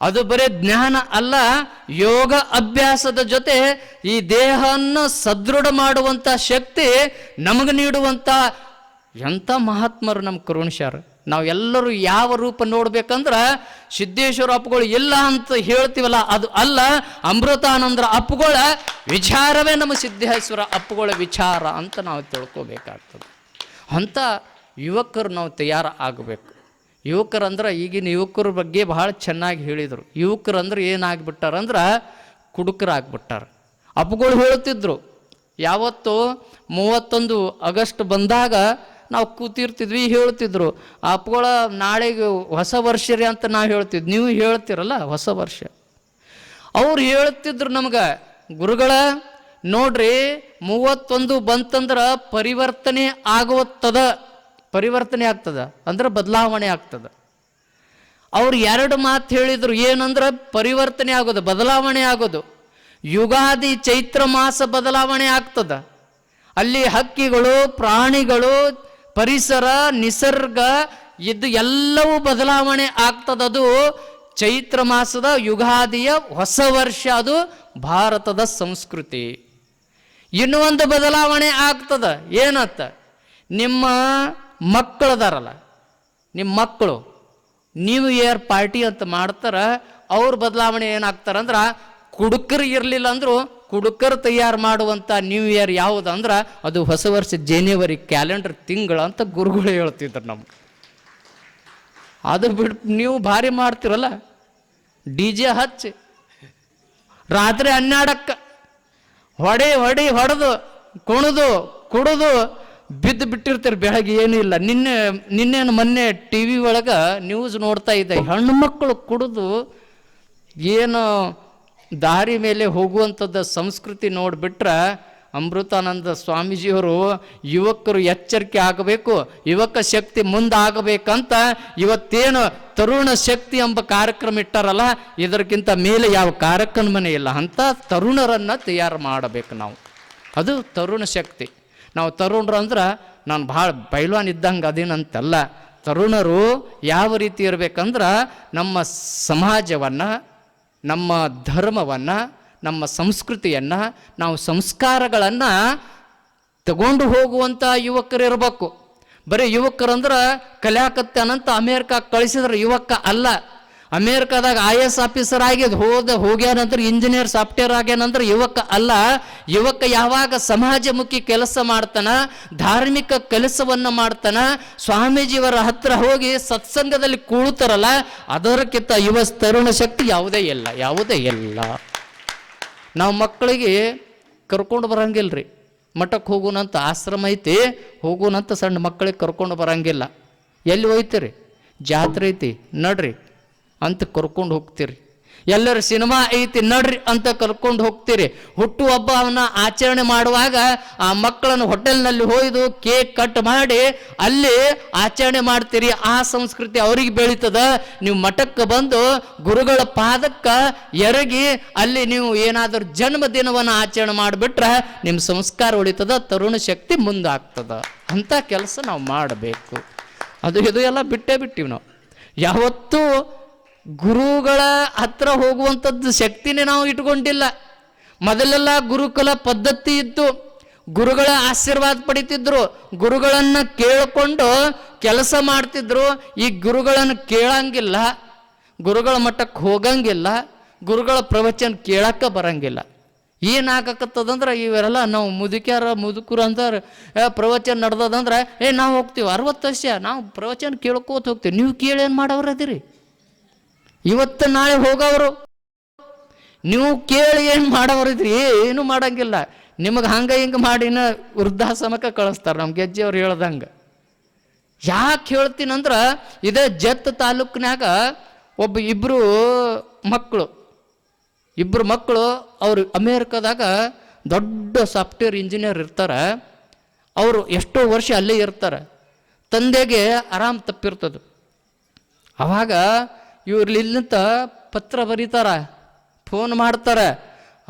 ಅದು ಬರೀ ಜ್ಞಾನ ಅಲ್ಲ, ಯೋಗ ಅಭ್ಯಾಸದ ಜೊತೆ ಈ ದೇಹವನ್ನು ಸದೃಢ ಮಾಡುವಂಥ ಶಕ್ತಿ ನಮಗೆ ನೀಡುವಂಥ ಎಂಥ ಮಹಾತ್ಮರು ನಮ್ಮ ಕರುಣಶಾರ. ನಾವು ಎಲ್ಲರೂ ಯಾವ ರೂಪ ನೋಡ್ಬೇಕಂದ್ರೆ ಸಿದ್ದೇಶ್ವರ ಅಪ್ಪುಗಳು ಇಲ್ಲ ಅಂತ ಹೇಳ್ತೀವಲ್ಲ, ಅದು ಅಲ್ಲ, ಅಮೃತಾನಂದರ ಅಪ್ಪುಗಳ ವಿಚಾರವೇ ನಮ್ಮ ಸಿದ್ದೇಶ್ವರ ಅಪ್ಪುಗಳ ವಿಚಾರ ಅಂತ ನಾವು ತಿಳ್ಕೋಬೇಕಾಗ್ತದೆ. ಅಂಥ ಯುವಕರು ನಾವು ತಯಾರು ಆಗಬೇಕು. ಯುವಕರಂದ್ರೆ ಈಗಿನ ಯುವಕರ ಬಗ್ಗೆ ಭಾಳ ಚೆನ್ನಾಗಿ ಹೇಳಿದರು. ಯುವಕರಂದ್ರೆ ಏನಾಗ್ಬಿಟ್ಟಾರಂದ್ರೆ ಕುಡುಕರಾಗ್ಬಿಟ್ಟಾರ. ಅಪ್ಪುಗಳು ಹೇಳ್ತಿದ್ರು, ಯಾವತ್ತು 31 ಆಗಸ್ಟ್ ಬಂದಾಗ ನಾವು ಕೂತಿರ್ತಿದ್ವಿ, ಹೇಳ್ತಿದ್ರು ಅಪ್ಪುಗಳ ನಾಳೆಗೆ ಹೊಸ ವರ್ಷ ರೀ ಅಂತ ನಾವು ಹೇಳ್ತಿದ್ವಿ. ನೀವು ಹೇಳ್ತಿರಲ್ಲ ಹೊಸ ವರ್ಷ. ಅವ್ರು ಹೇಳ್ತಿದ್ರು ನಮ್ಗೆ, ಗುರುಗಳ ನೋಡ್ರಿ 31 ಬಂತಂದ್ರೆ ಪರಿವರ್ತನೆ ಪರಿವರ್ತನೆ ಆಗ್ತದ ಅಂದ್ರೆ ಬದಲಾವಣೆ ಆಗ್ತದ. ಅವ್ರು 2 ಮಾತು ಹೇಳಿದರು. ಏನಂದ್ರೆ ಪರಿವರ್ತನೆ ಆಗೋದು, ಬದಲಾವಣೆ ಆಗೋದು. ಯುಗಾದಿ ಚೈತ್ರ ಮಾಸ ಬದಲಾವಣೆ ಆಗ್ತದ. ಅಲ್ಲಿ ಹಕ್ಕಿಗಳು, ಪ್ರಾಣಿಗಳು, ಪರಿಸರ, ನಿಸರ್ಗ ಇದು ಎಲ್ಲವೂ ಬದಲಾವಣೆ ಆಗ್ತದದು ಚೈತ್ರ ಮಾಸದ ಯುಗಾದಿಯ ಹೊಸ ವರ್ಷ. ಅದು ಭಾರತದ ಸಂಸ್ಕೃತಿ. ಇನ್ನೂ ಒಂದು ಬದಲಾವಣೆ ಆಗ್ತದ. ಏನತ್ತ, ನಿಮ್ಮ ಮಕ್ಕಳದಾರಲ್ಲ, ನಿಮ್ಮ ಮಕ್ಕಳು ನ್ಯೂ ಇಯರ್ ಪಾರ್ಟಿ ಅಂತ ಮಾಡ್ತಾರೆ. ಅವ್ರ ಬದಲಾವಣೆ ಏನಾಗ್ತಾರಂದ್ರೆ, ಕುಡುಕರು ಇರಲಿಲ್ಲ ಅಂದರೂ ಕುಡುಕರು ತಯಾರು ಮಾಡುವಂಥ ನ್ಯೂ ಇಯರ್ ಯಾವುದು ಅಂದ್ರೆ ಅದು ಹೊಸ ವರ್ಷ ಜನವರಿ ಕ್ಯಾಲೆಂಡರ್ ತಿಂಗಳು ಅಂತ ಗುರುಗಳು ಹೇಳ್ತಿದ್ರು ನಮ್ಗೆ. ಅದು ಬಿಟ್ಟು ನೀವು ಭಾರಿ ಮಾಡ್ತಿರಲ್ಲ, DJ ಹಚ್ಚಿ ರಾತ್ರಿ 12ಕ್ಕೆ ಹೊಡೆದು ಕುಡಿದು ಬಿದ್ದು ಬಿಟ್ಟಿರ್ತೀರಿ. ಬೆಳಗ್ಗೆ ಏನೂ ಇಲ್ಲ. ನಿನ್ನೇನು ಮೊನ್ನೆ ಟಿ ವಿ ಒಳಗೆ ನ್ಯೂಸ್ ನೋಡ್ತಾ ಇದ್ದೆ, ಹೆಣ್ಣು ಮಕ್ಕಳು ಕುಡಿದು ಏನು ದಾರಿ ಮೇಲೆ ಹೋಗುವಂಥದ್ದು ಸಂಸ್ಕೃತಿ ನೋಡಿಬಿಟ್ರೆ, ಅಮೃತಾನಂದ ಸ್ವಾಮೀಜಿಯವರು ಯುವಕರು ಎಚ್ಚರಿಕೆ ಆಗಬೇಕು, ಯುವಕ ಶಕ್ತಿ ಮುಂದಾಗಬೇಕಂತ ಇವತ್ತೇನು ತರುಣ ಶಕ್ತಿ ಎಂಬ ಕಾರ್ಯಕ್ರಮ ಇಟ್ಟಾರಲ್ಲ, ಇದಕ್ಕಿಂತ ಮೇಲೆ ಯಾವ ಕಾರ್ಯಕ್ರಮನೇ ಇಲ್ಲ. ಅಂಥ ತರುಣರನ್ನು ತಯಾರು ಮಾಡಬೇಕು ನಾವು. ಅದು ತರುಣ ಶಕ್ತಿ. ನಾವು ತರುಣರು ಅಂದ್ರೆ ನಾನು ಭಾಳ ಬೈಲ್ವಾನ್ ಇದ್ದಂಗೆ ಅದೇನಂತಲ್ಲ. ತರುಣರು ಯಾವ ರೀತಿ ಇರಬೇಕಂದ್ರೆ ನಮ್ಮ ಸಮಾಜವನ್ನು, ನಮ್ಮ ಧರ್ಮವನ್ನು, ನಮ್ಮ ಸಂಸ್ಕೃತಿಯನ್ನು, ನಾವು ಸಂಸ್ಕಾರಗಳನ್ನು ತಗೊಂಡು ಹೋಗುವಂಥ ಯುವಕರು ಇರಬೇಕು. ಬರೀ ಯುವಕರಂದ್ರೆ ಕಲಿಯಾಕತ್ತಾನಂತ ಅಮೇರಿಕಾ ಕಳಿಸಿದ್ರೆ ಯುವಕ ಅಲ್ಲ. ಅಮೇರಿಕಾದಾಗ IAS ಆಫೀಸರ್ ಹೋಗ್ಯಾನಂದ್ರೆ ಇಂಜಿನಿಯರ್ ಸಾಫ್ಟ್ವೇರ್ ಆಗ್ಯಾನಂದ್ರೆ ಯುವಕ ಅಲ್ಲ. ಯುವಕ ಯಾವಾಗ ಸಮಾಜಮುಖಿ ಕೆಲಸ ಮಾಡ್ತಾನ, ಧಾರ್ಮಿಕ ಕೆಲಸವನ್ನು ಮಾಡ್ತಾನ, ಸ್ವಾಮೀಜಿಯವರ ಹತ್ರ ಹೋಗಿ ಸತ್ಸಂಗದಲ್ಲಿ ಕೂಳ್ತಾರಲ್ಲ, ಅದರಕ್ಕಿಂತ ಯುವ ತರುಣ ಶಕ್ತಿ ಯಾವುದೇ ಇಲ್ಲ. ನಾವು ಮಕ್ಕಳಿಗೆ ಕರ್ಕೊಂಡು ಬರಂಗಿಲ್ಲ ರೀ. ಮಠಕ್ಕೆ ಹೋಗೋಣಂತ ಆಶ್ರಮ ಐತಿ, ಹೋಗೋಣಂತ ಸಣ್ಣ ಮಕ್ಕಳಿಗೆ ಕರ್ಕೊಂಡು ಬರಂಗಿಲ್ಲ. ಎಲ್ಲಿ ಹೋಯ್ತೀರಿ? ಜಾತ್ರೆ ಐತಿ ನಡ್ರಿ ಅಂತ ಕರ್ಕೊಂಡು ಹೋಗ್ತೀರಿ. ಎಲ್ಲರೂ ಸಿನಿಮಾ ಐತಿ ನಡ್ರಿ ಅಂತ ಕರ್ಕೊಂಡು ಹೋಗ್ತೀರಿ. ಹುಟ್ಟುಹಬ್ಬವನ್ನು ಆಚರಣೆ ಮಾಡುವಾಗ ಆ ಮಕ್ಕಳನ್ನು ಹೋಟೆಲ್ನಲ್ಲಿ ಹೋಯ್ದು ಕೇಕ್ ಕಟ್ ಮಾಡಿ ಅಲ್ಲಿ ಆಚರಣೆ ಮಾಡ್ತೀರಿ. ಆ ಸಂಸ್ಕೃತಿ ಅವ್ರಿಗೆ ಬೆಳೀತದ. ನೀವು ಮಠಕ್ಕೆ ಬಂದು ಗುರುಗಳ ಪಾದಕ್ಕೆ ಎರಗಿ ಅಲ್ಲಿ ನೀವು ಏನಾದರೂ ಜನ್ಮದಿನವನ್ನು ಆಚರಣೆ ಮಾಡಿಬಿಟ್ರೆ ನಿಮ್ಮ ಸಂಸ್ಕಾರ ಉಳಿತದ, ತರುಣ ಶಕ್ತಿ ಮುಂದಾಗ್ತದ. ಅಂಥ ಕೆಲಸ ನಾವು ಮಾಡಬೇಕು. ಇದು ಎಲ್ಲ ಬಿಟ್ಟಿವಿ ನಾವು. ಯಾವತ್ತೂ ಗುರುಗಳ ಹತ್ರ ಹೋಗುವಂಥದ್ದು ಶಕ್ತಿನೇ ನಾವು ಇಟ್ಕೊಂಡಿಲ್ಲ. ಮೊದಲೆಲ್ಲ ಗುರುಕುಲ ಪದ್ಧತಿ ಇತ್ತು, ಗುರುಗಳ ಆಶೀರ್ವಾದ ಪಡಿತಿದ್ರು, ಗುರುಗಳನ್ನ ಕೇಳಿಕೊಂಡು ಕೆಲಸ ಮಾಡ್ತಿದ್ರು. ಈ ಗುರುಗಳನ್ನು ಕೇಳಂಗಿಲ್ಲ, ಗುರುಗಳ ಮಟ್ಟಕ್ಕೆ ಹೋಗಂಗಿಲ್ಲ, ಗುರುಗಳ ಪ್ರವಚನ ಕೇಳಕ್ಕೆ ಬರಂಗಿಲ್ಲ. ಏನಾಗಕತ್ತದಂದ್ರೆ ಇವರೆಲ್ಲ ನಾವು ಮುದುಕರು ಅಂತಾರೆ ಪ್ರವಚನ ನಡೆದದಂದ್ರೆ ನಾವು ಹೋಗ್ತೀವಿ 60 ವರ್ಷ ನಾವು ಪ್ರವಚನ ಕೇಳ್ಕೋತ ಹೋಗ್ತೀವಿ. ನೀವು ಕೇಳಿ ಏನು ಮಾಡೋರು ಅದಿರಿ, ಇವತ್ತು ನಾಳೆ ಹೋಗೋರು. ನೀವು ಕೇಳಿ ಏನು ಮಾಡೋರಿದ್ರಿ, ಏನು ಮಾಡಂಗಿಲ್ಲ. ನಿಮಗೆ ಹಂಗೆ ಹಿಂಗೆ ಮಾಡಿನ ವೃದ್ಧಾಶ್ರಮಕ್ಕೆ ಕಳಿಸ್ತಾರೆ. ನಮ್ಮ ಗೆಜ್ಜೆಯವ್ರು ಹೇಳ್ದಂಗೆ. ಯಾಕೆ ಹೇಳ್ತೀನಂದ್ರೆ ಇದೇ ಜತ್ ತಾಲೂಕಿನಾಗ ಇಬ್ಬರು ಮಕ್ಕಳು ಅವರು ಅಮೇರಿಕಾದಾಗ ದೊಡ್ಡ ಸಾಫ್ಟ್ವೇರ್ ಇಂಜಿನಿಯರ್ ಇರ್ತಾರೆ. ಅವರು ಎಷ್ಟೋ ವರ್ಷ ಅಲ್ಲೇ ಇರ್ತಾರೆ. ತಂದೆಗೆ ಆರಾಮ್ ತಪ್ಪಿರ್ತದೆ. ಅವಾಗ ಇವ್ರಲ್ಲಿಂತ ಪತ್ರ ಬರೀತಾರೆ, ಫೋನ್ ಮಾಡ್ತಾರೆ,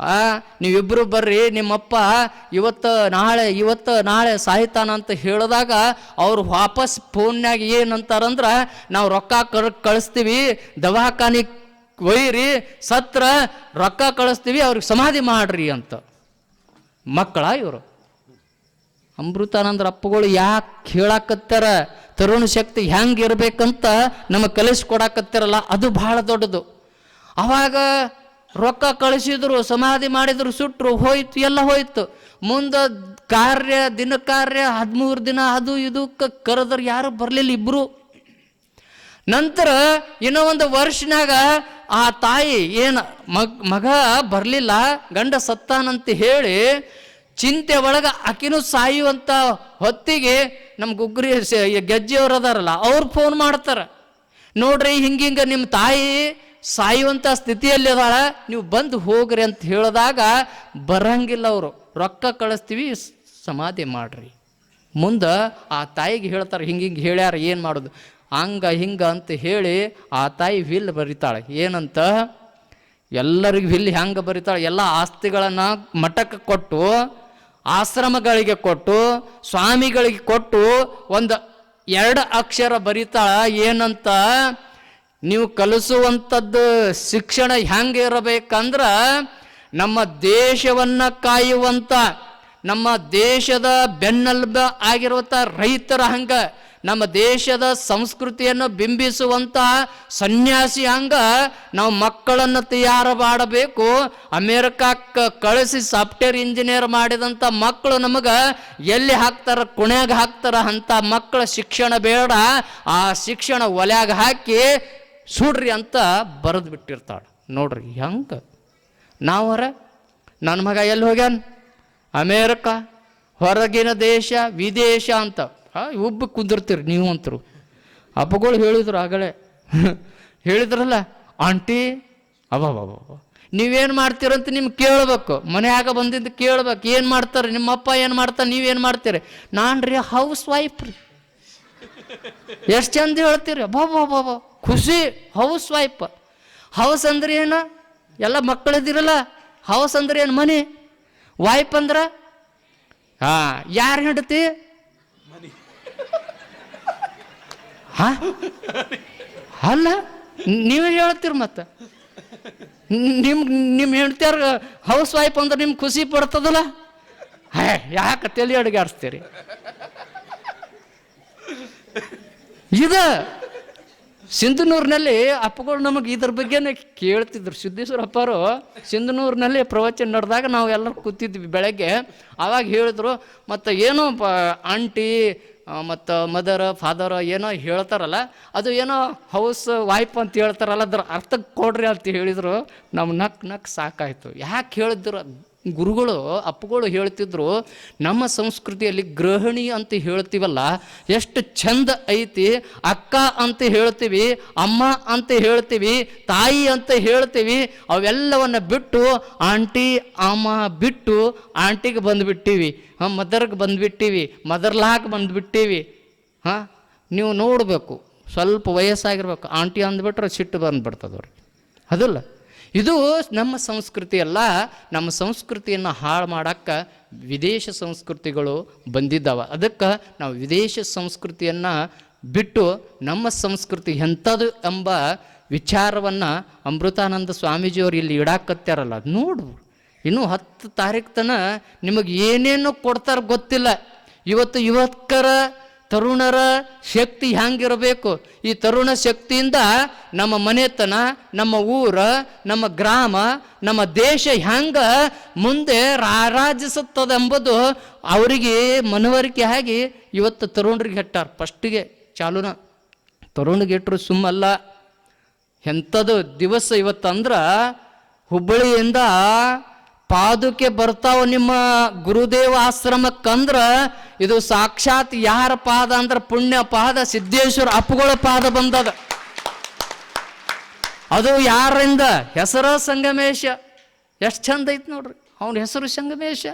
ನೀವಿಬ್ಬರು ಬರ್ರಿ, ನಿಮ್ಮಪ್ಪ ಇವತ್ತು ನಾಳೆ ಸಾಯ್ತಾನಂತ ಹೇಳಿದಾಗ ಅವ್ರು ವಾಪಸ್ ಫೋನ್ಯಾಗ ಏನಂತಾರಂದ್ರೆ ನಾವು ರೊಕ್ಕ ಕಳಿಸ್ತೀವಿ, ದವಾಖಾನಿಗೆ ಒಯ್ಯಿರಿ, ಸತ್ರ ರೊಕ್ಕ ಕಳಿಸ್ತೀವಿ, ಅವ್ರಿಗೆ ಸಮಾಧಿ ಮಾಡ್ರಿ ಅಂತ. ಮಕ್ಕಳ ಇವರು ಅಮೃತಾನಂದ್ರ ಅಪ್ಪಗಳು ಯಾಕೆ ಹೇಳಾಕತ್ತಾರ ತರುಣ ಶಕ್ತಿ ಹೆಂಗೆ ಇರ್ಬೇಕಂತ ನಮಗೆ ಕಲಿಸ್ಕೊಡಾಕತ್ತಾರಲ್ಲ, ಅದು ಬಹಳ ದೊಡ್ಡದು. ಅವಾಗ ರೊಕ್ಕ ಕಳಿಸಿದ್ರು, ಸಮಾಧಿ ಮಾಡಿದ್ರು, ಸುಟ್ಟರು, ಹೋಯ್ತು, ಎಲ್ಲ ಹೋಯ್ತು. ಮುಂದೆ ದಿನ ಕಾರ್ಯ 13 ದಿನ ಅದು ಇದು ಕರೆದ್ರೆ ಯಾರು ಬರಲಿಲ್ಲ ಇಬ್ಬರು. ನಂತರ ಇನ್ನೂ ಒಂದು ವರ್ಷನಾಗ ಆ ತಾಯಿ ಏನು ಮಗ ಬರಲಿಲ್ಲ, ಗಂಡ ಸತ್ತಾನಂತ ಹೇಳಿ ಚಿಂತೆ ಒಳಗೆ ಆಕಿನೂ ಸಾಯುವಂಥ ಹೊತ್ತಿಗೆ ನಮ್ಮ ಗುಗ್ರಿ ಗೆಜ್ಜೆಯವ್ರು ಅದಾರಲ್ಲ ಅವ್ರು ಫೋನ್ ಮಾಡ್ತಾರೆ, ನೋಡ್ರಿ ಹಿಂಗಿಂಗೆ ನಿಮ್ಮ ತಾಯಿ ಸಾಯುವಂಥ ಸ್ಥಿತಿಯಲ್ಲಿ ಅದಾಳ, ನೀವು ಬಂದು ಹೋಗ್ರಿ ಅಂತ ಹೇಳಿದಾಗ ಬರಂಗಿಲ್ಲ ಅವರು. ರೊಕ್ಕ ಕಳಿಸ್ತೀವಿ, ಸಮಾಧಿ ಮಾಡ್ರಿ. ಮುಂದೆ ಆ ತಾಯಿಗೆ ಹೇಳ್ತಾರೆ, ಹಿಂಗಿಂಗೆ ಹೇಳ್ಯಾರ ಏನು ಮಾಡೋದು, ಹಿಂಗ ಅಂತ ಹೇಳಿ ಆ ತಾಯಿ ವಿಲ್ ಬರೀತಾಳೆ. ಏನಂತ ಎಲ್ಲರಿಗೂ ವಿಲ್ ಹೆಂಗೆ ಬರೀತಾಳೆ, ಎಲ್ಲ ಆಸ್ತಿಗಳನ್ನು ಮಠಕ್ಕೆ ಕೊಟ್ಟು, ಆಶ್ರಮಗಳಿಗೆ ಕೊಟ್ಟು, ಸ್ವಾಮಿಗಳಿಗೆ ಕೊಟ್ಟು 2 ಅಕ್ಷರ ಬರೀತಾಳ. ಏನಂತ, ನೀವು ಕಲಿಸುವಂಥದ್ದು ಶಿಕ್ಷಣ ಹೆಂಗೆ ಇರಬೇಕಂದ್ರೆ ನಮ್ಮ ದೇಶವನ್ನು ಕಾಯುವಂಥ, ನಮ್ಮ ದೇಶದ ಬೆನ್ನೆಲುಬ ಆಗಿರುವಂಥ ರೈತರ ಹಂಗ, ನಮ್ಮ ದೇಶದ ಸಂಸ್ಕೃತಿಯನ್ನು ಬಿಂಬಿಸುವಂಥ ಸನ್ಯಾಸಿ ಹಂಗ ನಾವು ಮಕ್ಕಳನ್ನು ತಯಾರು ಮಾಡಬೇಕು. ಅಮೇರಿಕಕ್ಕೆ ಕಳಿಸಿ ಸಾಫ್ಟ್ವೇರ್ ಇಂಜಿನಿಯರ್ ಮಾಡಿದಂಥ ಮಕ್ಕಳು ನಮಗೆ ಎಲ್ಲಿ ಹಾಕ್ತಾರ, ಕುಣ್ಯಾಗ ಹಾಕ್ತಾರ. ಅಂಥ ಮಕ್ಕಳ ಶಿಕ್ಷಣ ಬೇಡ, ಆ ಶಿಕ್ಷಣ ಒಲ್ಯಾಗ ಹಾಕಿ ಸುಡ್ರಿ ಅಂತ ಬರೆದು ಬಿಟ್ಟಿರ್ತಾಳೆ. ನೋಡ್ರಿ ಹೆಂಗೆ ನಾವರ ನನ್ನ ಮಗ ಎಲ್ಲಿ ಹೋಗ್ಯಾನ, ಅಮೇರಿಕಾ, ಹೊರಗಿನ ದೇಶ, ವಿದೇಶ ಅಂತ ಒಬ್ಬ ಕುಂದಿರ್ತೀರಿ ನೀವು ಅಂತರು. ಅಪ್ಪಗಳು ಹೇಳಿದ್ರು ಆಗಲೇ ಹೇಳಿದ್ರಲ್ಲ, ಆಂಟಿ ಅಬ್ಬಬ್ಬ ನೀವೇನು ಮಾಡ್ತೀರಂತ ನಿಮ್ಗೆ ಕೇಳ್ಬೇಕು, ಮನೆಯಾಗ ಬಂದಿದ್ದು ಕೇಳ್ಬೇಕು, ಏನು ಮಾಡ್ತಾರೆ ನಿಮ್ಮಪ್ಪ, ಏನು ಮಾಡ್ತಾರೆ, ನೀವೇನು ಮಾಡ್ತೀರಿ. ನಾನು ರೀ ಹೌಸ್ ವೈಫ್ ರೀ. ಎಷ್ಟು ಚಂದ ಹೇಳ್ತೀರಿ, ಅಬ್ಬಬ್ಬ ಖುಷಿ. ಹೌಸ್ ವೈಫ್, ಹೌಸ್ ಅಂದ್ರೆ ಏನು, ಎಲ್ಲ ಮಕ್ಕಳಿದ್ದೀರಲ್ಲ, ಹೌಸ್ ಅಂದ್ರೆ ಏನು ಮನೆ, ವೈಫ್ ಅಂದ್ರೆ ಯಾರು ಹೆಂಡತಿ, ಅಲ್ಲ ನೀವೇ ಹೇಳ್ತೀರಿ. ಮತ್ತೆ ನಿಮ್ಮ ಹೆಂಡತಿಯವ್ರ ಹೌಸ್ ವೈಫ್ ಅಂದ್ರೆ ನಿಮ್ಗೆ ಖುಷಿ ಪಡ್ತದಲ್ಲ, ಯಾಕೆ ತಲೆ ಅಡುಗೆ ಆಡಿಸ್ತೀರಿ. ಇದು ಸಿಂಧನೂರಿನಲ್ಲಿ ಅಪ್ಪಗಳು ನಮಗೆ ಇದ್ರ ಬಗ್ಗೆನೇ ಕೇಳ್ತಿದ್ರು. ಸಿದ್ದೇಶ್ವರ ಅಪ್ಪರು ಸಿಂಧನೂರಿನಲ್ಲಿ ಪ್ರವಚನ ನಡೆದಾಗ ನಾವು ಎಲ್ಲರೂ ಕೂತಿದ್ವಿ ಬೆಳಗ್ಗೆ. ಆವಾಗ ಹೇಳಿದ್ರು, ಮತ್ತು ಏನೋ ಆಂಟಿ ಮತ್ತು ಮದರ್ ಫಾದರ್ ಏನೋ ಹೇಳ್ತಾರಲ್ಲ, ಅದು ಏನೋ ಹೌಸ್ ವೈಫ್ ಅಂತ ಹೇಳ್ತಾರಲ್ಲ, ಅದ್ರ ಅರ್ಥ ಕೊಡ್ರಿ ಅಂತ ಹೇಳಿದರು. ನಾವು ನಕ್ ಸಾಕಾಯಿತು. ಯಾಕೆ ಹೇಳಿದ್ರು, ಗುರುಗಳು ಅಪ್ಪಗಳು ಹೇಳ್ತಿದ್ರು, ನಮ್ಮ ಸಂಸ್ಕೃತಿಯಲ್ಲಿ ಗೃಹಿಣಿ ಅಂತ ಹೇಳ್ತೀವಲ್ಲ ಎಷ್ಟು ಚಂದ ಐತಿ. ಅಕ್ಕ ಅಂತ ಹೇಳ್ತೀವಿ, ಅಮ್ಮ ಅಂತ ಹೇಳ್ತೀವಿ, ತಾಯಿ ಅಂತ ಹೇಳ್ತೀವಿ. ಅವೆಲ್ಲವನ್ನು ಬಿಟ್ಟು ಆಂಟಿ ಅಮ್ಮ ಬಿಟ್ಟು ಆಂಟಿಗೆ ಬಂದುಬಿಟ್ಟಿವಿ, ಮದರ್ಗೆ ಬಂದುಬಿಟ್ಟಿವಿ, ಮದರ್ಲಾಕ್ ಬಂದುಬಿಟ್ಟಿವಿ. ನೀವು ನೋಡಬೇಕು, ಸ್ವಲ್ಪ ವಯಸ್ಸಾಗಿರ್ಬೇಕು, ಆಂಟಿ ಅಂದ್ಬಿಟ್ರೆ ಸಿಟ್ಟು ಬಂದುಬಿಡ್ತದೆ ಅವ್ರಿಗೆ. ಅದಲ್ಲ, ಇದು ನಮ್ಮ ಸಂಸ್ಕೃತಿ ಅಲ್ಲ. ನಮ್ಮ ಸಂಸ್ಕೃತಿಯನ್ನು ಹಾಳು ಮಾಡೋಕ್ಕೆ ವಿದೇಶ ಸಂಸ್ಕೃತಿಗಳು ಬಂದಿದ್ದಾವೆ. ಅದಕ್ಕೆ ನಾವು ವಿದೇಶ ಸಂಸ್ಕೃತಿಯನ್ನು ಬಿಟ್ಟು ನಮ್ಮ ಸಂಸ್ಕೃತಿ ಎಂಥದ್ದು ಎಂಬ ವಿಚಾರವನ್ನು ಅಮೃತಾನಂದ ಸ್ವಾಮೀಜಿಯವರು ಇಲ್ಲಿ ಇಡಾಕತ್ತಾರಲ್ಲ, ನೋಡು ಇನ್ನೂ 10 ತಾರೀಕು ತನ ನಿಮಗೆ ಏನೇನು ಕೊಡ್ತಾರೆ ಗೊತ್ತಿಲ್ಲ. ಇವತ್ತು ಯುವಕರ ತರುಣರ ಶಕ್ತಿ ಹ್ಯಾಂಗಿರಬೇಕು, ಈ ತರುಣ ಶಕ್ತಿಯಿಂದ ನಮ್ಮ ಮನೆತನ, ನಮ್ಮ ಊರ, ನಮ್ಮ ಗ್ರಾಮ, ನಮ್ಮ ದೇಶ ಹ್ಯಾಂಗ ಮುಂದೆ ರಾರಾಜಿಸುತ್ತದೆ ಎಂಬುದು ಅವರಿಗೆ ಮನವರಿಕೆ ಆಗಿ ಇವತ್ತು ತರುಣರಿಗೆ ಹೆಟ್ಟಾರ. ಫಸ್ಟಿಗೆ ಚಾಲುನ ತರುಣಿಗೆ ಇಟ್ಟರು ಸುಮ್ಮಲ್ಲ. ಎಂಥದ್ದು ದಿವಸ ಇವತ್ತಂದ್ರೆ ಹುಬ್ಬಳ್ಳಿಯಿಂದ ಪಾದುಕೆ ಬರ್ತಾವ ನಿಮ್ಮ ಗುರುದೇವ ಆಶ್ರಮಕ್ಕಂದ್ರೆ ಇದು ಸಾಕ್ಷಾತ್ ಯಾರ ಪಾದ ಅಂದ್ರೆ ಪುಣ್ಯ ಪಾದ ಸಿದ್ದೇಶ್ವರ ಅಪ್ಪುಗಳ ಪಾದ ಬಂದದ. ಅದು ಯಾರಿಂದ? ಹೆಸರ ಸಂಗಮೇಶ. ಎಷ್ಟು ಚಂದ ಐತಿ ನೋಡ್ರಿ ಅವನ ಹೆಸರು ಸಂಗಮೇಶ.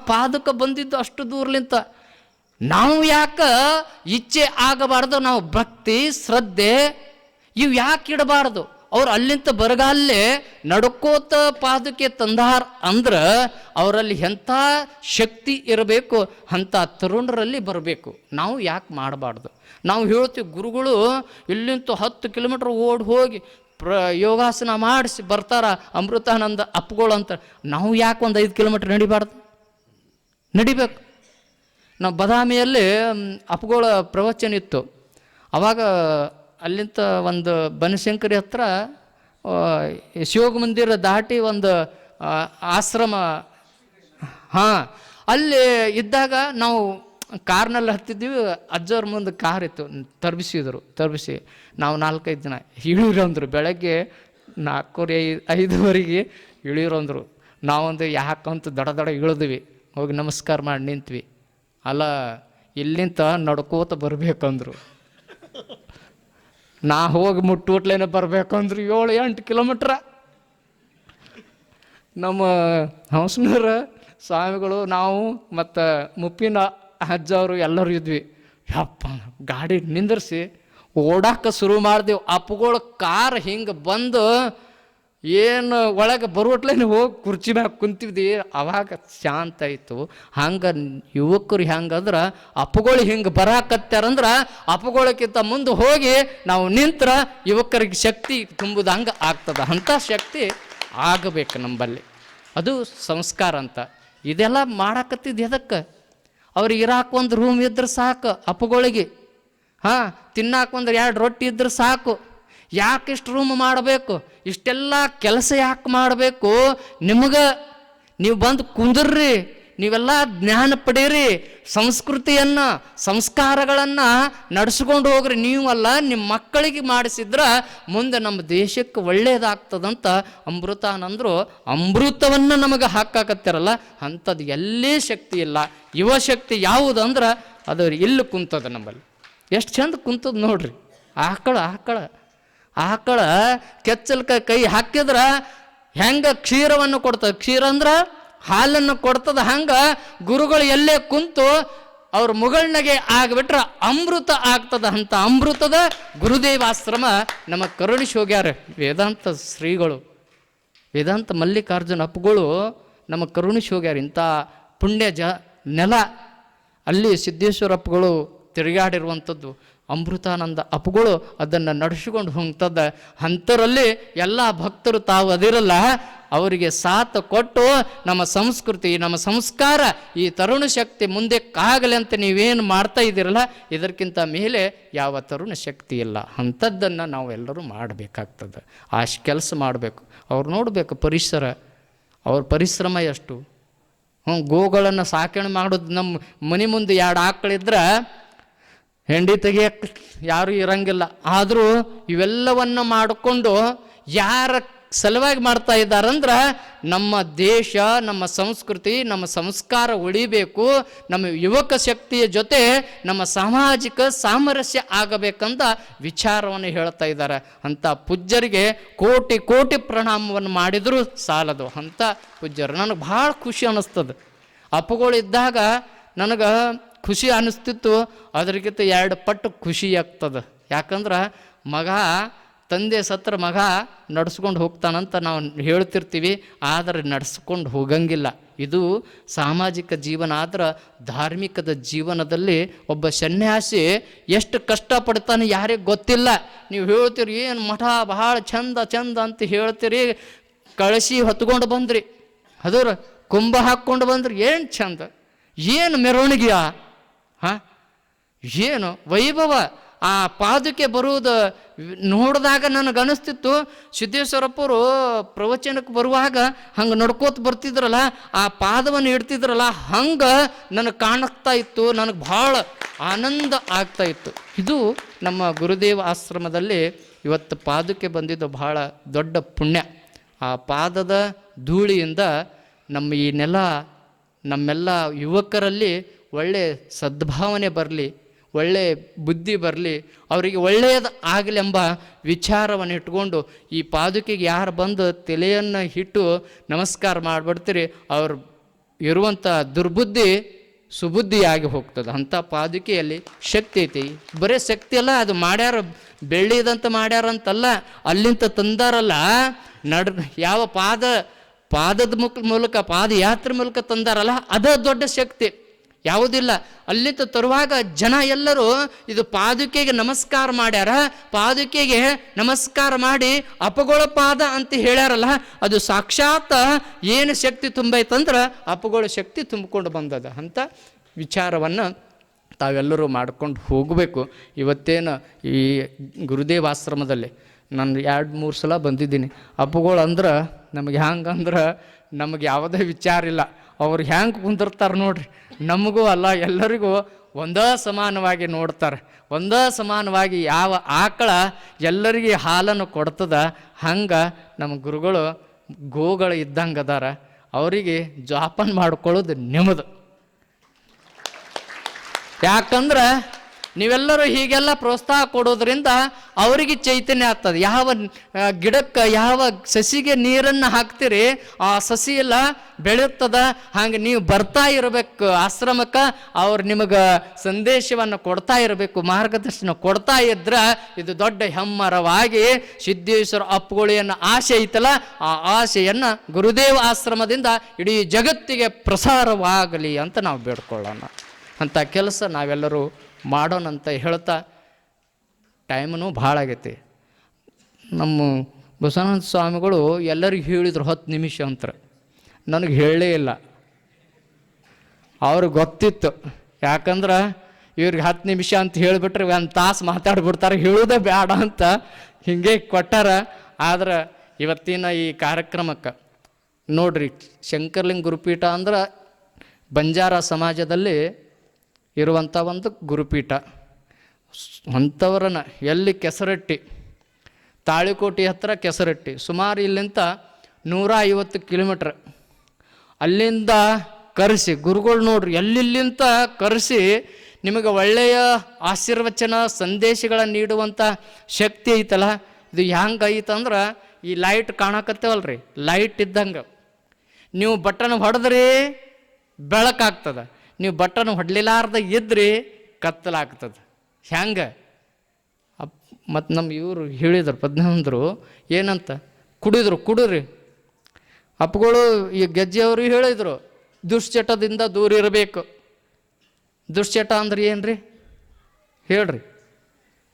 ಪಾದಕ ಬಂದಿದ್ದು ಅಷ್ಟು ದೂರ್ಲಿಂತ. ನಾವು ಯಾಕೆ ಇಚ್ಛೆ ಆಗಬಾರ್ದು? ನಾವು ಭಕ್ತಿ ಶ್ರದ್ಧೆ ಇವು ಯಾಕೆ ಇಡಬಾರ್ದು? ಅವ್ರು ಅಲ್ಲಿಂದ ಬರಗಾಲೇ ನಡ್ಕೋತ ಪಾದಕ್ಕೆ ತಂದಾರ ಅಂದ್ರೆ ಅವರಲ್ಲಿ ಎಂಥ ಶಕ್ತಿ ಇರಬೇಕು, ಅಂಥ ತರುಣರಲ್ಲಿ ಬರಬೇಕು. ನಾವು ಯಾಕೆ ಮಾಡಬಾರ್ದು? ನಾವು ಹೇಳ್ತೀವಿ ಗುರುಗಳು ಇಲ್ಲಿಂತ 10 ಕಿಲೋಮೀಟ್ರ್ ಓಡಿ ಹೋಗಿ ಯೋಗಾಸನ ಮಾಡಿಸಿ ಬರ್ತಾರ ಅಮೃತಾನಂದ ಅಪ್ಪುಗಳು ಅಂತ. ನಾವು ಯಾಕೆ ಒಂದು 5 ಕಿಲೋಮೀಟ್ರ್ ನಡಿಬಾರ್ದು? ನಡಿಬೇಕು. ನಾವು ಬದಾಮಿಯಲ್ಲಿ ಅಪ್ಪುಗಳ ಪ್ರವಚನ ಇತ್ತು. ಆವಾಗ ಅಲ್ಲಿಂದ ಒಂದು ಬನಶಂಕರಿ ಹತ್ರ ಶಿವಗ ಮಂದಿರ ದಾಟಿ ಒಂದು ಆಶ್ರಮ, ಅಲ್ಲಿ ಇದ್ದಾಗ ನಾವು ಕಾರ್ನಲ್ಲಿ ಹತ್ತಿದ್ವಿ. ಅಜ್ಜವ್ರ ಮುಂದೆ ಕಾರ್ ಇತ್ತು, ತರ್ಬಿಸಿ ನಾವು 4-5 ಜನ ಇಳಿರಂದ್ರು. ಬೆಳಗ್ಗೆ 4:45 ಇಳಿರಂದ್ರು. ನಾವೊಂದು ಯಾಕಂತ ದಡ ಇಳಿದ್ವಿ. ಹೋಗಿ ನಮಸ್ಕಾರ ಮಾಡಿ ನಿಂತ್ವಿ. ಅಲ್ಲ ಇಲ್ಲಿಂದ ನಡ್ಕೋತ ಬರಬೇಕಂದ್ರು. ನಾ ಹೋಗಿ ಮುಟ್ಟುಟ್ಲೇನೆ ಬರಬೇಕಂದ್ರು 7-8 ಕಿಲೋಮೀಟ್ರ. ನಮ್ಮ ಹಂಸನರ ಸ್ವಾಮಿಗಳು, ನಾವು ಮತ್ತು ಮುಪ್ಪಿನ ಅಜ್ಜವರು ಎಲ್ಲರೂ ಇದ್ವಿ. ಯಪ್ಪ ಗಾಡಿ ನಿಂದಿರಿಸಿ ಓಡಾಕ ಶುರು ಮಾಡಿದೆವು. ಅಪ್ಪುಗಳ ಕಾರ್ ಹಿಂಗೆ ಬಂದು ಏನು ಒಳಗೆ ಬರುವಟ್ಲೇನೆ ಹೋಗಿ ಕುರ್ಚಿ ಮ್ಯಾಗ ಕುಂತಿದ್ವಿ. ಅವಾಗ ಶಾಂತ ಆಯಿತು. ಹಂಗೆ ಯುವಕರು ಹೆಂಗಂದ್ರೆ ಅಪ್ಪುಗಳು ಹಿಂಗೆ ಬರಾಕತ್ತಾರಂದ್ರೆ ಅಪ್ಪುಗಳಕ್ಕಿಂತ ಮುಂದೆ ಹೋಗಿ ನಾವು ನಿಂತ್ರ ಯುವಕರಿಗೆ ಶಕ್ತಿ ತುಂಬುದು ಹಂಗೆ ಆಗ್ತದೆ. ಅಂಥ ಶಕ್ತಿ ಆಗಬೇಕು ನಂಬಲ್ಲಿ. ಅದು ಸಂಸ್ಕಾರ ಅಂತ. ಇದೆಲ್ಲ ಮಾಡಾಕತ್ತಿದ್ದು ಎದಕ್ಕೆ? ಅವ್ರಿಗೆ ಇರಾಕ ಒಂದು ರೂಮ್ ಇದ್ರೆ ಸಾಕು ಅಪ್ಪುಗಳಿಗೆ. ತಿನ್ನಾಕ ಒಂದು 2 ರೊಟ್ಟಿ ಇದ್ರೆ ಸಾಕು. ಯಾಕೆ ಇಷ್ಟು ರೂಮ್ ಮಾಡಬೇಕು? ಇಷ್ಟೆಲ್ಲ ಕೆಲಸ ಯಾಕೆ ಮಾಡಬೇಕು? ನಿಮಗೆ ನೀವು ಬಂದು ಕುಂದ್ರಿ, ನೀವೆಲ್ಲ ಜ್ಞಾನ ಪಡೀರಿ, ಸಂಸ್ಕೃತಿಯನ್ನು ಸಂಸ್ಕಾರಗಳನ್ನು ನಡೆಸ್ಕೊಂಡು ಹೋಗ್ರಿ. ನೀವಲ್ಲ ನಿಮ್ಮ ಮಕ್ಕಳಿಗೆ ಮಾಡಿಸಿದ್ರೆ ಮುಂದೆ ನಮ್ಮ ದೇಶಕ್ಕೆ ಒಳ್ಳೆಯದಾಗ್ತದಂತ ಅಮೃತಾನಂದರು ಅಮೃತವನ್ನು ನಮಗೆ ಹಾಕಾಕತ್ತಿರಲ್ಲ. ಅಂಥದ್ದು ಎಲ್ಲೇ ಶಕ್ತಿ ಇಲ್ಲ. ಯುವ ಶಕ್ತಿ ಯಾವುದಂದ್ರೆ ಅದು ಇಲ್ಲಿ ಕುಂತದ ನಮ್ಮಲ್ಲಿ. ಎಷ್ಟು ಚಂದ ಕುಂತದ ನೋಡ್ರಿ. ಆಕಳ ಕೆಚ್ಚಲ್ಕ ಕೈ ಹಾಕಿದ್ರೆ ಹೆಂಗೆ ಕ್ಷೀರವನ್ನು ಕೊಡ್ತದೆ. ಕ್ಷೀರ ಅಂದ್ರೆ ಹಾಲನ್ನು ಕೊಡ್ತದ. ಹಂಗೆ ಗುರುಗಳು ಎಲ್ಲೇ ಕುಂತು ಅವ್ರ ಮುಗಳನಗೆ ಆಗಿಬಿಟ್ರೆ ಅಮೃತ ಆಗ್ತದ. ಅಂತ ಅಮೃತದ ಗುರುದೇವಾಶ್ರಮ ನಮ್ಮ ಕರುಣಿಸಿ ಹೋಗ್ಯಾರ ವೇದಾಂತ ಶ್ರೀಗಳು. ವೇದಾಂತ ಮಲ್ಲಿಕಾರ್ಜುನ ಅಪ್ಪುಗಳು ನಮ್ಮ ಕರುಣಿಸಿ ಹೋಗ್ಯಾರ. ಇಂಥ ಪುಣ್ಯ ನೆಲ ಅಲ್ಲಿ ಸಿದ್ದೇಶ್ವರ ಅಪ್ಪುಗಳು ತಿರುಗಾಡಿರುವಂಥದ್ದು. ಅಮೃತಾನಂದ ಅಪ್ಪುಗಳು ಅದನ್ನು ನಡೆಸಿಕೊಂಡು ಹೋಗ್ತದ. ಅಂಥರಲ್ಲಿ ಎಲ್ಲ ಭಕ್ತರು ತಾವು ಅದಿರಲ್ಲ, ಅವರಿಗೆ ಸಾಥ್ ಕೊಟ್ಟು ನಮ್ಮ ಸಂಸ್ಕೃತಿ ನಮ್ಮ ಸಂಸ್ಕಾರ ಈ ತರುಣ ಶಕ್ತಿ ಮುಂದೆ ಕಾಗಲಿ ಅಂತ ನೀವೇನು ಮಾಡ್ತಾ ಇದ್ದೀರಲ್ಲ, ಇದಕ್ಕಿಂತ ಮೇಲೆ ಯಾವ ತರುಣ ಶಕ್ತಿ ಇಲ್ಲ. ಅಂಥದ್ದನ್ನು ನಾವು ಎಲ್ಲರೂ ಮಾಡಬೇಕಾಗ್ತದೆ. ಅಷ್ಟು ಕೆಲಸ ಮಾಡಬೇಕು. ಅವ್ರು ನೋಡಬೇಕು ಪರಿಸರ, ಅವ್ರ ಪರಿಶ್ರಮ ಎಷ್ಟು. ಗೋಗಳನ್ನು ಸಾಕಣೆ ಮಾಡೋದು. ನಮ್ಮ ಮನೆ ಮುಂದೆ 2 ಆಕಳಿದ್ರೆ ಹೆಂಡಿ ತೆಗಿಯಕ್ಕೆ ಯಾರೂ ಇರಂಗಿಲ್ಲ. ಆದರೂ ಇವೆಲ್ಲವನ್ನು ಮಾಡಿಕೊಂಡು ಯಾರ ಸಲುವಾಗಿ ಮಾಡ್ತಾ ಇದ್ದಾರಂದ್ರೆ ನಮ್ಮ ದೇಶ ನಮ್ಮ ಸಂಸ್ಕೃತಿ ನಮ್ಮ ಸಂಸ್ಕಾರ ಉಳಿಬೇಕು, ನಮ್ಮ ಯುವಕ ಶಕ್ತಿಯ ಜೊತೆ ನಮ್ಮ ಸಾಮಾಜಿಕ ಸಾಮರಸ್ಯ ಆಗಬೇಕಂತ ವಿಚಾರವನ್ನು ಹೇಳ್ತಾ ಇದ್ದಾರೆ. ಅಂಥ ಪೂಜ್ಯರಿಗೆ ಕೋಟಿ ಕೋಟಿ ಪ್ರಣಾಮವನ್ನು ಮಾಡಿದರೂ ಸಾಲದು. ಅಂಥ ಪೂಜ್ಯರು ನನಗೆ ಭಾಳ ಖುಷಿ ಅನ್ನಿಸ್ತದೆ. ಅಪ್ಪುಗಳಿದ್ದಾಗ ನನಗೆ ಖುಷಿ ಅನ್ನಿಸ್ತಿತ್ತು, ಅದಕ್ಕಿಂತ 2 ಪಟ್ಟು ಖುಷಿ ಆಗ್ತದೆ. ಯಾಕಂದ್ರೆ ಮಗ ತಂದೆ ಸತ್ರ ಮಗ ನಡೆಸ್ಕೊಂಡು ಹೋಗ್ತಾನಂತ ನಾವು ಹೇಳ್ತಿರ್ತೀವಿ, ಆದರೆ ನಡೆಸ್ಕೊಂಡು ಹೋಗಂಗಿಲ್ಲ. ಇದು ಸಾಮಾಜಿಕ ಜೀವನ. ಆದ್ರೆ ಧಾರ್ಮಿಕದ ಜೀವನದಲ್ಲಿ ಒಬ್ಬ ಸನ್ಯಾಸಿ ಎಷ್ಟು ಕಷ್ಟಪಡ್ತಾನೆ ಯಾರಿಗೆ ಗೊತ್ತಿಲ್ಲ. ನೀವು ಹೇಳ್ತೀರಿ ಏನು ಮಠ ಭಾಳ ಚಂದ ಚಂದ ಅಂತ ಹೇಳ್ತೀರಿ, ಕಳಸಿ ಹೊತ್ಕೊಂಡು ಬಂದ್ರಿ. ಅದರ ಕುಂಭ ಹಾಕ್ಕೊಂಡು ಬಂದ್ರೆ ಏನು ಚಂದ, ಏನು ಮೆರವಣಿಗೆಯ, ಹಾಂ ಏನು ವೈಭವ. ಆ ಪಾದುಕೆ ಬರುವುದು ನೋಡಿದಾಗ ನನಗನ್ನಿಸ್ತಿತ್ತು, ಸಿದ್ದೇಶ್ವರಪ್ಪರು ಪ್ರವಚನಕ್ಕೆ ಬರುವಾಗ ಹಂಗೆ ನಡ್ಕೋತ ಬರ್ತಿದ್ರಲ್ಲ, ಆ ಪಾದವನ್ನು ಇಡ್ತಿದ್ರಲ್ಲ, ಹಂಗೆ ನನಗೆ ಕಾಣಿಸ್ತಾ ಇತ್ತು. ನನಗೆ ಭಾಳ ಆನಂದ ಆಗ್ತಾ ಇತ್ತು. ಇದು ನಮ್ಮ ಗುರುದೇವ ಆಶ್ರಮದಲ್ಲಿ ಇವತ್ತು ಪಾದುಕೆ ಬಂದಿದ್ದು ಭಾಳ ದೊಡ್ಡ ಪುಣ್ಯ. ಆ ಪಾದದ ಧೂಳಿಯಿಂದ ನಮ್ಮ ಈ ನೆಲ, ನಮ್ಮೆಲ್ಲ ಯುವಕರಲ್ಲಿ ಒಳ್ಳೆ ಸದ್ಭಾವನೆ ಬರಲಿ, ಒಳ್ಳೆ ಬುದ್ಧಿ ಬರಲಿ, ಅವರಿಗೆ ಒಳ್ಳೆಯದು ಆಗಲಿ ಎಂಬ ವಿಚಾರವನ್ನು ಇಟ್ಕೊಂಡು ಈ ಪಾದುಕೆಗೆ ಯಾರು ಬಂದು ತಲೆಯನ್ನು ಇಟ್ಟು ನಮಸ್ಕಾರ ಮಾಡಿಬಿಡ್ತೀರಿ, ಅವ್ರು ಇರುವಂಥ ದುರ್ಬುದ್ಧಿ ಸುಬುದ್ಧಿಯಾಗಿ ಹೋಗ್ತದೆ. ಅಂಥ ಪಾದುಕೆಯಲ್ಲಿ ಶಕ್ತಿ ಐತಿ. ಬರೀ ಶಕ್ತಿ ಅಲ್ಲ, ಅದು ಮಾಡ್ಯಾರ ಬೆಳ್ಳಿದಂತ ಮಾಡ್ಯಾರಂತಲ್ಲ, ಅಲ್ಲಿಂದ ತಂದಾರಲ್ಲ, ಯಾವ ಪಾದದ ಮೂಲಕ ಪಾದಯಾತ್ರೆ ಮೂಲಕ ತಂದಾರಲ್ಲ, ಅದೇ ದೊಡ್ಡ ಶಕ್ತಿ. ಯಾವುದಿಲ್ಲ. ಅಲ್ಲಿಂದ ತರುವಾಗ ಜನ ಎಲ್ಲರೂ ಇದು ಪಾದುಕೆಗೆ ನಮಸ್ಕಾರ ಮಾಡ್ಯಾರ, ಪಾದುಕೆಗೆ ನಮಸ್ಕಾರ ಮಾಡಿ ಅಪಗೋಳ ಪಾದ ಅಂತ ಹೇಳ್ಯಾರಲ್ಲ, ಅದು ಸಾಕ್ಷಾತ್ ಏನು ಶಕ್ತಿ ತುಂಬೈತಂದ್ರೆ ಅಪಗೋಳ ಶಕ್ತಿ ತುಂಬಿಕೊಂಡು ಬಂದದ. ಅಂಥ ವಿಚಾರವನ್ನು ತಾವೆಲ್ಲರೂ ಮಾಡ್ಕೊಂಡು ಹೋಗಬೇಕು. ಇವತ್ತೇನು ಈ ಗುರುದೇವ ಆಶ್ರಮದಲ್ಲಿ ನಾನು 2-3 ಸಲ ಬಂದಿದ್ದೀನಿ. ಅಪ್ಪುಗಳು ಅಂದ್ರೆ ನಮಗೆ ಹ್ಯಾಂಗಂದ್ರೆ ನಮಗೆ ಯಾವುದೇ ವಿಚಾರ ಇಲ್ಲ. ಅವ್ರು ಹ್ಯಾಂಗೆ ಕುಂದಿರ್ತಾರೆ ನೋಡ್ರಿ, ನಮಗೂ ಅಲ್ಲ ಎಲ್ಲರಿಗೂ ಒಂದೇ ಸಮಾನವಾಗಿ ನೋಡ್ತಾರೆ. ಒಂದೇ ಸಮಾನವಾಗಿ ಯಾವ ಆಕಳ ಎಲ್ಲರಿಗೆ ಹಾಲನ್ನು ಕೊಡ್ತದ, ಹಂಗೆ ನಮ್ಮ ಗುರುಗಳು ಗೋಗಳು ಇದ್ದಂಗೆ ಅದಾರ. ಅವರಿಗೆ ಜೋಪಾನ ಮಾಡ್ಕೊಳ್ಳೋದು ನಿಮ್ಮದು. ಯಾಕಂದ್ರೆ ನೀವೆಲ್ಲರೂ ಹೀಗೆಲ್ಲ ಪ್ರೋತ್ಸಾಹ ಕೊಡೋದ್ರಿಂದ ಅವರಿಗೆ ಚೈತನ್ಯ ಆಗ್ತದೆ. ಯಾವ ಗಿಡಕ್ಕೆ, ಯಾವ ಸಸಿಗೆ ನೀರನ್ನು ಹಾಕ್ತೀರಿ, ಆ ಸಸಿ ಎಲ್ಲ ಬೆಳೆಯುತ್ತದ. ಹಾಗೆ ನೀವು ಬರ್ತಾ ಇರಬೇಕು ಆಶ್ರಮಕ್ಕೆ, ಅವ್ರು ನಿಮಗೆ ಸಂದೇಶವನ್ನು ಕೊಡ್ತಾ ಇರಬೇಕು, ಮಾರ್ಗದರ್ಶನ ಕೊಡ್ತಾ ಇದ್ರೆ ಇದು ದೊಡ್ಡ ಹೆಮ್ಮರವಾಗಿ ಸಿದ್ದೇಶ್ವರ ಅಪ್ಪುಗಳಿಯನ್ನು ಆಸೆ ಐತಲ್ಲ, ಆ ಆಸೆಯನ್ನು ಗುರುದೇವ ಆಶ್ರಮದಿಂದ ಇಡೀ ಜಗತ್ತಿಗೆ ಪ್ರಸಾರವಾಗಲಿ ಅಂತ ನಾವು ಬೇಡ್ಕೊಳ್ಳೋಣ. ಅಂಥ ಕೆಲಸ ನಾವೆಲ್ಲರೂ ಮಾಡೋಣಂತ ಹೇಳ್ತಾ, ಟೈಮೂ ಭಾಳ ಆಗೈತಿ. ನಮ್ಮ ಬಸವಾನಂದ ಸ್ವಾಮಿಗಳು ಎಲ್ಲರಿಗೂ ಹೇಳಿದ್ರು 10 ನಿಮಿಷ ಅಂತ. ನನಗೆ ಹೇಳಲೇ ಇಲ್ಲ. ಅವ್ರಿಗೆ ಗೊತ್ತಿತ್ತು. ಯಾಕಂದ್ರೆ ಇವ್ರಿಗೆ 10 ನಿಮಿಷ ಅಂತ ಹೇಳಿಬಿಟ್ರೆ 1 ತಾಸು ಮಾತಾಡ್ಬಿಡ್ತಾರೆ, ಹೇಳೋದೇ ಬೇಡ ಅಂತ ಹಿಂಗೆ ಕೊಟ್ಟಾರ. ಆದ್ರೆ ಇವತ್ತಿನ ಈ ಕಾರ್ಯಕ್ರಮಕ್ಕೆ ನೋಡ್ರಿ, ಶಂಕರಲಿಂಗ ಗುರುಪೀಠ ಅಂದ್ರೆ ಬಂಜಾರ ಸಮಾಜದಲ್ಲಿ ಇರುವಂಥ ಒಂದು ಗುರುಪೀಠ. ಅಂಥವ್ರನ್ನ ಎಲ್ಲಿ ಕೆಸರಟ್ಟಿ, ತಾಳಿಕೋಟೆ ಹತ್ತಿರ ಕೆಸರಟ್ಟಿ, ಸುಮಾರು ಇಲ್ಲಿಂದ 150 ಕಿಲೋಮೀಟ್ರ್, ಅಲ್ಲಿಂದ ಕರೆಸಿ ಗುರುಗಳು ನೋಡ್ರಿ, ಎಲ್ಲಿಂದ ಕರೆಸಿ ನಿಮಗೆ ಒಳ್ಳೆಯ ಆಶೀರ್ವಚನ ಸಂದೇಶಗಳನ್ನು ನೀಡುವಂಥ ಶಕ್ತಿ ಐತಲ್ಲ. ಇದು ಹೆಂಗೆ ಐತಂದ್ರೆ ಈ ಲೈಟ್ ಕಾಣಕತ್ತೇವಲ್ರಿ, ಲೈಟ್ ಇದ್ದಂಗೆ. ನೀವು ಬಟನ್ ಹೊಡೆದ್ರಿ ಬೆಳಕಾಗ್ತದೆ, ನೀವು ಬಟನ್ ಹೊಡ್ಲಿಲಾರ್ದ ಇದ್ರಿ ಕತ್ತಲಾಗ್ತದೆ. ಹೆಂಗೆ ಮತ್ತು ನಮ್ಮ ಇವರು ಹೇಳಿದರು, ಪದ್ಮಂದರು ಏನಂತ, ಕುಡಿದ್ರಿ. ಅಪ್ಪಗಳು ಈ ಗೆಜ್ಜೆಯವರು ಹೇಳಿದರು, ದುಶ್ಚಟದಿಂದ ದೂರ ಇರಬೇಕು. ದುಶ್ಚಟ ಅಂದ್ರೆ ಏನು ರೀ ಹೇಳ್ರಿ?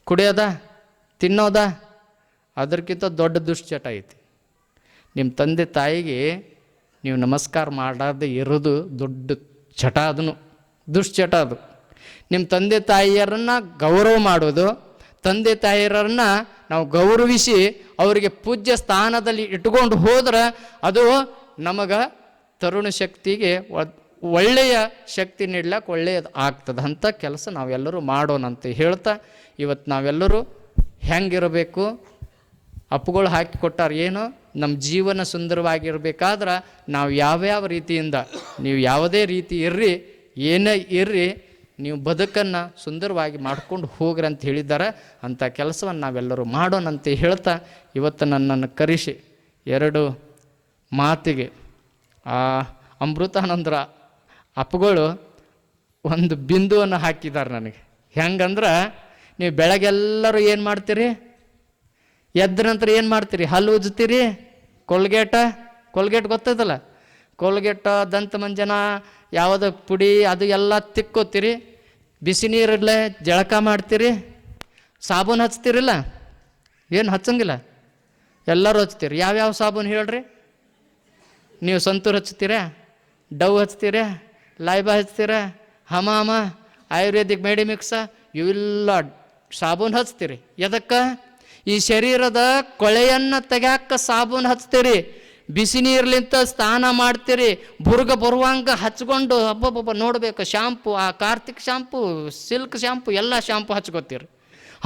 ಕುಡಿಯೋದ, ತಿನ್ನೋದ? ಅದಕ್ಕಿಂತ ದೊಡ್ಡ ದುಶ್ಚಟ ಐತಿ. ನಿಮ್ಮ ತಂದೆ ತಾಯಿಗೆ ನೀವು ನಮಸ್ಕಾರ ಮಾಡಾರ್ದೆ ಇರೋದು ದೊಡ್ಡ ಚಟ, ಅದನ್ನು ದುಶ್ಚಟ ಅದು. ನಿಮ್ಮ ತಂದೆ ತಾಯಿಯರನ್ನು ಗೌರವ ಮಾಡೋದು, ತಂದೆ ತಾಯಿಯರನ್ನು ನಾವು ಗೌರವಿಸಿ ಅವರಿಗೆ ಪೂಜ್ಯ ಸ್ಥಾನದಲ್ಲಿ ಇಟ್ಕೊಂಡು ಹೋದ್ರೆ ಅದು ನಮಗೆ ತರುಣ ಶಕ್ತಿಗೆ ಒಳ್ಳೆಯ ಶಕ್ತಿ ನೀಡ್ಲಿಕ್ಕೆ ಒಳ್ಳೆಯದು ಆಗ್ತದೆ. ಅಂಥ ಕೆಲಸ ನಾವೆಲ್ಲರೂ ಮಾಡೋಣಂತ ಹೇಳ್ತಾ, ಇವತ್ತು ನಾವೆಲ್ಲರೂ ಹೆಂಗಿರಬೇಕು, ಅಪ್ಪುಗಳು ಹಾಕಿ ಕೊಟ್ಟಾರ ಏನು, ನಮ್ಮ ಜೀವನ ಸುಂದರವಾಗಿರ್ಬೇಕಾದ್ರೆ ನಾವು ಯಾವ್ಯಾವ ರೀತಿಯಿಂದ, ನೀವು ಯಾವುದೇ ರೀತಿ ಇರ್ರಿ, ಏನೇ ಇರ್ರಿ, ನೀವು ಬದುಕನ್ನು ಸುಂದರವಾಗಿ ಮಾಡ್ಕೊಂಡು ಹೋಗ್ರಿ ಅಂತ ಹೇಳಿದ್ದಾರೆ. ಅಂಥ ಕೆಲಸವನ್ನು ನಾವೆಲ್ಲರೂ ಮಾಡೋಣಂತ ಹೇಳ್ತಾ, ಇವತ್ತು ನನ್ನನ್ನು ಕರೆಸಿ 2 ಮಾತಿಗೆ ಆ ಅಮೃತಾನಂದರ ಅಪ್ಪಗಳು ಒಂದು ಬಿಂದುವನ್ನು ಹಾಕಿದ್ದಾರೆ ನನಗೆ. ಹೆಂಗಂದ್ರೆ, ನೀವು ಬೆಳಗ್ಗೆಲ್ಲರೂ ಏನು ಮಾಡ್ತೀರಿ, ಎದ್ದ ನಂತರ ಏನು ಮಾಡ್ತೀರಿ, ಹಲ್ಲು ಉಜ್ತೀರಿ, ಕೋಲ್ಗೇಟ್ ಗೊತ್ತದಲ್ಲ, ಕೋಲ್ಗೇಟ್, ದಂತ ಮಂಜನ, ಯಾವುದೋ ಪುಡಿ ಅದು ಎಲ್ಲ ತಿಕ್ಕೋತೀರಿ, ಬಿಸಿ ನೀರಲ್ಲೇ ಜಳಕ ಮಾಡ್ತೀರಿ, ಸಾಬೂನು ಹಚ್ತೀರಿಲ್ಲ, ಏನು ಹಚ್ಚಂಗಿಲ್ಲ, ಎಲ್ಲರೂ ಹಚ್ತೀರಿ. ಯಾವ್ಯಾವ ಸಾಬೂನು ಹೇಳ್ರಿ? ನೀವು ಸಂತೂರ್ ಹಚ್ತೀರಾ, ಡವ್ ಹಚ್ತೀರಾ, ಲೈಬಾ ಹಚ್ತೀರಾ, ಹಮಾಮ, ಆಯುರ್ವೇದಿಕ್ ಮೆಡಿಮಿಕ್ಸ ಇವೆಲ್ಲ ಸಾಬೂನು ಹಚ್ತೀರಿ. ಎದಕ್ಕೆ? ಈ ಶರೀರದ ಕೊಳೆಯನ್ನು ತೆಗ್ಯಾಕ ಸಾಬೂನು ಹಚ್ತೀರಿ. ಬಿಸಿ ನೀರ್ಲಿಂತ ಸ್ನಾನ ಮಾಡ್ತೀರಿ. ಬುರ್ಗ ಬರುವಂಗೆ ಹಚ್ಕೊಂಡು ಹಬ್ಬಬ್ಬ ನೋಡ್ಬೇಕು. ಶಾಂಪು, ಆ ಕಾರ್ತಿಕ್ ಶಾಂಪು, ಸಿಲ್ಕ್ ಶಾಂಪು, ಎಲ್ಲ ಶಾಂಪು ಹಚ್ಕೋತೀರಿ.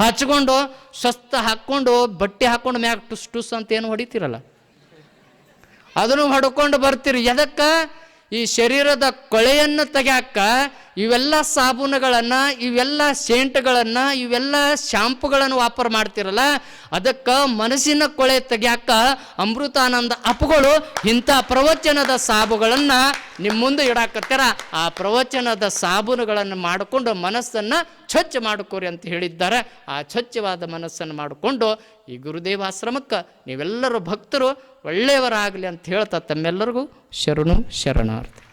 ಹಚ್ಕೊಂಡು ಸ್ವಸ್ಥ ಹಾಕ್ಕೊಂಡು ಬಟ್ಟೆ ಹಾಕ್ಕೊಂಡು ಮ್ಯಾಗ ಟುಸ್ ಟುಸ್ ಅಂತ ಏನು ಹೊಡಿತೀರಲ್ಲ, ಅದನ್ನು ಹೊಡ್ಕೊಂಡು ಬರ್ತೀರಿ. ಎದಕ್ಕೆ? ಈ ಶರೀರದ ಕೊಳೆಯನ್ನು ತೆಗ್ಯಾಕ ಇವೆಲ್ಲ ಸಾಬೂನುಗಳನ್ನು, ಇವೆಲ್ಲ ಸೆಂಟ್ಗಳನ್ನು, ಇವೆಲ್ಲ ಶಾಂಪುಗಳನ್ನು ವಾಪರ ಮಾಡ್ತಿರಲ್ಲ, ಅದಕ್ಕೆ ಮನಸ್ಸಿನ ಕೊಳೆ ತೆಗ್ಯಾಕ ಅಮೃತಾನಂದ ಅಪ್ಪುಗಳು ಇಂಥ ಪ್ರವಚನದ ಸಾಬುಗಳನ್ನು ನಿಮ್ಮ ಮುಂದೆ ಇಡಾಕತ್ತಾರ. ಆ ಪ್ರವಚನದ ಸಾಬೂನುಗಳನ್ನು ಮಾಡಿಕೊಂಡು ಮನಸ್ಸನ್ನು ಸ್ವಚ್ಛ ಮಾಡ್ಕೋರಿ ಅಂತ ಹೇಳಿದ್ದಾರೆ. ಆ ಸ್ವಚ್ಛವಾದ ಮನಸ್ಸನ್ನು ಮಾಡಿಕೊಂಡು ಈ ಗುರುದೇವಾಶ್ರಮಕ್ಕೆ ನೀವೆಲ್ಲರೂ ಭಕ್ತರು ಒಳ್ಳೆಯವರಾಗಲಿ ಅಂತ ಹೇಳ್ತಾ ತಮ್ಮೆಲ್ಲರಿಗೂ ಶರಣಾರ್ಥಿ.